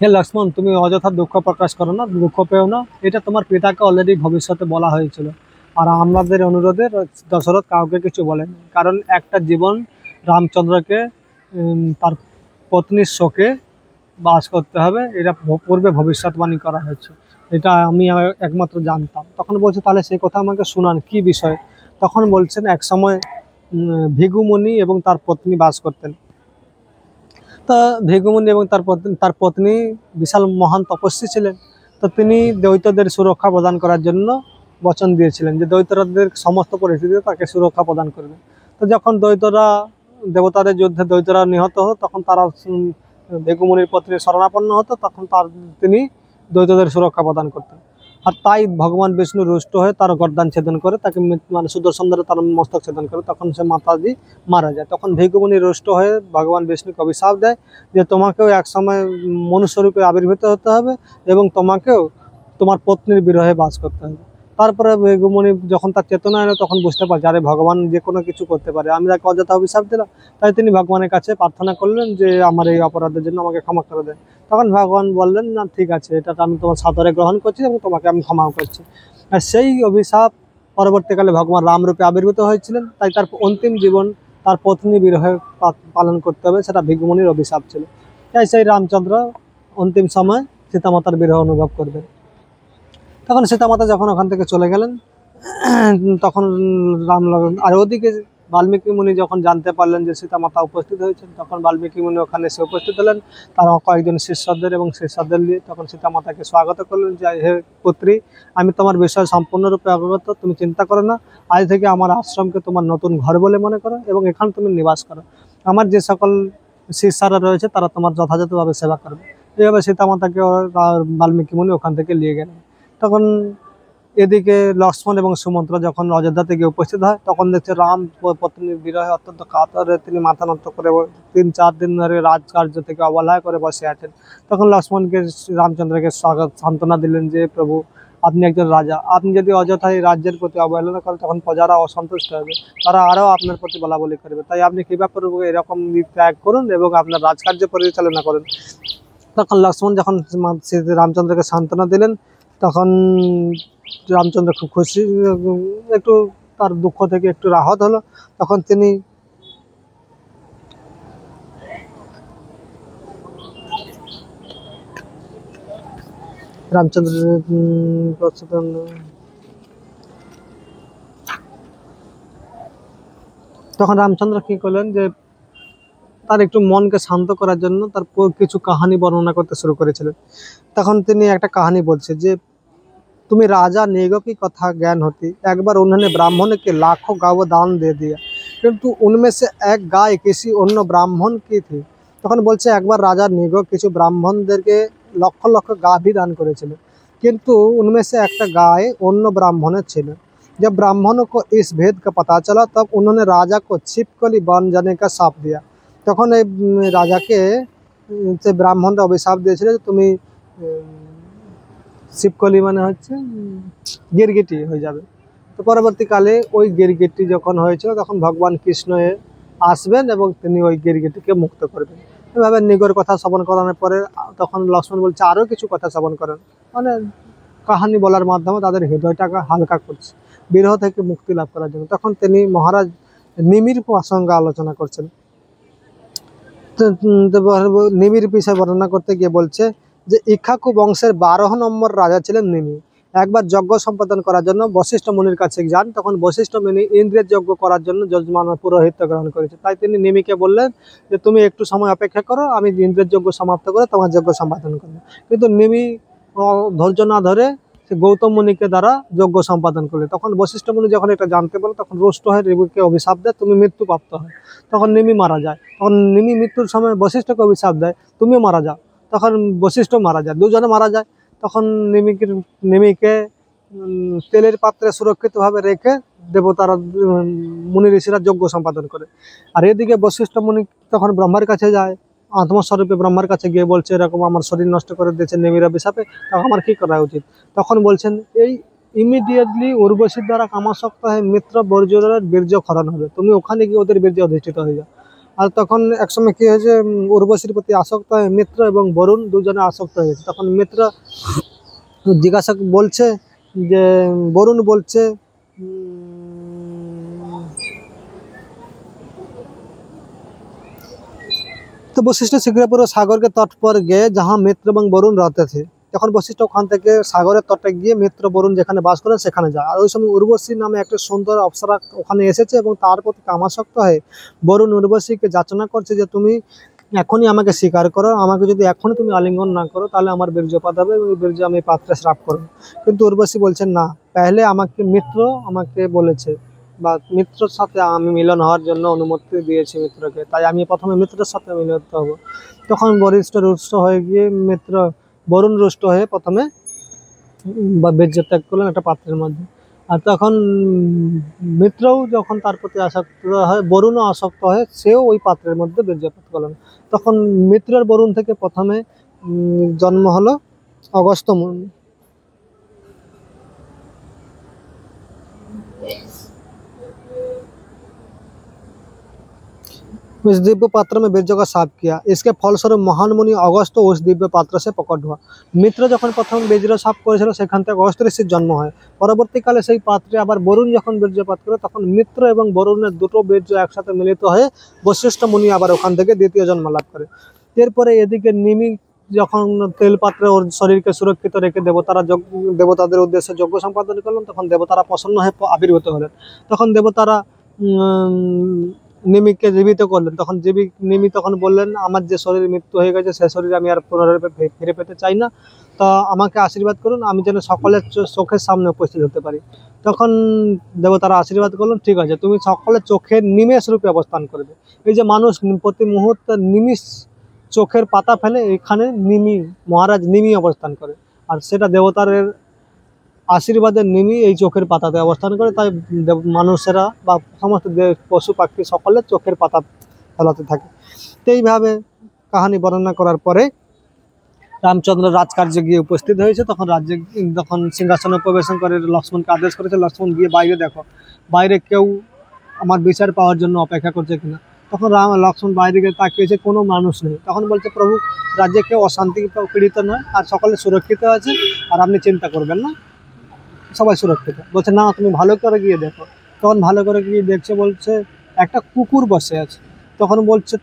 হে লক্ষ্মণ, তুমি অযথা দুঃখ প্রকাশ করো না, দুঃখ পেও না, এটা তোমার পিতাকে অলরেডি ভবিষ্যতে বলা হয়েছিল। আর আমাদের অনুরোধে দশরথ কাউকে কিছু বলেনি, কারণ একটা জীবন রামচন্দ্রকে তার পত্নীর শোকে বাস করতে হবে, এটা পূর্বে ভবিষ্যৎবাণী করা হয়েছে, এটা আমি একমাত্র জানতাম। তখন বলছে, তাহলে সেই কথা আমাকে শোনান, কি বিষয়? তখন বলছেন, এক সময় ভৃগুমুনি এবং তার পত্নী বাস করতেন। তো ভৃগুমুনি এবং তার পত্নী বিশাল মহান তপস্বী ছিলেন। তো তিনি দৈত্যদের সুরক্ষা প্রদান করার জন্য বচন দিয়েছিলেন যে দৈত্যদের সমস্ত পরিস্থিতিতে তাকে সুরক্ষা প্রদান করবে। তো যখন দেবতাদের যুদ্ধে দৈত্যরা নিহত হতো, তখন তারা ভৃগুমুনির পত্নী শরণাপন্ন হতো, তখন তিনি দৈত্যদের সুরক্ষা প্রদান করতেন। আর তাই ভগবান বিষ্ণু রুষ্ট হয়ে তার গর্দান ছেদন করে, তাকে মানে সুদর্শন ধরে তার মস্তক ছেদন করে, তখন সে মাতাজি মারা যায়। তখন ভৃগুমুনি রুষ্ট হয়ে ভগবান বিষ্ণুকে অভিশাপ দেয় যে তোমাকেও একসময় মনুষ্যরূপে আবির্ভূত হতে হবে এবং তোমাকেও তোমার পত্নীর বিরহে বাস করতে হবে। তারপরে ভৃগুমুনি যখন তার চেতনা এলো, তখন বুঝতে পারছে আরে ভগবান যে কোনো কিছু করতে পারে, আমি তাকে অযথা অভিশাপ দিলাম। তাই তিনি ভগবানের কাছে প্রার্থনা করলেন যে আমার এই অপরাধের জন্য আমাকে ক্ষমা করে দেন। তখন ভগবান বললেন, না ঠিক আছে, এটা আমি তোমার সাদরে গ্রহণ করছি এবং তোমাকে আমি ক্ষমা করছি। আর সেই অভিশাপ পরবর্তীকালে ভগবান রামরূপে আবির্ভূত হয়েছিলেন, তাই তার অন্তিম জীবন তার পত্নী বিরহে পালন করতে হবে, সেটা ভৃগুমুনির অভিশাপ ছিল। তাই সেই রামচন্দ্র অন্তিম সময় সীতামাতার বিরহ অনুভব করবেন। তখন সীতামাতা যখন ওখান থেকে চলে গেলেন, তখন রাম লক্ষ্মণ আর ওদিকে বাল্মীকি মুনি যখন জানতে পারলেন যে সীতামাতা উপস্থিত হয়েছেন, তখন বাল্মীকি মুনি ওখানে এসে উপস্থিত হলেন। তার কয়েকজন শিষ্যদের এবং শিষ্যদের নিয়ে তখন সীতামাতাকে স্বাগত করলেন যে, হে পুত্রী, আমি তোমার বিষয় সম্পূর্ণরূপে অবগত, তুমি চিন্তা করো না। আজ থেকে আমার আশ্রমকে তোমার নতুন ঘর বলে মনে করো এবং এখানে তুমি নিবাস করো। আমার যে সকল শিষ্যরা রয়েছে তারা তোমার যথাযথভাবে সেবা করবে। এইভাবে সীতামাতাকে বাল্মীকি মুনি ওখান থেকে নিয়ে গেলেন। তখন এদিকে লক্ষ্মণ এবং সুমন্ত্র যখন অযোধ্যাতে গিয়ে উপস্থিত হয়, তখন দেখছে রাম পত্নীর বিরহে অত্যন্ত কাতরে তিনি মাথা নত করে 3-4 দিন ধরে রাজকার্য থেকে অবহেলা করে বসে আছেন। তখন লক্ষ্মণকে রামচন্দ্রকে সান্ত্বনা দিলেন যে, প্রভু, আপনি একজন রাজা, আপনি যদি অযথায় রাজ্যের প্রতি অবহেলনা করেন তখন প্রজারা অসন্তুষ্ট হবে, তারা আরও আপনার প্রতি বলাবলি করবে। তাই আপনি কৃপাপূর্বক এরকম ত্যাগ করুন এবং আপনার রাজকার্য পরিচালনা করুন। তখন লক্ষ্মণ যখন রামচন্দ্রকে সান্ত্বনা দিলেন, তখন রামচন্দ্র খুব খুশি, একটু তার দুঃখ থেকে একটু রাহত হলো। তখন তিনি রামচন্দ্র তখন রামচন্দ্র কি করলেন যে তার একটু মনকে শান্ত করার জন্য তার কিছু কাহানি বর্ণনা করতে শুরু করেছিলেন। তখন তিনি একটা কাহানি বলছে যে, तुम्हें राजा नेगो की कथा ज्ञान होती, एक बार उन्होंने ब्राह्मण के लाखों गाय दान दे दिया, किंतु उनमें से एक गाय किसी अन्य ब्राह्मण की थी। তখন বলছে একবার রাজা নেগো কিছু ব্রাহ্মণদেরকে লক্ষ লক্ষ গাভী দান করেছিল, কিন্তু उनमें से একটা গাय অন্য ব্রাহ্মণের ছিল। जब ब्राह्मणों को इस भेद का पता चला तब उन्होंने राजा को छिपकली बन जाने का शाप दिया। তখন এই রাজাকে যে ব্রাহ্মণরা অভিশাপ দিয়েছিল যে তুমি শিবকলি মানে হচ্ছে গিরগিটি হয়ে যাবে। তো পরবর্তীকালে ওই গিরগিটি যখন হয়েছিল তখন ভগবান কৃষ্ণ আসবেন এবং তিনি ওই গিরগিটিকে মুক্ত করবেন। এভাবে নিগর কথা শ্রবণ করানোর পরে তখন লক্ষ্মণ বলছে আরও কিছু কথা শ্রবণ করেন, মানে কাহানি বলার মাধ্যমে তাদের হৃদয়টাকে হালকা করছে বিরহ থেকে মুক্তি লাভ করার জন্য। তখন তিনি মহারাজ নিমির প্রসঙ্গে আলোচনা করছেন। নিমির বিষয়ে বর্ণনা করতে গিয়ে বলছে যে ইক্ষ্বাকু বংশের 12 নম্বর রাজা ছিলেন নিমি। একবার যজ্ঞ সম্পাদন করার জন্য বশিষ্ঠ মুনির কাছে যান, তখন বশিষ্ঠ মুনি ইন্দ্রের যজ্ঞ করার জন্য যজমান পুরোহিত্য গ্রহণ করেছে। তাই তিনি নিমিকে বললেন যে তুমি একটু সময় অপেক্ষা করো, আমি ইন্দ্রের যজ্ঞ সমাপ্ত করে তোমার যজ্ঞ সম্পাদন করবো। কিন্তু নিমি ধৈর্য না ধরে সে গৌতম মুনিকে দ্বারা যজ্ঞ সম্পাদন করলে। তখন বশিষ্ঠ মুনি যখন এটা জানতে পারে তখন রুষ্ট হয়ে নিমিকে অভিশাপ দেয়, তুমি মৃত্যুপ্রাপ্ত হয়। তখন নিমি মারা যায়। তখন নিমি মৃত্যুর সময় বশিষ্ঠকে অভিশাপ দেয়, তুমিও মারা যাও। তখন বশিষ্ঠ মারা যায়, দুজনে মারা যায়। তখন নিমিকে তেলের পাত্রে সুরক্ষিতভাবে রেখে দেবতারা মুনি ঋষিরা যজ্ঞ সম্পাদন করে। আর এদিকে বশিষ্ঠ মুনি তখন ব্রহ্মার কাছে যায়, আত্মস্বরূপে ব্রহ্মার কাছে গিয়ে বলছে এরকম আমার শরীর নষ্ট করে দিয়েছে নিমির অভিশাপে, তখন আমার কী করা উচিত? তখন বলছেন এই ইমিডিয়েটলি উর্বশীর দ্বারা কামাসক্ত হয়ে মিত্র বর্জনের বীর্য খরণ হবে, তুমি ওখানে গিয়ে ওদের বীর্য অধিষ্ঠিত হয়ে যাও। আর তখন একসময় কী হয়েছে, উর্বশীর প্রতি আসক্ত হয়ে মিত্র এবং বরুণ দুজনে আসক্ত হয়ে গেছে। তখন মিত্র জিজ্ঞাসা বলছে যে, বরুণ বলছে तो वशिष्ठ शीघ्र पूरे सागर के तट पर गए जहाँ मित्र এবং বরুণ रहते थे। তখন বশিষ্ঠ ওখান থেকে সাগরের তটে গিয়ে মিত্র বরুণ যেখানে বাস করেন সেখানে যায়। আর ওই সময় উর্বশী নামে একটা সুন্দর অপ্সরা ওখানে এসেছে এবং তার প্রতি কামাসক্ত হয়ে বরুণ উর্বশীকে যাচনা করছে যে তুমি এখনই আমাকে স্বীকার করো, আমাকে যদি এখনই তুমি আলিঙ্গন না করো তাহলে আমার বীর্যপাত হবে এবং বীর্য আমি পাত্রে শ্রাপ করবো। কিন্তু উর্বশী বলছেন না, পেহলে আমাকে মিত্র আমাকে বলেছে বা মিত্রের সাথে আমি মিলন হওয়ার জন্য অনুমতি দিয়েছি মিত্রকে, তাই আমি প্রথমে মিত্রের সাথে মিলিত হব। তখন বরিষ্ঠ রুষ্ট হয়ে গিয়ে মিত্র বরুণ রুষ্ট হয়ে প্রথমে বা বীর্য ত্যাগ করলেন একটা পাত্রের মধ্যে। আর তখন মিত্রও যখন তার প্রতি আসক্ত হয়, বরুণও আসক্ত হয়, সেও ওই পাত্রের মধ্যে বীর্যপাত করলেন। তখন মিত্রের বরুণ থেকে প্রথমে জন্ম হলো অগস্ত্য মুনি। उस दिव्य पात्र में बीर्ज का साफ किया। इसके फलस्वरूप महान मुनि अगस्त उस दिव्य पात्र से प्रकट हुआ। मित्र যখন প্রথম বীর্য সাফ করেছিল সেখান থেকে অগস্ত্য ঋষির জন্ম হয়। পরবর্তীকালে সেই পাত্রে আবার বরুণ যখন বীর্যপাত করে তখন মিত্র এবং বরুণের দুটো বীর্য একসাথে মিলিত হয়ে বশিষ্ঠ মুনি আবার ওখান থেকে দ্বিতীয় জন্ম লাভ করে। এরপরে এদিকে নিমি যখন তেল পাত্রে ওর শরীরকে সুরক্ষিত রেখে দেবতাদের উদ্দেশ্যে যজ্ঞ সম্পাদন করলেন, তখন দেবতারা প্রসন্ন হয়ে আবির্ভূত হলেন। তখন দেবতারা নিমিকে জীবিত করলেন। তখন নিমি তখন বললেন, আমার যে শরীর মৃত্যু হয়ে গেছে সে শরীর আমি আর পুনরূপে ফিরে পেতে চাই না, তা আমাকে আশীর্বাদ করুন, আমি যেন সকলের চোখের সামনে উপস্থিত হতে পারি। তখন দেবতারা আশীর্বাদ করলেন, ঠিক আছে, তুমি সকলের চোখের নিমেষ রূপে অবস্থান করবে। এই যে মানুষ প্রতি মুহূর্তে নিমিষ চোখের পাতা ফেলে, এখানে মহারাজ নিমি অবস্থান করে, আর সেটা দেবতার আশীর্বাদের নিমি এই চোখের পাতাতে অবস্থান করে। তাই মানুষেরা বা সমস্ত পশু পাখি সকলের চোখের পাতা ফেলাতে থাকে। তো এইভাবে কাহিনী বর্ণনা করার পরে রামচন্দ্র রাজকার্যে গিয়ে উপস্থিত হয়েছে। তখন সিংহাসনে প্রবেশন করে লক্ষ্মণকে আদেশ করেছে, লক্ষ্মণ গিয়ে বাইরে দেখো, বাইরে কেউ আমার বিচার পাওয়ার জন্য অপেক্ষা করছে কিনা। তখন লক্ষ্মণ বাইরে গিয়ে তাকিয়েছে, কোনো মানুষ নেই। তখন বলছে, প্রভু, রাজ্যে কেউ অশান্তি পীড়িত নয়, আর সকলে সুরক্ষিত আছে, আর আপনি চিন্তা করবেন না, সবাই সুরক্ষিত। বলছে, না, তুমি ভালো করে গিয়ে দেখো। তখন ভালো করে গিয়ে দেখছে, বলছে একটা কুকুর বসে আছে। তখন বলছে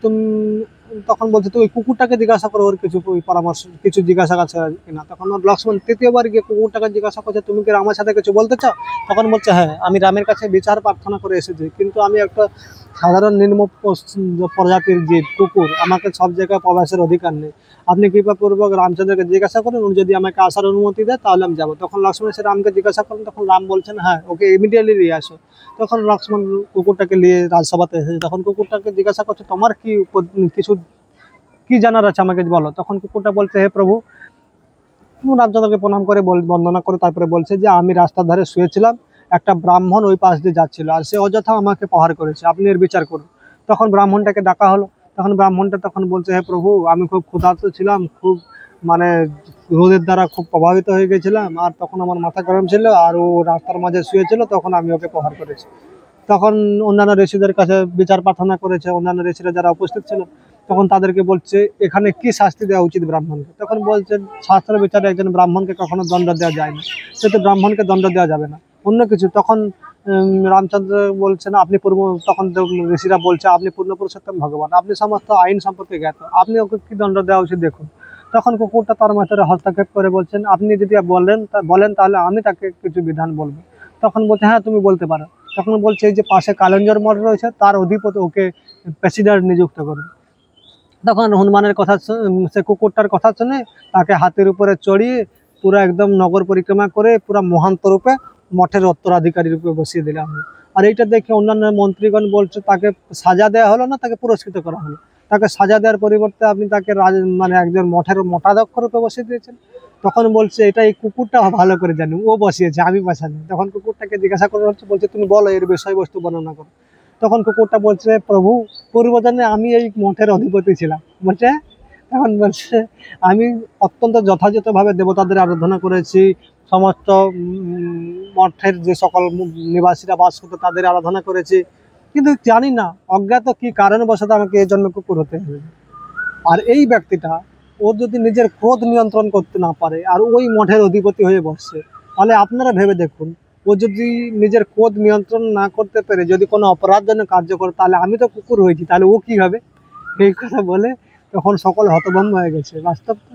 তুই ওই কুকুরটাকে জিজ্ঞাসা করো, ওর কিছু পরামর্শ কিছু জিজ্ঞাসা আছে কিনা। তখন লক্ষ্মণ তৃতীয়বার গিয়ে কুকুরটাকে জিজ্ঞাসা করছে, তুমি কি আমার সাথে কিছু বলতে চাও? তখন বলছে, হ্যাঁ, আমি রামের কাছে বিচার প্রার্থনা করে এসেছি, কিন্তু আমি একটা সাধারণ নিম্ন প্রজাতির জীব কুকুর, আমাকে সব জায়গায় প্রবেশের অধিকার নেই। আপনি কৃপাপূর্বক রামচন্দ্রকে জিজ্ঞাসা করুন, উনি যদি আমাকে আসার অনুমতি দেয় তাহলে আমি যাবো। তখন লক্ষ্মণ এসে রামকে জিজ্ঞাসা করেন, তখন রাম বলছেন, হ্যাঁ, ওকে ইমিডিয়েটলি নিয়ে আসো। তখন লক্ষ্মণ কুকুরটাকে নিয়ে রাজসভাতে এসেছে। তখন কুকুরটাকে জিজ্ঞাসা করছে, তোমার কি জানার আছে আমাকে বলো। তখন কুকুরটা বলছে, হে প্রভু, রামচন্দ্রকে প্রণাম করে বন্দনা করে তারপরে বলছে যে আমি রাস্তার ধারে শুয়েছিলাম, একটা ব্রাহ্মণ ওই পাশ দিয়ে যাচ্ছিল, আর সে অযথা আমাকে প্রহার করেছে, আপনি এর বিচার করুন। তখন ব্রাহ্মণটাকে ডাকা হলো। তখন ব্রাহ্মণটা তখন বলছে, হে প্রভু, আমি খুব ক্ষুধার্ত ছিলাম, খুব মানে রোদের দ্বারা খুব প্রভাবিত হয়ে গেছিলাম, আর তখন আমার মাথা গরম ছিল, আর ও রাস্তার মাঝে শুয়েছিল, তখন আমি ওকে প্রহার করেছি। তখন অন্যান্য ঋষিদের কাছে বিচার প্রার্থনা করেছে। অন্যান্য ঋষিরা যারা উপস্থিত ছিল তখন তাদেরকে বলছে, এখানে কি শাস্তি দেওয়া উচিত ব্রাহ্মণকে। তখন বলছেন, শাস্ত্র বিচারে একজন ব্রাহ্মণকে কখনো দণ্ড দেওয়া যায় না, সেহেতু ব্রাহ্মণকে দণ্ড দেওয়া যাবে না, অন্য কিছু। তখন রামচন্দ্র বলছেন, তখন ঋষিরা বলছে, আপনি পূর্ণ পুরুষোত্তম ভগবান, আপনি সমস্ত আইন সম্পর্কে জ্ঞাত, আপনি ওকে কি দণ্ড দেওয়া উচিত দেখুন। তখন কুকুরটা তার মাথায় হস্তক্ষেপ করে বলছেন, আপনি যদি বলেন তাহলে আমি তাকে কিছু বিধান বলবো। তখন বলছে, হ্যাঁ, তুমি বলতে পারো। তখন বলছে, এই যে পাশে কালেঞ্জর মঠ রয়েছে তার অধিপতি ওকে প্রেসিডেন্ট নিযুক্ত করবে। তখন হনুমানের কথা সে কুকুরটার কথা শুনে তাকে হাতের উপরে চড়িয়ে পুরো একদম নগর পরিক্রমা করে পুরো মহান্ত রূপে মঠের উত্তরাধিকারী রূপে বসিয়ে দিলাম। আর এইটা দেখে অন্যান্য মন্ত্রীগণ বলছে, তাকে সাজা দেওয়া হলো না, তাকে পুরস্কৃত করা হলো। তাকে সাজা দেওয়ার পরিবর্তে আপনি তাকে একজন মঠের মঠাধ্যক্ষ রূপে বসিয়ে দিয়েছেন। তখন বলছে, এটা এই কুকুরটা ভালো করে জানি, ও বসিয়েছে, আমি বসানি। তখন কুকুরটাকে জিজ্ঞাসা করা হচ্ছে, বলছে, তুমি বলো, এর বিষয়বস্তু বর্ণনা করো। তখন কুকুরটা বলছে, প্রভু, পূর্বজন্মে আমি এই মঠের অধিপতি ছিলাম। বলছে, তখন বলছে, আমি অত্যন্ত যথাযথভাবে দেবতাদের আরাধনা করেছি, সমস্ত মঠের যে সকল নিবাসীরা বাস করতো তাদের আরাধনা করেছি, কিন্তু জানি না অজ্ঞাত কি কারণবশত আমাকে এই জন্য কুকুর হতে হবে। আর এই ব্যক্তিটা, ও যদি নিজের ক্রোধ নিয়ন্ত্রণ করতে না পারে আর ওই মঠের অধিপতি হয়ে বসছে, তাহলে আপনারা ভেবে দেখুন, ও যদি নিজের ক্রোধ নিয়ন্ত্রণ না করতে পেরে যদি কোনো অপরাধজনক কার্য করে, তাহলে আমি তো কুকুর হয়েছি, তাহলে ও কি হবে। এই কথা বলে তখন সকল হতভম্ব হয়ে গেছে। বাস্তবটা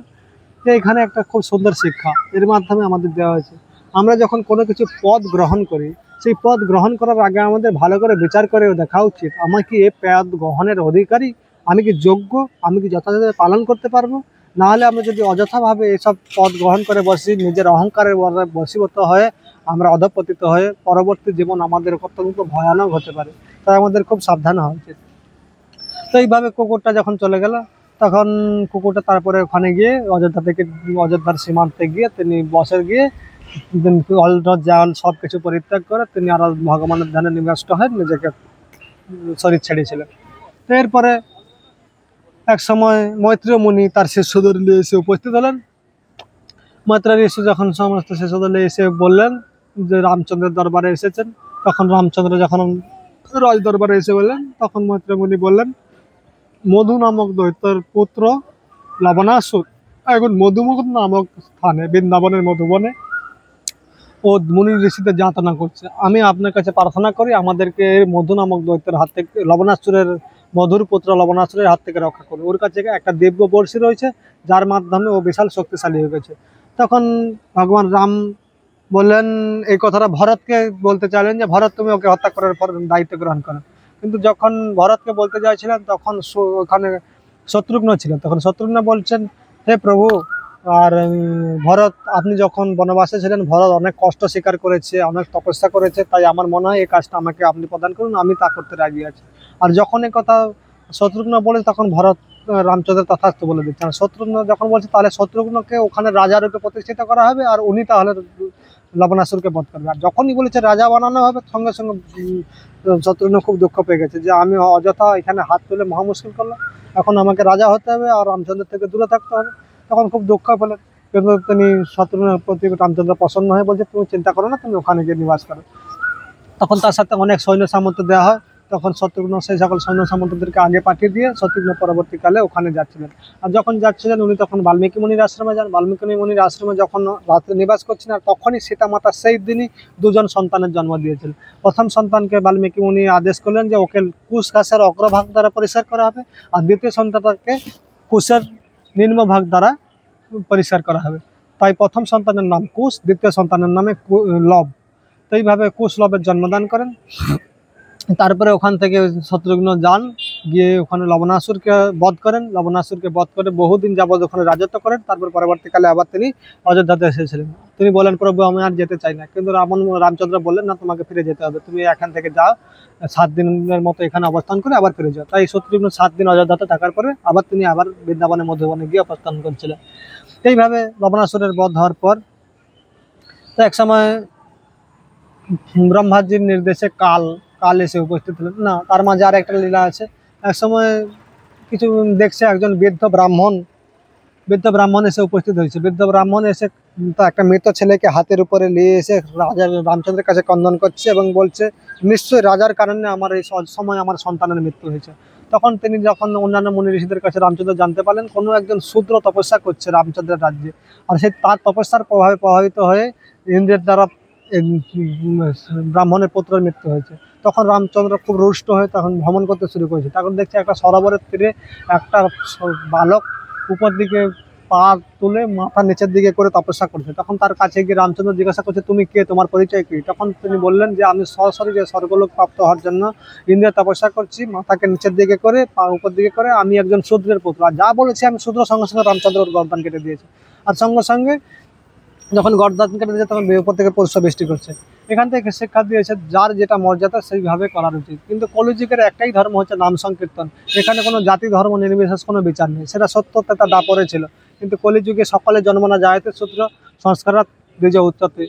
এখানে একটা খুব সুন্দর শিক্ষা এর মাধ্যমে আমাদের দেওয়া হয়েছে। আমরা যখন কোনো কিছু পদ গ্রহণ করি, সেই পদ গ্রহণ করার আগে আমাদের ভালো করে বিচার করে দেখা উচিত, আমার কি এই পদ গ্রহণের অধিকারী, আমি কি যোগ্য, আমি কি যথাযথ পালন করতে পারবো। নাহলে আমরা যদি অযথাভাবে এসব পদ গ্রহণ করে বসি, নিজের অহংকারের বশীভূত হয়ে আমরা অধঃপতিত হয়ে পরবর্তী জীবন আমাদের অত্যন্ত ভয়ানক হতে পারে। তাই আমাদের খুব সাবধান হওয়া উচিত। তো এইভাবে কুকুরটা যখন চলে গেল, তখন কুকুরটা তারপরে ওখানে গিয়ে অযোধ্যার সীমান্তে গিয়ে তিনি বসে গিয়ে জল সব কিছু পরিত্যাগ করে তিনি আরো ভগবানের ধ্যানে নিবিষ্ট হয়ে নিজেকে শরীর ছেড়েছিলেন। তো এরপরে এক সময় মৈত্রেয় মুনি তার শিষ্যদের নিয়ে এসে উপস্থিত হলেন। মৈত্রেয় ঋষি যখন সমস্ত শিষ্যদের নিয়ে এসে বললেন যে রামচন্দ্রের দরবারে এসেছেন, তখন রামচন্দ্র যখন রাজ দরবারে এসে বললেন, তখন মৈত্রেয় মুনি বললেন মধু নামক দৈত্যের পুত্র লবণাসুর এখন মধুমুখ নামক স্থানে বৃন্দাবনের মধুবনে ও মুনি ঋষিদের যাতনা করছে। আমি আপনার কাছে প্রার্থনা করি আমাদেরকে এই মধু নামক দৈত্যের হাত থেকে, লবণাসুরের মধুর পুত্র লবণাসুরের হাত থেকে রক্ষা করুন। ওর কাছে একটা দিব্য বর্ষী রয়েছে যার মাধ্যমে ও বিশাল শক্তিশালী হয়ে গেছে। তখন ভগবান রাম বললেন এই কথাটা ভরতকে বলতে চাইলেন যে ভরত তুমি ওকে হত্যা করার পর দায়িত্ব গ্রহণ করো। কিন্তু যখন ভরতকে বলতে চাইছিলেন তখন ওখানে শত্রুঘ্ন ছিলেন। তখন শত্রুঘ্ন বলছেন হে প্রভু, আর ভরত আপনি যখন বনবাসে ছিলেন ভরত অনেক কষ্ট স্বীকার করেছে, অনেক তপস্যা করেছে, তাই আমার মনে হয় এই কাজটা আমাকে আপনি প্রদান করুন, আমি তা করতে রাজি আছি। আর যখন এই কথা শত্রুঘ্ন বলে তখন ভরত রামচন্দ্র তথাস্তু বলে দিচ্ছে। আর শত্রুঘ্ন যখন বলছে তাহলে শত্রুঘ্নকে ওখানে রাজা রূপে প্রতিষ্ঠিত করা হবে আর উনি তাহলে লবণাসুরকে বধ করবে। আর যখনই বলেছে রাজা বানানো হবে সঙ্গে সঙ্গে শত্রুঘ্ন খুব দুঃখ পেয়ে গেছে যে আমি অযথা এখানে হাত তুলে মহা মুশকিল করলাম, এখন আমাকে রাজা হতে হবে আর রামচন্দ্র থেকে দূরে থাকতে হবে। তখন খুব দুঃখ পেলেন, কিন্তু তিনি শত্রুঘ্নের প্রতি রামচন্দ্র প্রসন্ন হয়ে বলছে তুমি চিন্তা করো না, তুমি ওখানে গিয়ে নিবাস করো। তখন তার সাথে অনেক সৈন্য সামন্ত দেওয়া হয়। তখন শত্রুঘ্ন সেই সকল সৈন্য সামন্তদেরকে আগে পাঠিয়ে দিয়ে শত্রুঘ্ন পরবর্তীকালে ওখানে যাচ্ছিলেন। আর যখন যাচ্ছিলেন উনি তখন বাল্মীকি মুনির আশ্রমে যান। বাল্মীকি মুনির আশ্রমে যখন রাত্রে নিবাস করছেন আর তখনই সীতা মাতা সেই দিনই দুজন সন্তানের জন্ম দিয়েছিলেন। প্রথম সন্তানকে বাল্মীকি মুনি আদেশ করলেন যে ওকে কুশ ঘাসের অগ্রভাগ দ্বারা পরিষ্কার করা হবে, আর দ্বিতীয় সন্তানটাকে কুশের নিম্নভাগ দ্বারা পরিষ্কার করা হবে। তাই প্রথম সন্তানের নাম কুশ, দ্বিতীয় সন্তানের নামে লব। তো এইভাবে কুশ লবের জন্মদান করেন। তারপরে ওখান থেকে শত্রুঘ্ন যান, গিয়ে ওখানে লবণাসুরকে বধ করেন। লবণাসুরকে বধ করে বহুদিন যাবৎ ওখানে রাজত্ব করেন। তারপর পরবর্তীকালে আবার তিনি অযোধ্যাতে এসেছিলেন। তিনি বলেন প্রভু আমি আর যেতে চাই না, কিন্তু রামচন্দ্র বললেন না তোমাকে ফিরে যেতে হবে, তুমি এখান থেকে যাও, 7 দিনের মতো এখানে অবস্থান করে আবার ফিরে যাও। তাই শত্রুঘ্ন 7 দিন অযোধ্যাতে থাকার পরে আবার তিনি আবার বৃন্দাবনে মধুবনে গিয়ে অবস্থান করছিলেন। এইভাবে লবণাসুরের বধ হওয়ার পর তো এক সময় ব্রহ্মাজির নির্দেশে কাল এসে উপস্থিত হলেন। না, তার মাঝে আর একটা লীলা আছে। এক সময় কিছু দেখছে একজন বৃদ্ধ ব্রাহ্মণ এসে উপস্থিত হয়েছে। বৃদ্ধ ব্রাহ্মণ এসে তো একটা মৃত ছেলেকে হাতের উপরে নিয়ে এসে রাজা রামচন্দ্রের কাছে ক্রন্দন করছে এবং বলছে নিশ্চয়ই রাজার কারণে আমার এই সময় আমার সন্তানের মৃত্যু হয়েছে। তখন তিনি যখন অন্যান্য মুনি ঋষিদের কাছে রামচন্দ্র জানতে পারলেন কোনো একজন শূদ্র তপস্যা করছে রামচন্দ্রের রাজ্যে, আর সেই তার তপস্যার প্রভাবে প্রভাবিত হয়ে ইন্দ্রের দ্বারা ব্রাহ্মণের পুত্রের মৃত্যু হয়েছে। তখন রামচন্দ্র খুব রুষ্ট হয়ে তখন ভ্রমণ করতে শুরু করেছে। তখন দেখছে একটা সরোবরের তীরে একটা বালক উপর দিকে পা তুলে মাথা নিচের দিকে করে তপস্যা করছে। তখন তার কাছে গিয়ে রামচন্দ্র জিজ্ঞাসা করছে তুমি কে, তোমার পরিচয় কি? তখন তিনি বললেন যে আমি সরাসরি স্বর্গলোক প্রাপ্ত হওয়ার জন্য ইন্দ্রিয় তপস্যা করছি, মাথাকে নিচের দিকে করে পা উপর দিকে করে, আমি একজন শূদ্রের পুত্র। আর যা বলেছি আমি শূদ্র, সঙ্গে সঙ্গে রামচন্দ্র ওর গর্দান কেটে দিয়েছে। আর সঙ্গে সঙ্গে যখন গর্দান কেটে দিয়েছে তখন উপর থেকে পুষ্প বৃষ্টি করছে। এখান থেকে শিক্ষা দিয়েছে যার যেটা মর্যাদা সেইভাবে করার উচিত। কিন্তু কলিযুগের একটাই ধর্ম হচ্ছে নাম সংকীর্তন। এখানে কোনো জাতি ধর্ম নির্বিশেষ কোনো বিচার নেই, সেটা সত্য তা দাপরে ছিল। কিন্তু কলিযুগে সকলে জন্মনা যায়তে শূদ্র সংস্কারাৎ দ্বিজ উচ্চতে,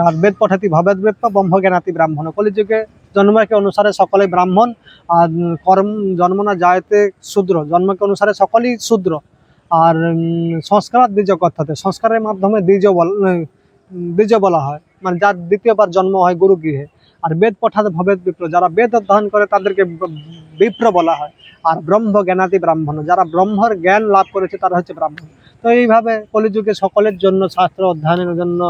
আর বেদ পঠাতি ভবেদ ব্রেপ্য ব্রহ্ম জ্ঞানাতি ব্রাহ্মণ। কলিযুগে জন্মকে অনুসারে সকলেই ব্রাহ্মণ, আর জন্মনা যায়তে শূদ্র, জন্মকে অনুসারে সকলেই শূদ্র। আর সংস্কার দ্বিজ অর্থাৎ সংস্কারের মাধ্যমে দ্বিজ বলা হয়, মানে যার দ্বিতীয়বার জন্ম হয় গুরু গৃহে। আর বেদ পঠাতে ভবেদ বিপ্র, যারা বেদ অধ্যয়ন করে তাদেরকে বিপ্র বলা হয়। আর ব্রহ্ম জ্ঞানাতি ব্রাহ্মণ, যারা ব্রহ্মর জ্ঞান লাভ করেছে তারা হচ্ছে ব্রাহ্মণ। তো এইভাবে কলিযুগে সকলের জন্য শাস্ত্র অধ্যয়নের জন্য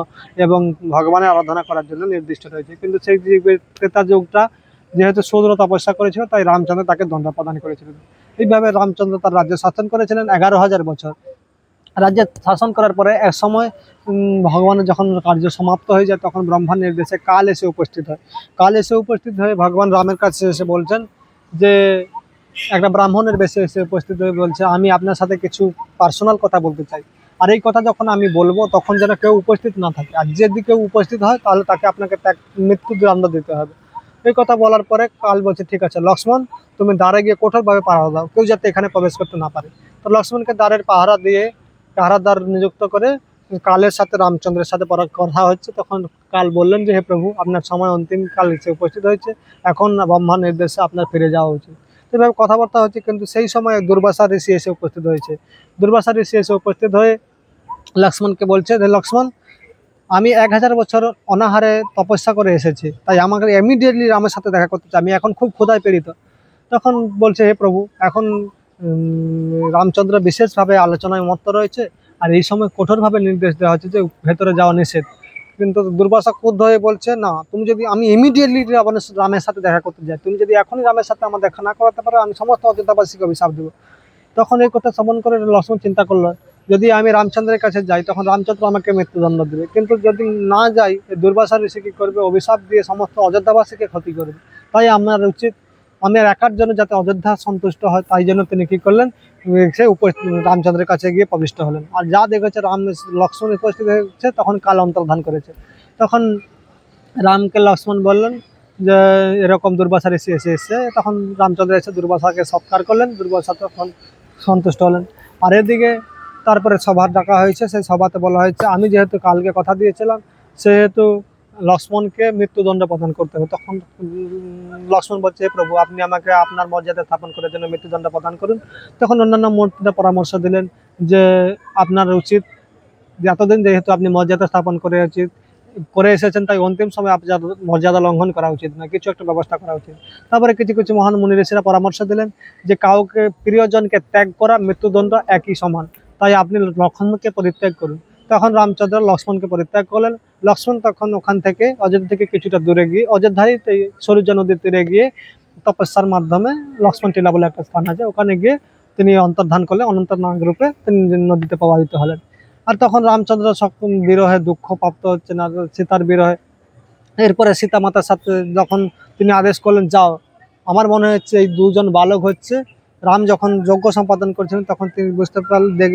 এবং ভগবানের আরাধনা করার জন্য নির্দিষ্ট রয়েছে। কিন্তু সেই যুগের ত্রেতা যুগটা যেহেতু শূদ্র তপস্যা করেছিল তাই রামচন্দ্র তাকে দণ্ড প্রদান করেছিলেন। এইভাবে রামচন্দ্র তার রাজ্য শাসন করেছিলেন 11,000 বছর। রাজ্যে শাসন করার পরে এক সময় ভগবানের যখন কার্য সমাপ্ত হয়ে যায় তখন ব্রহ্মার নির্দেশে কাল এসে উপস্থিত হয়। কাল এসে উপস্থিত হয়ে ভগবান রামের কাছে এসে বলছেন যে একটা ব্রাহ্মণের বেশে এসে উপস্থিত হয়ে বলছে আমি আপনার সাথে কিছু পার্সোনাল কথা বলতে চাই, আর এই কথা যখন আমি বলবো তখন যেন কেউ উপস্থিত না থাকে, আর যদি কেউ উপস্থিত হয় তাহলে তাকে আপনাকে মৃত্যুদণ্ড দিতে হবে। এই কথা বলার পরে কাল বলছে ঠিক আছে লক্ষ্মণ, তুমি দ্বারে গিয়ে কঠোরভাবে পাহারা দাও, কেউ যাতে এখানে প্রবেশ করতে না পারে। তো লক্ষ্মণকে দ্বারের পাহারা দিয়ে পাহারাদার নিযুক্ত করে কালের সাথে রামচন্দ্রের সাথে কথা হচ্ছে। তখন কাল বললেন যে হে প্রভু, আপনার সময় অন্তিম কাল এসে উপস্থিত হয়েছে, এখন ব্রহ্মার নির্দেশে আপনার ফিরে যাওয়া উচিত। এভাবে কথাবার্তা হচ্ছে, কিন্তু সেই সময় দুর্বাসা ঋষি এসে উপস্থিত হয়েছে। দুর্বাসা ঋষি এসে উপস্থিত হয়ে লক্ষ্মণকে বলছে যে লক্ষ্মণ, আমি 1000 বছর অনাহারে তপস্যা করে এসেছি, তাই আমাকে ইমিডিয়েটলি রামের সাথে দেখা করতে চাই, আমি এখন খুব ক্ষুধায় পীড়িত। তখন বলছে হে প্রভু, এখন রামচন্দ্র বিশেষভাবে আলোচনায় মত্ত রয়েছে। আর এই সময় কঠোরভাবে নির্দেশ দেওয়া হচ্ছে যে ভেতরে যাওয়া নিষেধ। কিন্তু দুর্বাসা ক্রুদ্ধ হয়ে বলছে, না, তুমি যদি, আমি ইমিডিয়েটলি রামের সাথে দেখা করতে যাই, তুমি যদি এখনই রামের সাথে আমার দেখা না করাতে পারো, আমি সমস্ত অযোধ্যাবাসীকে অভিশাপ দেবো। তখন এই কথা শ্রবণ করে লক্ষ্মণ চিন্তা করলো, যদি আমি রামচন্দ্রের কাছে যাই তখন রামচন্দ্র আমাকে মৃত্যুদণ্ড দেবে, কিন্তু যদি না যাই দুর্বাসা ঋষি কি করবে, অভিশাপ দিয়ে সমস্ত অযোধ্যাবাসীকে ক্ষতি করবে। তাই আমার উচিত, আমি আর একার জন্য যাতে অযোধ্যা সন্তুষ্ট হয়, তাই জন্য তিনি কি করলেন, সে রামচন্দ্রের কাছে গিয়ে প্রবিষ্ট হলেন। আর যা দেখেছে লক্ষ্মণ উপস্থিত হয়েছে, তখন কাল অন্তর্ধান করেছে। তখন রামকে লক্ষ্মণ বললেন যে এরকম দুর্বাসা ঋষি এসে তখন রামচন্দ্র এসে দুর্বাসাকে সৎকার করলেন। দুর্বাসা তখন সন্তুষ্ট হলেন। আর এদিকে তারপরে সভা ডাকা হয়েছে। সেই সভাতে বলা হয়েছে, আমি যেহেতু কালকে কথা দিয়েছিলাম, সেহেতু লক্ষ্মণকে মৃত্যুদণ্ড প্রদান করতে হবে। তখন লক্ষ্মণ বলছে, হে প্রভু, আপনি আমাকে আপনার মর্যাদা স্থাপন করার জন্য মৃত্যুদণ্ড প্রদান করুন। তখন অন্যান্য মূর্তিরা পরামর্শ দিলেন যে আপনার উচিত, যে এতদিন যেহেতু আপনি মর্যাদা স্থাপন করে এসেছেন, তাই অন্তিম সময় আপনার মর্যাদা লঙ্ঘন করা উচিত না, কিছু একটা ব্যবস্থা করা উচিত। তারপরে কিছু কিছু মহান মুনি ঋষিরা পরামর্শ দিলেন যে কাউকে, প্রিয়জনকে ত্যাগ করা মৃত্যুদণ্ড একই সমান, তাই আপনি লক্ষ্মণকে পরিত্যাগ করুন। তখন রামচন্দ্র লক্ষ্মণকে পরিত্যাগ করলেন। লক্ষ্মণ তখন ওখান থেকে, অযোধ্যা থেকে কিছুটা দূরে গিয়ে, অযোধ্যারই সরযূ নদীর তীরে গিয়ে তপস্যার মাধ্যমে, লক্ষ্মণ টিলা বলে একটা স্থান আছে, ওখানে গিয়ে তিনি অন্তর্ধান করলেন। অনন্তনাগ রূপে তিনি নদীতে প্রবাহিত হলেন। আর তখন রামচন্দ্র বিরহে দুঃখ প্রাপ্ত হচ্ছে না, সীতার বিরহে। এরপরে সীতা মাতার সাথে যখন তিনি আদেশ করলেন, যাও, আমার মনে হচ্ছে এই দুজন বালক হচ্ছে রাম যখন যজ্ঞ সম্পাদন করছিলেন, তখন তিনি বুঝতে পারলেন,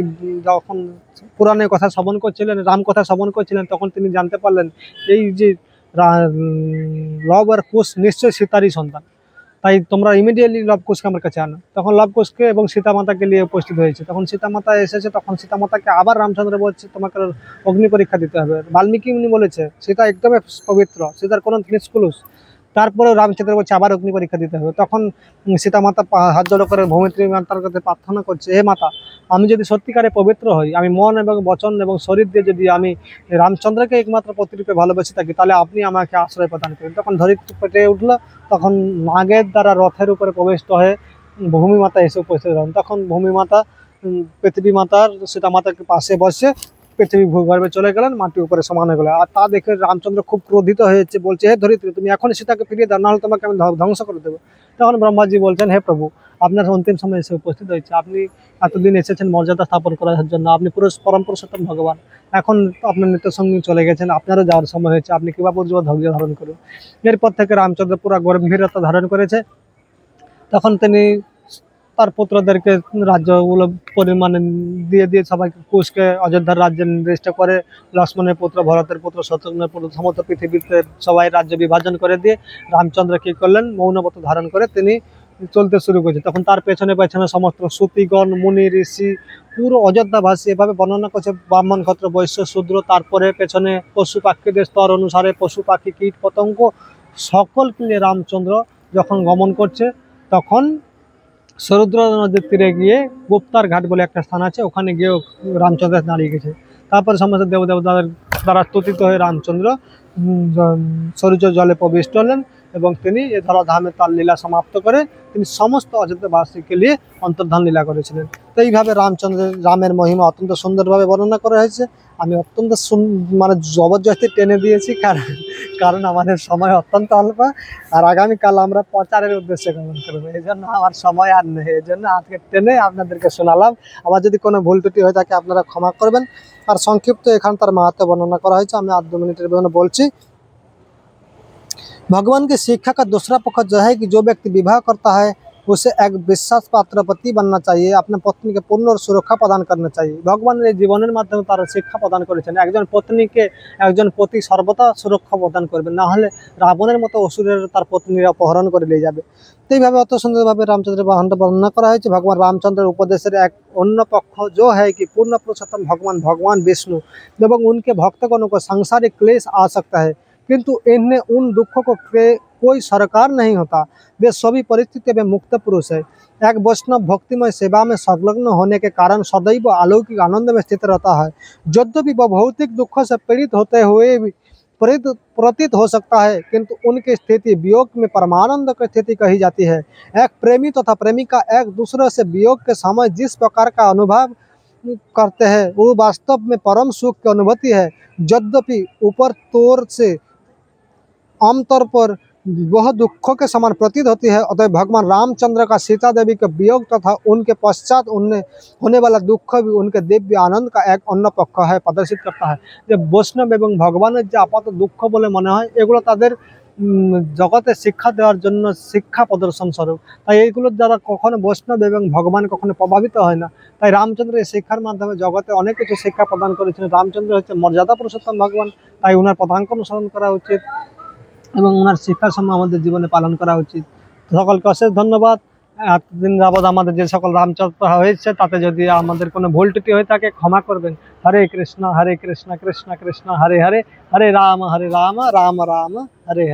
যখন পুরাণের কথা শ্রবণ করছিলেন, রাম কথা শ্রবণ করছিলেন, তখন তিনি জানতে পারলেন এই যে লব আর কুশ নিশ্চয়ই সীতারই সন্তান, তাই তোমরা ইমিডিয়েটলি লবকুশকে আমার কাছে আনো। তখন লবকুশকে এবং সীতামাতাকে নিয়ে উপস্থিত হয়েছে। তখন সীতামাতা এসেছে। তখন সীতামাতাকে আবার রামচন্দ্র বলছে, তোমাকে অগ্নি পরীক্ষা দিতে হবে। বাল্মীকি মুনি বলেছে সীতা একদমই পবিত্র, সীতার কোনো নিষ্কুলুষ। তারপরেও রামচন্দ্র বলছে আবার অগ্নি পরীক্ষা দিতে হবে। তখন সীতামাতা হাত জড়ো করে ভৌমিত্রী মাতার কাছে প্রার্থনা করছে, হে মাতা, আমি যদি সত্যিকারে পবিত্র হই, আমি মন এবং বচন এবং শরীর দিয়ে যদি আমি রামচন্দ্রকে একমাত্র প্রতিরূপে ভালোবেসে থাকি, তাহলে আপনি আমাকে আশ্রয় প্রদান করেন। তখন ধরিত্রী পেটে উঠলো। তখন নাগের দ্বারা রথের উপরে প্রবিষ্ট হয়ে ভূমি মাতা এসে উপস্থিত হন। তখন ভূমি মাতা পৃথিবী মাতার, সীতা মাতাকে পাশে বসে পৃথিবী ভূগর্ভে চলে গেলেন, মাটির উপরে সমান হয়ে গেল। আর তা দেখে রামচন্দ্র খুব ক্রোধিত হয়েছে, বলছে, হে ধরিত্রী, তুমি এখনই সীতাকে ফিরিয়ে দাও, নাহলে তোমাকে আমি ধ্বংস করে দেবো। তখন ব্রহ্মাজি বলছেন, হে প্রভু, আপনার অন্তিম সময় এসে উপস্থিত হয়েছে। আপনি এতদিন এসেছেন মর্যাদা স্থাপন করার জন্য, আপনি পরম পুরুষোত্তম ভগবান। এখন আপনার নিত্য সঙ্গী চলে গেছেন, আপনারও যাওয়ার সময় হয়েছে, আপনি কৃপা পূর্বক ধৈর্য ধারণ করুন। এরপর থেকে রামচন্দ্র পুরা গম্ভীরতা ধারণ করেছে। তখন তিনি তার পুত্রদেরকে রাজ্যগুলো পরিমাণে দিয়ে সবাইকে, কুশকে অযোধ্যার রাজ্যে নির্দিষ্ট করে, লক্ষ্মণের পুত্র, ভরতের পুত্র, শত্রুঘ্নের পুত্র, সমস্ত পৃথিবীতে সবাই রাজ্য বিভাজন করে দিয়ে রামচন্দ্র কি করলেন, মৌনব্রত ধারণ করে তিনি চলতে শুরু করেছে। তখন তার পেছনে পেছনে সমস্ত শ্রুতিগণ, মুনি, ঋষি, পুরো অযোধ্যাবাসী, এভাবে বর্ণনা করছে, ব্রাহ্মণ, ক্ষত্র, বৈশ্য, শূদ্র। তারপরে পেছনে পশু পাখিদের স্তর অনুসারে পশু পাখি, কীট পতঙ্গ সকলকে নিয়ে রামচন্দ্র যখন গমন করছে, তখন সমুদ্র নদীর তীরে গিয়ে গুপ্তার ঘাট বলে একটা স্থান আছে, ওখানে গিয়ে রামচন্দ্র দাঁড়িয়ে গেছে। তারপরে সমস্ত দেবদেবতাদের দ্বারা স্তুতিত হয়ে রামচন্দ্র সূর্য জলে প্রবিষ্ট হলেন এবং তিনি এ ধরাধামে তার লীলা সমাপ্ত করে তিনি সমস্ত অযোধ্যাবাসীকে নিয়ে অন্তর্ধান লীলা করেছিলেন। তো এইভাবে রামের মহিমা অত্যন্ত সুন্দরভাবে বর্ণনা করা হয়েছে। আমি অত্যন্ত মানে জবরদস্তি টেনে দিয়েছি, কারণ আমাদের সময় অত্যন্ত অল্প, আর আগামীকাল আমরা প্রচারের উদ্দেশ্যে গমন করবো, এই জন্য আমার সময় আর নেই। এই জন্য আজকে টেনে আপনাদেরকে শোনালাম। আমার যদি কোনো ভুল ত্রুটি হয়ে থাকে আপনারা ক্ষমা করবেন। আর সংক্ষিপ্ত এখানে তার মাহাত্ম্য বর্ণনা করা হয়েছে, আমি 8-2 मिनटेर জন্য বলছি। भगवान की शिक्षा का दूसरा पक्ष जो है कि जो व्यक्ति विवाह करता है उसे एक विश्वास पात्र पति बनना चाहिए, अपने पत्नी के पूर्ण सुरक्षा प्रदान करना चाहिए। भगवान जीवনের মাধ্যমে তার শিক্ষা প্রদান করেছেন, একজন পত্নীকে একজন পতি সর্বদা সুরক্ষা প্রদান করবে, না হলে রাবণের মতো অসুরের তার পত্নীরা অপহরণ করে নিয়ে যাবে। তো এইভাবে অত সুন্দরভাবে রামচন্দ্রের বর্ণনা করা হয়েছে। ভগবান রামচন্দ্রের উপদেশের এক অন্য পক্ষ जो है कि पूर्ण पुरुषोत्तम भगवान विष्णु एवं उनके भक्तगणों को सांसारिक क्लेश आ सकता है, किंतु इनमें उन दुखों को कोई सरकार नहीं होता, वे सभी परिस्थिति में मुक्त पुरुष है। एक वैष्णव भक्तिमय सेवा में संलग्न होने के कारण सदैव अलौकिक आनंद में स्थित रहता है। यद्यपि वह भौतिक दुखों से पीड़ित होते हुए भी प्रतीत हो सकता है, किंतु उनकी स्थिति वियोग में परमानंद की स्थिति कही जाती है। एक प्रेमी तथा प्रेमिका एक दूसरे से वियोग के समय जिस प्रकार का अनुभव करते हैं वो वास्तव में परम सुख की अनुभूति है। यद्यपि ऊपर तौर से आमतौर पर वह दुखों के समान प्रतीत होती है, अतः भगवान रामचंद्र का सीता देवी के वियोग तथा उनके पश्चात उनने होने वाला दुख भी उनके दिव्य आनंद का एक अन्य पक्ष है प्रदर्शित करता है। जब वैष्णव एवं भगवान जो आपात दुख बोले मने হয় এগুলো তাদের জগতে শিক্ষা দেওয়ার জন্য শিক্ষা প্রদর্শন স্বরূপ। তাই এইগুলোর দ্বারা কখনো বৈষ্ণব এবং ভগবান কখনো প্রভাবিত হয় না। তাই রামচন্দ্র এই শিক্ষার মাধ্যমে জগতে অনেক কিছু শিক্ষা প্রদান করেছিলেন। রামচন্দ্র হচ্ছে মর্যাদা পুরুষোত্তম ভগবান, তাই ওনার পদাঙ্ক অনুসরণ করা উচিত এবং ওনার শিক্ষার সময় আমাদের জীবনে পালন করা উচিত। সকলকে অশেষ ধন্যবাদ। এতদিন যাবৎ আমাদের যে সকল রামচর্চা হয়েছে তাতে যদি আমাদের কোনো ভুল ত্রুটি হয়ে থাকে ক্ষমা করবেন। হরে কৃষ্ণ কৃষ্ণ কৃষ্ণ কৃষ্ণ হরে হরে, হরে রাম রাম রাম হরে হরে।